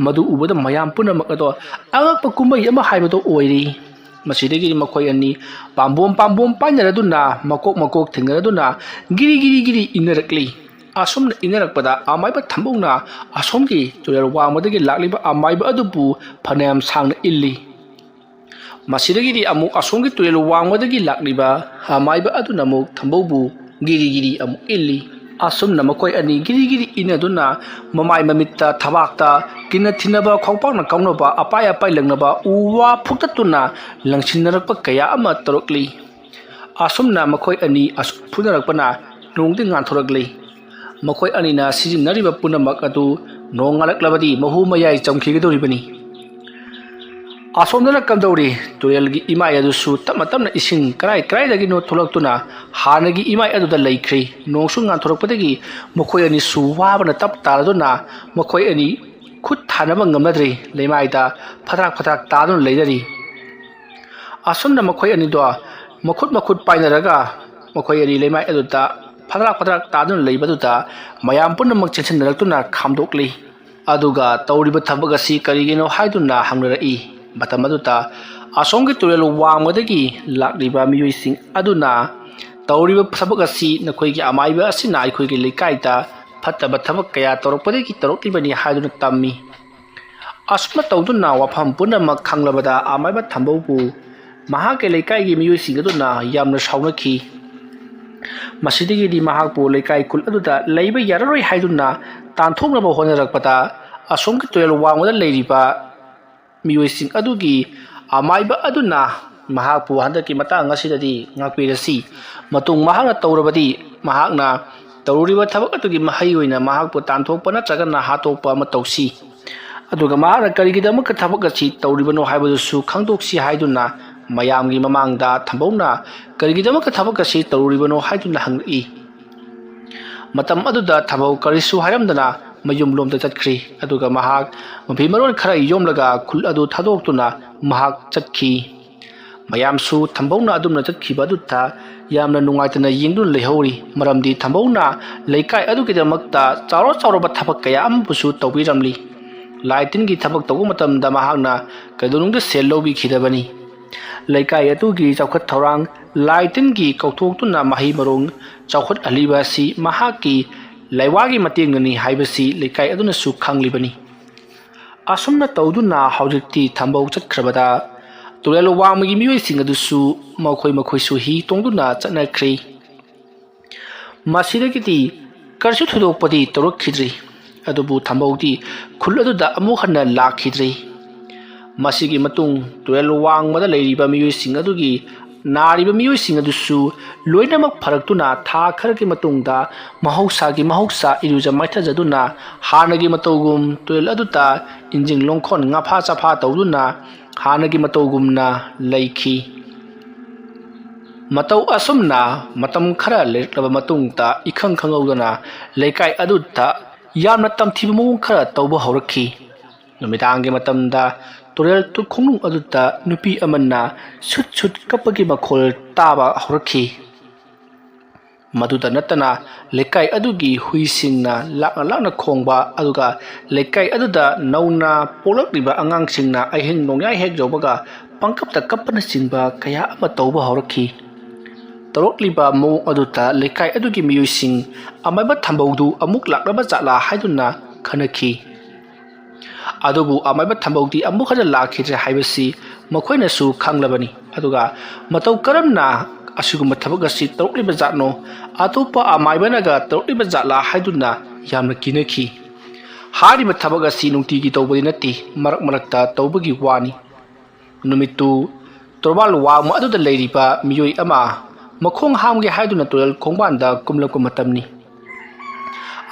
madu ubada mayam punamak ado angakpa kumbai ama haibado oiri masidagi makhoi ani pambom painaraduna makok thingaraduna giri inarakli asomna inarakpada amaiba thambongna asomgi turel wangmadagi lakliba amaiba adubu phanayam sangna illi masidagi amu asomgi turel wangmadagi lakliba amaiba aduna mu thambaubu giri amu illi asomna makhoi ani giri inaduna mamai mamitta thabakta kina thinaba khongpakna kaunaba apai langnaba uwa phuktatuna langsinnarakpa kaya ama tarokli asomna makhoi ani phunarapana nongdi ngan thorakli ꯃꯈꯣꯏ ꯑꯅꯤꯅ ꯁꯤꯖꯤꯟꯅꯔꯤꯕ ꯄꯨꯝꯅꯃꯛ ꯑꯗꯨ ꯅꯣꯡ ꯉꯥꯜꯂꯛꯂꯕꯗꯤ ꯃꯍꯨ ꯃꯌꯥꯏ ꯆꯝꯈꯤꯒꯗꯧꯔꯤꯕꯅꯤ꯫ ꯑꯁꯣꯝꯗꯅ ꯀꯝꯗꯧꯔꯤ? ꯇꯨꯔꯦꯜꯒꯤ ꯏꯃꯥꯏ ꯑꯗꯨꯁꯨ ꯇꯞꯅ ꯇꯞꯅ ꯏꯁꯤꯡ ꯀꯔꯥꯏꯗꯒꯤꯅꯣ ꯊꯣꯛꯂꯛꯇꯨꯅ ꯍꯥꯟꯅꯒꯤ ꯏꯃꯥꯏ ꯑꯗꯨꯗ ꯂꯩꯈ꯭ꯔꯤ꯫ ꯅꯣꯡꯁꯨ ꯉꯥꯟꯊꯣꯔꯛꯄꯗꯒꯤ ꯃꯈꯣꯏ ꯑꯅꯤꯁꯨ ꯋꯥꯕꯅ ꯇꯞ ꯇꯥꯔꯗꯨꯅ ꯃꯈꯣꯏ ꯑꯅꯤ ꯈꯨꯠ ꯊꯥꯅꯕ ꯉꯝꯅꯗ꯭ꯔꯤ ꯂꯩꯃꯥꯏꯗ ꯐꯗ꯭ꯔꯥꯛ ꯇꯥꯗꯨꯅ ꯂꯩꯅꯔꯤ꯫ ꯑꯁꯨꯝꯅ ꯃꯈꯣꯏ ꯑꯅꯤꯗꯣ ꯃꯈꯨꯠ ꯄꯥꯏꯅꯔꯒ ꯃꯈꯣꯏ ꯑꯅꯤ ꯂꯩꯃꯥꯏ ꯑꯗꯨꯗ ꯐꯗ꯭ꯔꯥꯛ ꯇꯥꯗꯨꯅ ꯂꯩꯕꯗꯨꯗ ꯃꯌꯥꯝ ꯄꯨꯝꯅꯃꯛ ꯆꯦꯟꯁꯤꯟꯅꯔꯛꯇꯨꯅ ꯈꯥꯝꯗꯣꯛꯂꯤ꯫ ꯑꯗꯨꯒ ꯇꯧꯔꯤꯕ ꯊꯕꯛ ꯑꯁꯤ ꯀꯔꯤꯒꯤꯅꯣ ꯍꯥꯏꯗꯨꯅ ꯍꯪꯅꯔꯛꯏ꯫ ꯃꯇꯝ ꯑꯗꯨꯗ ꯑꯁꯣꯝꯒꯤ ꯇꯨꯔꯦꯜ ꯋꯥꯡꯃꯗꯒꯤ ꯂꯥꯛꯂꯤꯕ ꯃꯤꯑꯣꯏꯁꯤꯡ ꯑꯗꯨꯅ ꯇꯧꯔꯤꯕ ꯊꯕꯛ ꯑꯁꯤ ꯅꯈꯣꯏꯒꯤ ꯑꯃꯥꯏꯕ ꯑꯁꯤꯅ ꯑꯩꯈꯣꯏꯒꯤ ꯂꯩꯀꯥꯏꯗ ꯐꯠꯇꯕ ꯊꯕꯛ ꯀꯌꯥ ꯇꯧꯔꯛꯄꯗꯒꯤ ꯇꯧꯔꯛꯂꯤꯕꯅꯤ ꯍꯥꯏꯗꯨꯅ ꯇꯝꯃꯤ꯫ ꯑꯁꯨꯝꯅ ꯇꯧꯗꯨꯅ ꯋꯥꯐꯝ ꯄꯨꯝꯅꯃꯛ ꯈꯪꯂꯕꯗ ꯑꯃꯥꯏꯕ ꯊꯝꯕꯧꯕꯨ ꯃꯍꯥꯛꯀꯤ ꯂꯩꯀꯥꯏꯒꯤ ꯃꯤꯑꯣꯏꯁꯤꯡ ꯑꯗꯨꯅ ꯌꯥꯝꯅ ꯁꯥꯎꯅꯈꯤ꯫ ꯃꯁꯤꯗꯒꯤꯗꯤ ꯃꯍꯥꯛꯄꯨ ꯂꯩꯀꯥꯏ ꯈꯨꯜ ꯑꯗꯨꯗ ꯂꯩꯕ ꯌꯥꯔꯔꯣꯏ ꯍꯥꯏꯗꯨꯅ ꯇꯥꯟꯊꯣꯛꯅꯕ ꯍꯣꯠꯅꯔꯛꯄꯗ ꯑꯁꯣꯝꯒꯤ ꯇꯨꯔꯦꯜ ꯋꯥꯡꯃꯗ ꯂꯩꯔꯤꯕ ꯃꯤꯑꯣꯏꯁꯤꯡ ꯑꯗꯨꯒꯤ ꯑꯃꯥꯏꯕ ꯑꯗꯨꯅ ꯃꯍꯥꯛꯄꯨ ꯍꯟꯗꯛꯀꯤ ꯃꯇꯥꯡ ꯑꯁꯤꯗꯗꯤ ꯉꯥꯛꯄꯤꯔꯁꯤ, ꯃꯇꯨꯡ ꯃꯍꯥꯛꯅ ꯇꯧꯔꯕꯗꯤ ꯃꯍꯥꯛꯅ ꯇꯧꯔꯤꯕ ꯊꯕꯛ ꯑꯗꯨꯒꯤ ꯃꯍꯩ ꯑꯣꯏꯅ ꯃꯍꯥꯛꯄꯨ ताꯟꯊꯣꯛꯄ ꯅꯠꯇ꯭ꯔꯒꯅ ꯍꯥꯠꯇꯣꯛꯄ ꯑꯃ ꯇꯧꯁꯤ, ꯑꯗꯨꯒ ꯃꯍꯥꯛꯅ ꯀꯔꯤꯒꯤꯗꯃꯛꯇ ꯊꯕꯛ ꯑꯁꯤ ꯇꯧꯔꯤꯕꯅꯣ ꯍꯥꯏꯕꯗꯨꯁꯨ ꯈꯪꯗꯣꯛꯁꯤ ꯍꯥꯏꯗꯨꯅ ꯃꯌꯥꯝꯒꯤ ꯃꯃꯥꯡꯗ ꯊꯝꯕꯧꯅ ꯀꯔꯤꯒꯤꯗꯃꯛꯇ ꯊꯕꯛ ꯑꯁꯤ ꯇꯧꯔꯤꯕꯅꯣ ꯍꯥꯏꯗꯨꯅ ꯍꯪꯂꯛꯏ꯫ ꯃꯇꯝ ꯑꯗꯨꯗ ꯊꯝꯕꯧ ꯀꯔꯤꯁꯨ ꯍꯥꯏꯔꯝꯗꯅ ꯃꯌꯨꯝꯂꯣꯝꯗ ꯆꯠꯈ꯭ꯔꯤ꯫ ꯑꯗꯨꯒ ꯃꯍꯥꯛ ꯃꯐꯤ ꯃꯔꯣꯟ ꯈꯔ ꯌꯣꯝꯂꯒ ꯈꯨꯜ ꯑꯗꯨ ꯊꯥꯗꯣꯛꯇꯨꯅ ꯃꯍꯥꯛ ꯆꯠꯈꯤ꯫ ꯃꯌꯥꯝꯁꯨ ꯊꯝꯕꯧꯅ ꯑꯗꯨꯝꯅ ꯆꯠꯈꯤꯕ ꯑꯗꯨꯗ ꯌꯥꯝꯅ ꯅꯨꯡꯉꯥꯏꯇꯅ ꯌꯦꯡꯗꯨꯅ ꯂꯩꯍꯧꯔꯤ꯫ ꯃꯔꯝꯗꯤ ꯊꯝꯕꯧꯅ ꯂꯩꯀꯥꯏ ꯑꯗꯨꯒꯤꯗꯃꯛꯇ ꯆꯥꯎꯔꯕ ꯊꯕꯛ ꯀꯌꯥ ꯑꯃꯕꯨꯁꯨ ꯇꯧꯕꯤꯔꯝꯂꯤ꯫ ꯂꯥꯏ ꯇꯤꯟꯒꯤ ꯊꯕꯛ ꯇꯧꯕ ꯃꯇꯝꯗ ꯃꯍꯥꯛꯅ ꯀꯩꯗꯧꯅꯨꯡꯗ ꯁꯦꯜ ꯂꯧꯕꯤꯈꯤꯗꯕꯅꯤ꯫ ꯂꯩꯀꯥꯏ ꯑꯗꯨꯒꯤ ꯆꯥꯎꯈꯠ ꯊꯧꯔꯥꯡ ꯂꯥꯏ ꯇꯤꯟꯒꯤ ꯀꯧꯊꯣꯛꯇꯨꯅ ꯃꯍꯩ ꯃꯔꯣꯡ ꯆꯥꯎꯈꯠꯍꯜꯂꯤꯕ ꯑꯁꯤ ꯃꯍꯥꯛꯀꯤ ꯂꯩꯋꯥꯒꯤ ꯃꯇꯦꯡꯅꯅꯤ ꯍꯥꯏꯕꯁꯤ ꯂꯩꯀꯥꯏ ꯑꯗꯨꯅꯁꯨ ꯈꯪꯂꯤꯕꯅꯤ꯫ ꯑꯁꯨꯝꯅ ꯇꯧꯗꯨꯅ ꯍꯧꯖꯤꯛꯇꯤ ꯊꯝꯕꯧ ꯆꯠꯈ꯭ꯔꯕꯗ ꯇꯨꯔꯦꯜ ꯋꯥꯡꯃꯒꯤ ꯃꯤꯑꯣꯏꯁꯤꯡ ꯑꯗꯨꯁꯨ ꯃꯈꯣꯏꯁꯨ ꯍꯤ ꯇꯣꯡꯗꯨꯅ ꯆꯠꯅꯈ꯭ꯔꯤ꯫ ꯃꯁꯤꯗꯒꯤꯗꯤ ꯀꯔꯤꯁꯨ ꯊꯣꯏꯗꯣꯛꯄꯗꯤ ꯇꯧꯔꯛꯈꯤꯗ꯭ꯔꯤ꯫ ꯑꯗꯨꯕꯨ ꯊꯝꯕꯧꯗꯤ ꯈꯨꯜ ꯑꯗꯨꯗ ꯑꯃꯨꯛ ꯍꯟꯅ ꯂꯥꯛꯈꯤꯗ꯭ꯔꯤ꯫ ꯃꯁꯤꯒꯤ ꯃꯇꯨꯡ ꯇꯨꯔꯦꯜ ꯋꯥꯡꯃꯗ ꯂꯩꯔꯤꯕ ꯃꯤꯑꯣꯏꯁꯤꯡ ꯑꯗꯨꯒꯤ ꯅꯥꯔꯤꯕ ꯃꯤꯑꯣꯏꯁꯤꯡ ꯑꯗꯨꯁꯨ ꯂꯣꯏꯅꯃꯛ ꯐꯔꯛꯇꯨꯅ ꯊꯥ ꯈꯔꯒꯤ ꯃꯇꯨꯡꯗ ꯃꯍꯧꯁꯥ ꯏꯔꯨꯖ ꯃꯥꯏꯊꯖꯗꯨꯅ ꯍꯥꯟꯅꯒꯤ ꯃꯇꯧꯒꯨꯝ ꯇꯨꯔꯦꯜ ꯑꯗꯨꯗ ꯏꯟꯖꯤꯡ ꯂꯣꯡꯈꯣꯟ ꯉꯥꯐꯥ ꯆꯥꯐꯥ ꯇꯧꯗꯨꯅ ꯍꯥꯟꯅꯒꯤ ꯃꯇꯧꯒꯨꯝꯅ ꯂꯩꯈꯤ꯫ ꯃꯇꯧ ꯑꯁꯨꯝꯅ ꯃꯇꯝ ꯈꯔ ꯂꯩꯔꯛꯂꯕ ꯃꯇꯨꯡꯗ ꯏꯈꯪ ꯈꯪꯍꯧꯗꯅ ꯂꯩꯀꯥꯏ ꯑꯗꯨꯗ ꯌꯥꯝꯅ ꯇꯝꯊꯤꯕ ꯃꯑꯣꯡ ꯈꯔ ꯇꯧꯕ ꯍꯧꯔꯛꯈꯤ꯫ ꯅꯨꯃꯤꯗꯥꯡꯒꯤ ꯃꯇꯝꯗ ꯇꯨꯔꯦꯜ ꯈꯣꯡꯅꯨꯡ ꯑꯗꯨꯗ ꯅꯨꯄꯤ ꯑꯃꯅ ꯁꯨꯠ ꯀꯞꯄꯒꯤ ꯃꯈꯣꯜ ꯇꯥꯕ ꯍꯧꯔꯛꯈꯤ꯫ ꯃꯗꯨꯗ ꯅꯠꯇꯅ ꯂꯩꯀꯥꯏ ꯑꯗꯨꯒꯤ ꯍꯨꯏꯁꯤꯡꯅ ꯂꯥꯛꯅ ꯈꯣꯡꯕ, ꯑꯗꯨꯒ ꯂꯩꯀꯥꯏ ꯑꯗꯨꯗ ꯅꯧꯅ ꯄꯣꯛꯂꯛꯂꯤꯕ ꯑꯉꯥꯡꯁꯤꯡꯅ ꯑꯍꯤꯡ ꯅꯣꯡꯌꯥꯏ ꯍꯦꯛ ꯌꯧꯕꯒ ꯄꯪꯀꯞꯇ ꯀꯞꯄꯅꯆꯤꯡꯕ ꯀꯌꯥ ꯑꯃ ꯇꯧꯕ ꯍꯧꯔꯛꯈꯤ꯫ ꯇꯧꯔꯛꯂꯤꯕ ꯃꯑꯣꯡ ꯑꯗꯨꯗ ꯂꯩꯀꯥꯏ ꯑꯗꯨꯒꯤ ꯃꯤꯑꯣꯏꯁꯤꯡ ꯑꯃꯥꯏꯕ ꯊꯝꯕꯧꯗꯨ ꯑꯃꯨꯛ ꯂꯥꯛꯂꯕ ꯖꯥꯠꯂꯥ ꯍꯥꯏꯗꯨꯅ ꯈꯟꯅꯈꯤ꯫ ꯑꯗꯨꯕꯨ ꯑꯃꯥꯏꯕ ꯊꯝꯕꯧꯗꯤ ꯑꯃꯨꯛ ꯍꯟꯅ ꯂꯥꯛꯈꯤꯗ꯭ꯔꯦ ꯍꯥꯏꯕꯁꯤ ꯃꯈꯣꯏꯅꯁꯨ ꯈꯪꯂꯕꯅꯤ꯫ ꯑꯗꯨꯒ ꯃꯇꯧ ꯀꯔꯝꯅ ꯑꯁꯤꯒꯨꯝꯕ ꯊꯕꯛ ꯑꯁꯤ ꯇꯧꯔꯛꯂꯤꯕ ꯖꯥꯠꯅꯣ, ꯑꯇꯣꯞꯄ ꯑꯃꯥꯏꯕꯅꯒ ꯇꯧꯔꯛꯂꯤꯕ ꯖꯥꯠꯂꯥ ꯍꯥꯏꯗꯨꯅ ꯌꯥꯝꯅ ꯀꯤꯅꯈꯤ꯫ ꯍꯥꯏꯔꯤꯕ ꯊꯕꯛ ꯑꯁꯤ ꯅꯨꯡꯇꯤꯒꯤ ꯇꯧꯕꯗꯤ ꯅꯠꯇꯦ, ꯃꯔꯛ ꯃꯔꯛꯇ ꯇꯧꯕꯒꯤ ꯋꯥꯅꯤ꯫ ꯅꯨꯃꯤꯠꯇꯨ ꯇꯣꯔꯕꯥꯜ ꯋꯥꯡꯃ ꯑꯗꯨꯗ ꯂꯩꯔꯤꯕ ꯃꯤꯑꯣꯏ ꯑꯃ ꯃꯈꯣꯡ ꯍꯥꯝꯒꯦ ꯍꯥꯏꯗꯨꯅ ꯇꯨꯔꯦꯜ ꯈꯣꯡꯕꯥꯟꯗ ꯀꯨꯝꯂꯛꯄ ꯃꯇꯝꯅꯤ꯫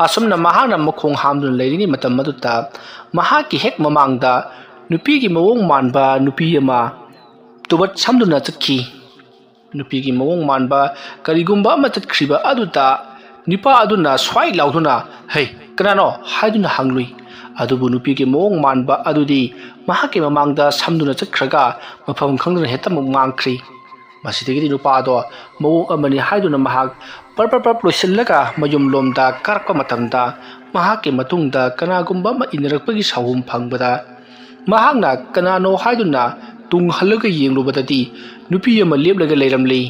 ꯑꯁꯨꯝꯅ ꯃꯍꯥꯛꯅ ꯃꯈꯣꯡ ꯍꯥꯝꯗꯨꯅ ꯂꯩꯔꯤꯉꯩ ꯃꯇꯝ ꯑꯗꯨꯗ ꯃꯍꯥꯛꯀꯤ ꯍꯦꯛ ꯃꯃꯥꯡꯗ ꯅꯨꯄꯤꯒꯤ ꯃꯑꯣꯡ ꯃꯥꯟꯕ ꯅꯨꯄꯤ ꯑꯃ ꯇꯨꯕꯠ ꯁꯝꯗꯨꯅ ꯆꯠꯈꯤ꯫ ꯅꯨꯄꯤꯒꯤ ꯃꯑꯣꯡ ꯃꯥꯟꯕ ꯀꯔꯤꯒꯨꯝꯕ ꯑꯃ ꯆꯠꯈ꯭ꯔꯤꯕ ꯑꯗꯨꯗ ꯅꯨꯄꯥ ꯑꯗꯨꯅ ꯁ꯭ꯋꯥꯏ ꯂꯥꯎꯗꯨꯅ "ꯍꯩ, ꯀꯅꯥꯅꯣ?" ꯍꯥꯏꯗꯨꯅ ꯍꯪꯂꯨꯏ꯫ ꯑꯗꯨꯕꯨ ꯅꯨꯄꯤꯒꯤ ꯃꯑꯣꯡ ꯃꯥꯟꯕ ꯑꯗꯨꯗꯤ ꯃꯍꯥꯛꯀꯤ ꯃꯃꯥꯡꯗ ꯁꯝꯗꯨꯅ ꯆꯠꯈ꯭ꯔꯒ ꯃꯐꯝ ꯈꯪꯗꯅ ꯍꯦꯛꯇꯃꯛ ꯃꯥꯡꯈ꯭ꯔꯤ꯫ ꯃꯁꯤꯗꯒꯤꯗꯤ ꯅꯨꯄꯥꯗꯣ ꯃꯑꯣꯡ ꯑꯃꯅꯤ ꯍꯥꯏꯗꯨꯅ ꯃꯍꯥꯛ ꯄꯔꯞ ꯂꯣꯏꯁꯤꯜꯂꯒ ꯃꯌꯨꯝꯂꯣꯝꯗ ꯀꯥꯔꯛꯄ ꯃꯇꯝꯗ ꯃꯍꯥꯛꯀꯤ ꯃꯇꯨꯡꯗ ꯀꯅꯥꯒꯨꯝꯕ ꯑꯃ ꯏꯟꯅꯔꯛꯄꯒꯤ ꯁꯥꯎꯍꯨꯝ ꯐꯪꯕꯗ ꯃꯍꯥꯛꯅ ꯀꯅꯥꯅꯣ ꯍꯥꯏꯗꯨꯅ ꯇꯨꯡ ꯍꯜꯂꯒ ꯌꯦꯡꯂꯨꯕꯗꯗꯤ ꯅꯨꯄꯤ ꯑꯃ ꯂꯦꯞꯂꯒ ꯂꯩꯔꯝꯂꯤ꯫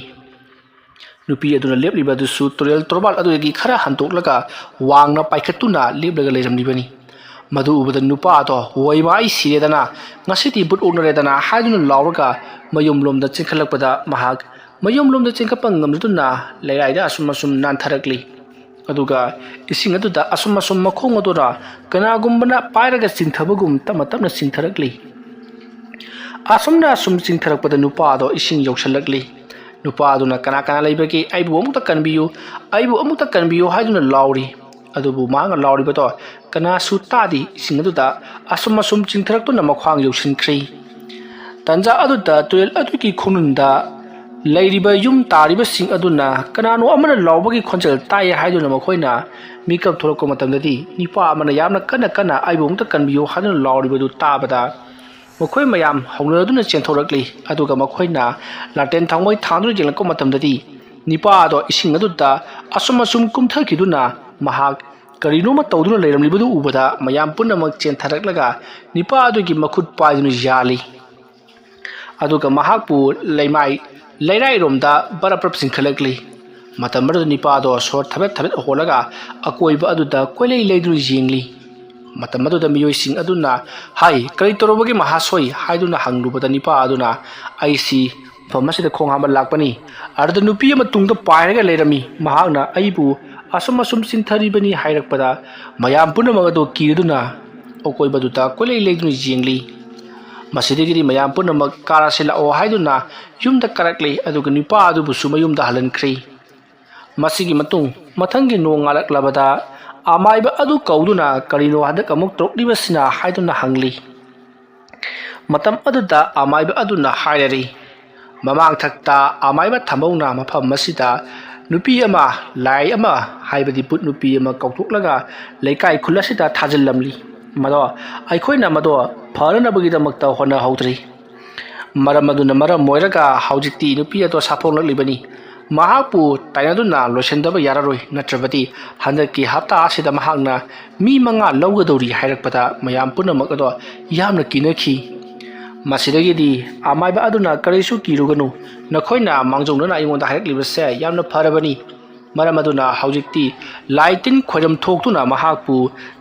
ꯅꯨꯄꯤ ꯑꯗꯨꯅ ꯂꯦꯞꯂꯤꯕ ꯑꯗꯨꯁꯨ ꯇꯨꯔꯦꯜ ꯇꯣꯔꯕꯥꯜ ꯑꯗꯨꯗꯒꯤ ꯈꯔ ꯍꯟꯗꯣꯛꯂꯒ ꯋꯥꯡꯅ ꯄꯥꯏꯈꯠꯇꯨꯅ ꯂꯦꯞꯂꯒ ꯂꯩꯔꯝꯂꯤꯕꯅꯤ꯫ ꯃꯗꯨ ꯎꯕꯗ ꯅꯨꯄꯥꯗꯣ "ꯋꯣꯏꯃꯥ, ꯑꯩ ꯁꯤꯔꯦꯗꯅ, ꯉꯁꯤꯗꯤ ꯕꯨꯠ ꯑꯣꯛꯅꯔꯦꯗꯅ" ꯍꯥꯏꯗꯨꯅ ꯂꯥꯎꯔꯒ ꯃꯌꯨꯝꯂꯣꯝꯗ ꯆꯦꯟꯈꯠꯂꯛꯄꯗ ꯃꯍꯥꯛ ꯃꯌꯨꯝꯂꯣꯝꯗ ꯆꯦꯟꯈꯠꯄ ꯉꯝꯗꯨꯅ ꯂꯩꯔꯥꯏꯗ ꯑꯁꯨꯝ ꯅꯥꯟꯊꯔꯛꯂꯤ꯫ ꯑꯗꯨꯒ ꯏꯁꯤꯡ ꯑꯗꯨꯗ ꯑꯁꯨꯝ ꯃꯈꯣꯡ ꯑꯗꯨꯅ ꯀꯅꯥꯒꯨꯝꯕꯅ ꯄꯥꯏꯔꯒ ꯆꯤꯡꯊꯕꯒꯨꯝ ꯇꯞꯅ ꯆꯤꯡꯊꯔꯛꯂꯤ꯫ ꯑꯁꯨꯝꯅ ꯆꯤꯡꯊꯔꯛꯄꯗ ꯅꯨꯄꯥꯗꯣ ꯏꯁꯤꯡ ꯌꯧꯁꯜꯂꯛꯂꯤ꯫ ꯅꯨꯄꯥ ꯑꯗꯨꯅ "ꯀꯅꯥ ꯂꯩꯕꯒꯦ? ꯑꯩꯕꯨ ꯑꯃꯨꯛꯇ ꯀꯟꯕꯤꯌꯨ, ꯑꯩꯕꯨ ꯑꯃꯨꯛꯇ ꯀꯟꯕꯤꯌꯨ" ꯍꯥꯏꯗꯨꯅ ꯂꯥꯎꯔꯤ꯫ ꯑꯗꯨꯕꯨ ꯃꯍꯥꯛꯅ ꯂꯥꯎꯔꯤꯕꯗꯣ ꯀꯅꯥꯁꯨ ꯇꯥꯗꯦ ꯏꯁꯤꯡ ꯑꯗꯨꯗ ꯑꯁꯨꯝ ꯆꯤꯡꯊꯔꯛꯇꯨꯅ ꯃꯈ꯭ꯋꯥꯡ ꯌꯧꯁꯤꯟꯈ꯭ꯔꯦ ꯇꯟꯖꯥ ꯑꯗꯨꯗ ꯇꯨꯔꯦꯜ ꯑꯗꯨꯒꯤ ꯈꯣꯡꯅꯨꯡꯗ ꯂꯩꯔꯤꯕ ꯌꯨꯝ ꯇꯥꯔꯤꯕꯁꯤꯡ ꯑꯗꯨꯅ ꯀꯅꯥꯅꯣ ꯑꯃꯅ ꯂꯥꯎꯕꯒꯤ ꯈꯣꯟꯖꯦꯜ ꯇꯥꯏ ꯍꯥꯏꯗꯨꯅ ꯃꯈꯣꯏꯅ ꯃꯤꯀꯞ ꯊꯣꯛꯂꯛꯄ ꯃꯇꯝꯗꯗꯤ ꯅꯤꯄꯥ ꯑꯃꯅ ꯌꯥꯝꯅ ꯀꯟꯅ ꯑꯩꯕꯨ ꯑꯃꯨꯛꯇ ꯀꯟꯕꯤꯌꯨ ꯍꯥꯏꯗꯨꯅ ꯂꯥꯎꯔꯤꯕꯗꯨ ꯇꯥꯕꯗ ꯃꯈꯣꯏ ꯃꯌꯥꯝ ꯍꯧꯅꯗꯨꯅ ꯆꯦꯟꯊꯣꯔꯛꯂꯤ ꯑꯗꯨꯒ ꯃꯈꯣꯏꯅ ꯂꯥꯇꯦꯟ ꯊꯥꯎꯃꯩ ꯊꯥꯡꯗꯨꯅ ꯌꯦꯡꯂꯛꯄ ꯃꯇꯝꯗꯗꯤ ꯅꯤꯄꯥ ꯑꯗꯣ ꯏꯁꯤꯡ ꯑꯗꯨꯗ ꯑꯁꯨꯝ ꯀꯨꯝꯊꯈꯤꯗꯨꯅ ꯃꯍꯥꯛ ꯀꯔꯤꯅꯣꯃ ꯇꯧꯗꯨꯅ ꯂꯩꯔꯝꯂꯤꯕꯗꯨ ꯎꯕꯗ ꯃꯌꯥꯝ ꯄꯨꯝꯅꯃꯛ ꯆꯦꯟꯊꯔꯛꯂꯒ ꯅꯤꯄꯥ ꯑꯗꯨꯒꯤ ꯃꯈꯨꯠ ꯄꯥꯏꯗꯨꯅ ꯌꯥꯜꯂꯤ ꯑꯗꯨꯒ ꯃꯍꯥꯛꯄꯨ ꯂꯩꯔꯥꯏꯔꯣꯝꯗ ꯕꯔꯞ ꯆꯤꯡꯈꯠꯂꯛꯂꯤ ꯃꯇꯝ ꯑꯗꯨꯗ ꯅꯤꯄꯥ ꯑꯗꯣ ꯁꯣꯔ ꯊꯕꯦꯠ ꯍꯣꯜꯂꯒ ꯑꯀꯣꯏꯕ ꯑꯗꯨꯗ ꯀꯣꯏꯂꯩ ꯂꯩꯗꯨꯅ ꯌꯦꯡꯂꯤ ꯃꯇꯝ ꯑꯗꯨꯗ ꯃꯤꯑꯣꯏꯁꯤꯡ ꯑꯗꯨꯅ ꯍꯥꯏ ꯀꯔꯤ ꯇꯧꯔꯕꯒꯦ ꯃꯍꯥꯁꯣꯏ ꯍꯥꯏꯗꯨꯅ ꯍꯪꯂꯨꯕꯗ ꯅꯤꯄꯥ ꯑꯗꯨꯅ ꯑꯩꯁꯤ ꯃꯐꯝ ꯑꯁꯤꯗ ꯈꯣꯡ ꯍꯥꯝꯕ ꯂꯥꯛꯄꯅꯤ ꯑꯗꯨꯗ ꯅꯨꯄꯤ ꯑꯃ ꯇꯨꯡꯗ ꯄꯥꯏꯔꯒ ꯂꯩꯔꯝꯃꯤ ꯃꯍꯥꯛꯅ ꯑꯩꯕꯨ ꯑꯁꯨꯝ ꯆꯤꯟꯊꯔꯤꯕꯅꯤ ꯍꯥꯏꯔꯛꯄꯗ ꯃꯌꯥꯝ ꯄꯨꯝꯅꯃꯛ ꯑꯗꯨ ꯀꯤꯔꯗꯨꯅ ꯑꯀꯣꯏꯕꯗꯨꯗ ꯀꯣꯏꯂꯩ ꯂꯩꯗꯨꯅ ꯌꯦꯡꯂꯤ ꯃꯁꯤꯗꯒꯤꯗꯤ ꯃꯌꯥꯝ ꯄꯨꯝꯅꯃꯛ ꯀꯥꯔꯁꯤ ꯂꯥꯛꯑꯣ ꯍꯥꯏꯗꯨꯅ ꯌꯨꯝꯗ ꯀꯥꯔꯛꯂꯤ ꯑꯗꯨꯒ ꯅꯤꯄꯥ ꯑꯗꯨꯕꯨꯁꯨ ꯃꯌꯨꯝꯗ ꯍꯜꯍꯟꯈ꯭ꯔꯦ ꯃꯁꯤꯒꯤ ꯃꯇꯨꯡ ꯃꯊꯪꯒꯤ ꯅꯣꯡ ꯉꯥꯜꯂꯛꯂꯕꯗ ꯑꯃꯥꯏꯕ ꯑꯗꯨ ꯀꯧꯗꯨꯅ ꯀꯔꯤꯅꯣ ꯍꯟꯗꯛ ꯑꯃꯨꯛ ꯇꯧꯔꯛꯂꯤꯕꯁꯤꯅ ꯍꯥꯏꯗꯨꯅ ꯍꯪꯂꯤ ꯃꯇꯝ ꯑꯗꯨꯗ ꯑꯃꯥꯏꯕ ꯑꯗꯨꯅ ꯍꯥꯏꯔꯔꯤ ꯃꯃꯥꯡꯊꯛꯇ ꯑꯃꯥꯏꯕ ꯊꯝꯕꯧꯅ ꯃꯐꯝ ꯑꯁꯤꯗ ꯅꯨꯄꯤ ꯑꯃ ꯂꯥꯏ ꯑꯃ ꯍꯥꯏꯕꯗꯤ ꯕꯨꯠ ꯅꯨꯄꯤ ꯑꯃ ꯀꯧꯊꯣꯛꯂꯒ ꯂꯩꯀꯥꯏ ꯈꯨꯜ ꯑꯁꯤꯗ ꯊꯥꯖꯤꯜꯂꯝꯂꯤ ꯃꯗꯣ ꯑꯩꯈꯣꯏꯅ ꯃꯗꯣ ꯐꯅꯅꯕꯒꯤꯗꯃꯛꯇ ꯍꯣꯠꯅꯍꯧꯗ꯭ꯔꯤ ꯃꯔꯝ ꯑꯗꯨꯅ ꯃꯔꯝ ꯑꯣꯏꯔꯒ ꯍꯧꯖꯤꯛꯇꯤ ꯅꯨꯄꯤ ꯑꯗꯣ ꯁꯥꯐꯣꯡꯂꯛꯂꯤꯕꯅꯤ ꯃꯍꯥꯛꯄꯨ ꯇꯥꯏꯅꯗꯨꯅ ꯂꯣꯏꯁꯤꯟꯗꯕ ꯌꯥꯔꯔꯣꯏ ꯅꯠꯇ꯭ꯔꯕꯗꯤ ꯍꯟꯗꯛꯀꯤ ꯍꯞꯇꯥ ꯑꯁꯤꯗ ꯃꯍꯥꯛꯅ ꯃꯤ 5 ꯂꯧꯒꯗꯧꯔꯤ ꯍꯥꯏꯔꯛꯄꯗ ꯃꯌꯥꯝ ꯄꯨꯝꯅꯃꯛ ꯑꯗꯣ ꯌꯥꯝꯅ ꯀꯤꯅꯈꯤ ꯃꯁꯤꯗꯒꯤꯗꯤ ꯑꯃꯥꯏꯕ ꯑꯗꯨꯅ ꯀꯔꯤꯁꯨ ꯀꯤꯔꯨꯒꯅꯨ ꯅꯈꯣꯏꯅ ꯃꯥꯡꯖꯧꯅꯅ ꯑꯩꯉꯣꯟꯗ ꯍꯥꯏꯔꯛꯂꯤꯕꯁꯦ ꯌꯥꯝꯅ ꯐꯔꯕꯅꯤ ꯃꯔꯝ ꯑꯗꯨꯅ ꯍꯧꯖꯤꯛꯇꯤ ꯂꯥꯏ ꯇꯤꯟ ꯈꯣꯏꯔꯝ ꯊꯣꯛꯇꯨꯅ ꯃꯍꯥꯛꯄꯨ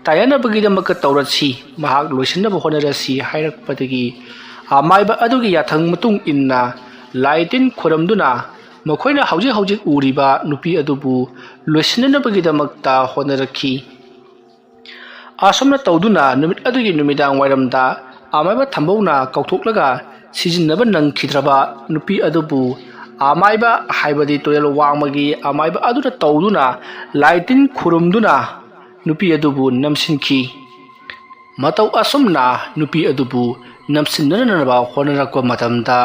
ꯇꯥꯏꯅꯅꯕꯒꯤꯗꯃꯛꯇ ꯇꯧꯔꯁꯤ ꯃꯍꯥꯛ ꯂꯣꯏꯁꯤꯟꯅꯕ ꯍꯣꯠꯅꯔꯁꯤ ꯍꯥꯏꯔꯛꯄꯗꯒꯤ ꯑꯃꯥꯏꯕ ꯑꯗꯨꯒꯤ ꯌꯥꯊꯪ ꯃꯇꯨꯡ ꯏꯟꯅ ꯂꯥꯏ ꯇꯤꯟ ꯈꯣꯏꯔꯝꯗꯨꯅ ꯃꯈꯣꯏꯅ ꯍꯧꯖꯤꯛ ꯎꯔꯤꯕ ꯅꯨꯄꯤ ꯑꯗꯨꯕꯨ ꯂꯣꯏꯁꯤꯟꯅꯕꯒꯤꯗꯃꯛꯇ ꯍꯣꯠꯅꯔꯛꯈꯤ ꯑꯁꯨꯝꯅ ꯇꯧꯗꯨꯅ ꯅꯨꯃꯤꯠ ꯑꯗꯨꯒꯤ ꯅꯨꯃꯤꯗꯥꯡ ꯋꯥꯏꯔꯝꯗ ꯑꯃꯥꯏꯕ ꯊꯝꯕꯧꯅ ꯀꯧꯊꯣꯛꯂꯒ ꯁꯤꯖꯤꯟꯅꯕ ꯅꯪꯈꯤꯗ꯭ꯔꯕ ꯅꯨꯄꯤ ꯑꯗꯨꯕꯨ ꯑꯃꯥꯏꯕ ꯍꯥꯏꯕꯗꯤ ꯇꯨꯔꯦꯜ ꯋꯥꯡꯃꯒꯤ ꯑꯃꯥꯏꯕ ꯑꯗꯨꯅ ꯇꯧꯗꯨꯅ ꯂꯥꯏ ꯇꯤꯟ ꯈꯨꯔꯨꯝꯗꯨꯅ ꯅꯨꯄꯤ ꯑꯗꯨꯕꯨ ꯅꯝꯁꯤꯟꯈꯤ ꯃꯇꯧ ꯑꯁꯨꯝꯅ ꯅꯨꯄꯤ ꯑꯗꯨꯕꯨ ꯅꯝꯁꯤꯟꯅꯅꯕ ꯍꯣꯠꯅꯔꯛꯄ ꯃꯇꯝꯗ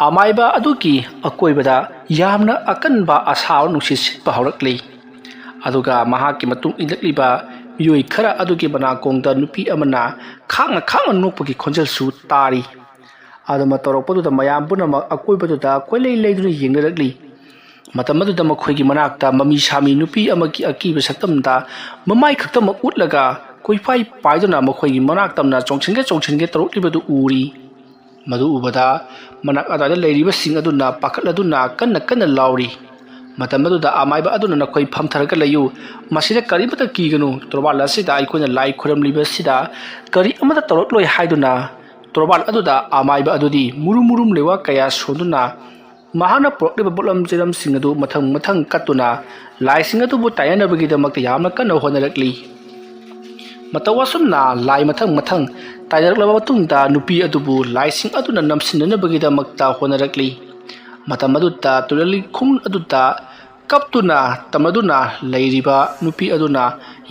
ꯑꯃꯥꯏꯕ ꯑꯗꯨꯒꯤ ꯑꯀꯣꯏꯕꯗ ꯌꯥꯝꯅ ꯑꯀꯟꯕ ꯑꯁꯥꯕ ꯅꯨꯡꯁꯤꯠ ꯁꯤꯠꯄ ꯍꯧꯔꯛꯂꯤ ꯑꯗꯨꯒ ꯃꯍꯥꯛꯀꯤ ꯃꯇꯨꯡ ꯏꯜꯂꯛꯂꯤꯕ ꯃꯤꯑꯣꯏ ꯈꯔ ꯑꯗꯨꯒꯤ ꯃꯅꯥꯀꯣꯡꯗ ꯅꯨꯄꯤ ꯑꯃꯅ ꯈꯥꯡꯅ ꯅꯣꯛꯄꯒꯤ ꯈꯣꯟꯖꯦꯜꯁꯨ ꯇꯥꯔꯤ ꯑꯗꯨꯃ ꯇꯧꯔꯛꯄꯗꯨꯗ ꯃꯌꯥꯝ ꯄꯨꯝꯅꯃꯛ ꯑꯀꯣꯏꯕꯗꯨꯗ ꯀꯣꯏꯂꯩ ꯂꯩꯗꯨꯅ ꯌꯦꯡꯅꯔꯛꯂꯤ ꯃꯇꯝ ꯑꯗꯨꯗ ꯃꯈꯣꯏꯒꯤ ꯃꯅꯥꯛꯇ ꯃꯃꯤ ꯁꯥꯃꯤ ꯅꯨꯄꯤ ꯑꯃꯒꯤ ꯑꯀꯤꯕ ꯁꯛꯇꯝꯗ ꯃꯃꯥꯏ ꯈꯛꯇꯃꯛ ꯎꯠꯂꯒ ꯀꯣꯏꯄꯥꯏ ꯄꯥꯏꯗꯨꯅ ꯃꯈꯣꯏꯒꯤ ꯃꯅꯥꯛꯇꯝꯅ ꯆꯣꯡꯁꯤꯟꯒꯦ ꯇꯧꯔꯛꯂꯤꯕꯗꯨ ꯎꯔꯤ ꯃꯗꯨ ꯎꯕꯗ ꯃꯅꯥꯛ ꯑꯗꯨꯋꯥꯏꯗ ꯂꯩꯔꯤꯕꯁꯤꯡ ꯑꯗꯨꯅ ꯄꯥꯈꯠꯂꯗꯨꯅ ꯀꯟꯅ ꯂꯥꯎꯔꯤ ꯃꯇꯝ ꯑꯗꯨꯗ ꯑꯃꯥꯏꯕ ꯑꯗꯨꯅ ꯅꯈꯣꯏ ꯐꯝꯊꯔꯒ ꯂꯩꯌꯨ ꯃꯁꯤꯗ ꯀꯔꯤꯃꯠꯇ ꯀꯤꯒꯅꯨ ꯇꯣꯔꯕꯥꯜ ꯑꯁꯤꯗ ꯑꯩꯈꯣꯏꯅ ꯂꯥꯏ ꯈꯨꯔꯝꯂꯤꯕꯁꯤꯗ ꯀꯔꯤ ꯑꯃꯠꯇ ꯇꯧꯔꯛꯂꯣꯏ ꯍꯥꯏꯗꯨꯅ ꯇꯣꯔꯕꯥꯜ ꯑꯗꯨꯗ ꯑꯃꯥꯏꯕ ꯑꯗꯨꯗꯤ ꯃꯨꯔꯨꯝ ꯂꯩꯋꯥ ꯀꯌꯥ ꯁꯣꯟꯗꯨꯅ ꯃꯍꯥꯛꯅ ꯄꯨꯔꯛꯂꯤꯕ ꯄꯣꯠꯂꯝ ꯆꯩꯔꯝꯁꯤꯡ ꯑꯗꯨ ꯃꯊꯪ ꯀꯠꯇꯨꯅ ꯂꯥꯏꯁꯤꯡ ꯑꯗꯨꯕꯨ ꯇꯥꯏꯅꯅꯕꯒꯤꯗꯃꯛꯇ ꯌꯥꯝꯅ ꯀꯟꯅ ꯍꯣꯠꯅꯔꯛꯂꯤ ꯃꯇꯧ ꯑꯁꯨꯝꯅ ꯂꯥꯏ ꯃꯊꯪ ꯇꯥꯏꯅꯔꯛꯂꯕ ꯃꯇꯨꯡꯗ ꯅꯨꯄꯤ ꯑꯗꯨꯕꯨ ꯂꯥꯏꯁꯤꯡ ꯑꯗꯨꯅ ꯅꯝꯁꯤꯟꯅꯅꯕꯒꯤꯗꯃꯛꯇ ꯍꯣꯠꯅꯔꯛꯂꯤ ꯃꯇꯝ ꯑꯗꯨꯗ ꯇꯨꯔꯦꯜꯒꯤ ꯈꯣꯡ ꯑꯗꯨꯗ ꯀꯞꯇꯨꯅ ꯇꯝꯅꯗꯨꯅ ꯂꯩꯔꯤꯕ ꯅꯨꯄꯤ ꯑꯗꯨꯅ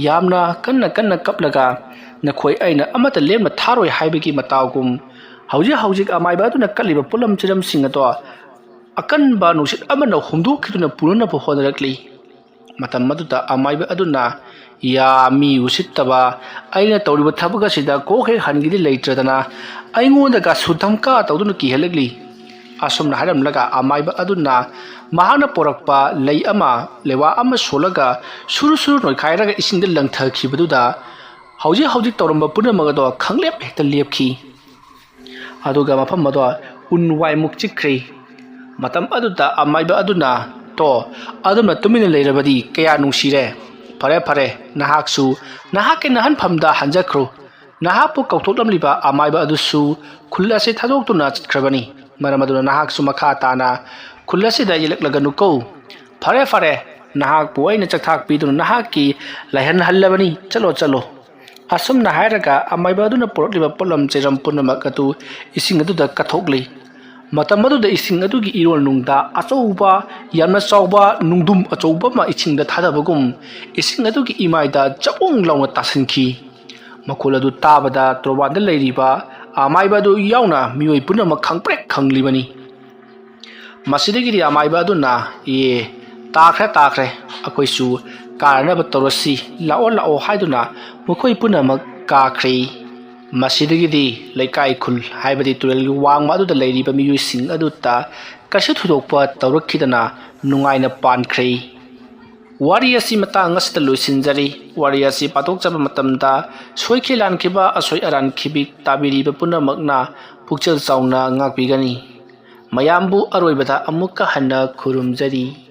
ꯌꯥꯝꯅ ꯀꯟꯅ ꯀꯞꯂꯒ ꯅꯈꯣꯏ ꯑꯩꯅ ꯑꯃꯠꯇ ꯂꯦꯝꯅ ꯊꯥꯔꯣꯏ ꯍꯥꯏꯕꯒꯤ ꯃꯇꯥꯎꯒꯨꯝ ꯍꯧꯖꯤꯛ ꯑꯃꯥꯏꯕ ꯑꯗꯨꯅ ꯀꯠꯂꯤꯕ ꯄꯣꯠꯂꯝ ꯆꯩꯔꯝꯁꯤꯡ ꯑꯗꯣ ꯑꯀꯟꯕ ꯅꯨꯡꯁꯤꯠ ꯑꯃꯅ ꯍꯨꯝꯗꯣꯛꯈꯤꯗꯨꯅ ꯄꯨꯅꯅꯕ ꯍꯣꯠꯅꯔꯛꯂꯤ ꯃꯇꯝ ꯑꯗꯨꯗ ꯑꯃꯥꯏꯕ ꯑꯗꯨꯅ ꯃꯤ ꯎꯁꯤꯠꯇꯕ ꯑꯩꯅ ꯇꯧꯔꯤꯕ ꯊꯕꯛ ꯑꯁꯤꯗ ꯀꯣꯛ ꯍꯦꯛ ꯍꯟꯒꯤꯗꯤ ꯂꯩꯇ꯭ꯔꯗꯅ ꯑꯩꯉꯣꯟꯗꯒ ꯁꯨꯙꯝꯀꯥ ꯇꯧꯗꯨꯅ ꯀꯤꯍꯜꯂꯛꯂꯤ ꯑꯁꯨꯝꯅ ꯍꯥꯏꯔꯝꯂꯒ ꯑꯃꯥꯏꯕ ꯑꯗꯨꯅ ꯃꯍꯥꯛꯅ ꯄꯣꯔꯛꯄ ꯂꯩꯋꯥ ꯑꯃ ꯁꯣꯜꯂꯒ ꯁꯨꯔꯨ ꯅꯣꯏꯈꯥꯏꯔꯒ ꯏꯁꯤꯡꯗ ꯂꯪꯊꯈꯤꯕꯗꯨꯗ ꯍꯧꯖꯤꯛ ꯇꯧꯔꯝꯕ ꯄꯨꯝꯅꯃꯛ ꯑꯗꯣ ꯈꯪꯂꯦꯞ ꯍꯦꯛꯇ ꯂꯦꯞꯈꯤ ꯑꯗꯨꯒ ꯃꯐꯝ ꯑꯗꯣ ꯎꯟ ꯋꯥꯏꯃꯨꯛ ꯆꯤꯛꯈ꯭ꯔꯦ ꯃꯇꯝ ꯑꯗꯨꯗ ꯑꯃꯥꯏꯕ ꯑꯗꯨꯅ ꯑꯗꯨꯝꯅ ꯇꯨꯃꯤꯟꯅ ꯂꯩꯔꯕꯗꯤ ꯀꯌꯥ ꯅꯨꯡꯁꯤꯔꯦ ꯐꯔꯦ ꯅꯍꯥꯛꯁꯨ ꯅꯍꯥꯛꯀꯤ ꯅꯍꯟꯐꯝꯗ ꯍꯟꯖꯈ꯭ꯔꯣ ꯅꯍꯥꯛꯄꯨ ꯀꯧꯊꯣꯛꯂꯝꯂꯤꯕ ꯑꯃꯥꯏꯕ ꯑꯗꯨꯁꯨ ꯈꯨꯜ ꯑꯁꯤ ꯊꯥꯗꯣꯛꯇꯨꯅ ꯆꯠꯈ꯭ꯔꯕꯅꯤ ꯃꯔꯝ ꯑꯗꯨꯅ ꯅꯍꯥꯛꯁꯨ ꯃꯈꯥ ꯇꯥꯅ ꯈꯨꯜ ꯑꯁꯤꯗ ꯌꯦꯜꯂꯛꯂꯒꯅꯨꯀꯣ ꯐꯔꯦ ꯅꯍꯥꯛꯄꯨ ꯑꯩꯅ ꯆꯥꯛꯊꯥꯛ ꯄꯤꯗꯨꯅ ꯅꯍꯥꯛꯀꯤ ꯂꯥꯏꯍꯟꯍꯜꯂꯕꯅꯤ ꯆꯠꯂꯣ ꯑꯁꯨꯝꯅ ꯍꯥꯏꯔꯒ ꯑꯃꯥꯏꯕ ꯑꯗꯨꯅ ꯄꯨꯔꯛꯂꯤꯕ ꯄꯣꯠꯂꯝ ꯆꯩꯔꯝ ꯄꯨꯝꯅꯃꯛ ꯑꯗꯨ ꯏꯁꯤꯡ ꯑꯗꯨꯗ ꯀꯠꯊꯣꯛꯂꯤ Matam aduda ising adugi irol nungda achouba yamna chauba nungdum achouba ma ichingda thadabagum ising adugi imaida chapung launa tasankhi makol adu tabada trobanda leiriba amaiba du yauna mioi punama khangprek khanglibani masidagiri amaiba aduna ye takre akoisu karnaba torasi lao haiduna mokoi punama kakhri masidagidi laikai khul haibadi turel wangma adu leiriba mioi sing adu ta kasu thudokpa tawrakhidana nungaina pankhri wari asi matang asita loisinjari wari asi patok chaba matamda soikhilan khiba asoi aran khibik tabiriba punamakna pukchel chauna ngakbigani mayambu aroibada amukka hanna khurumjari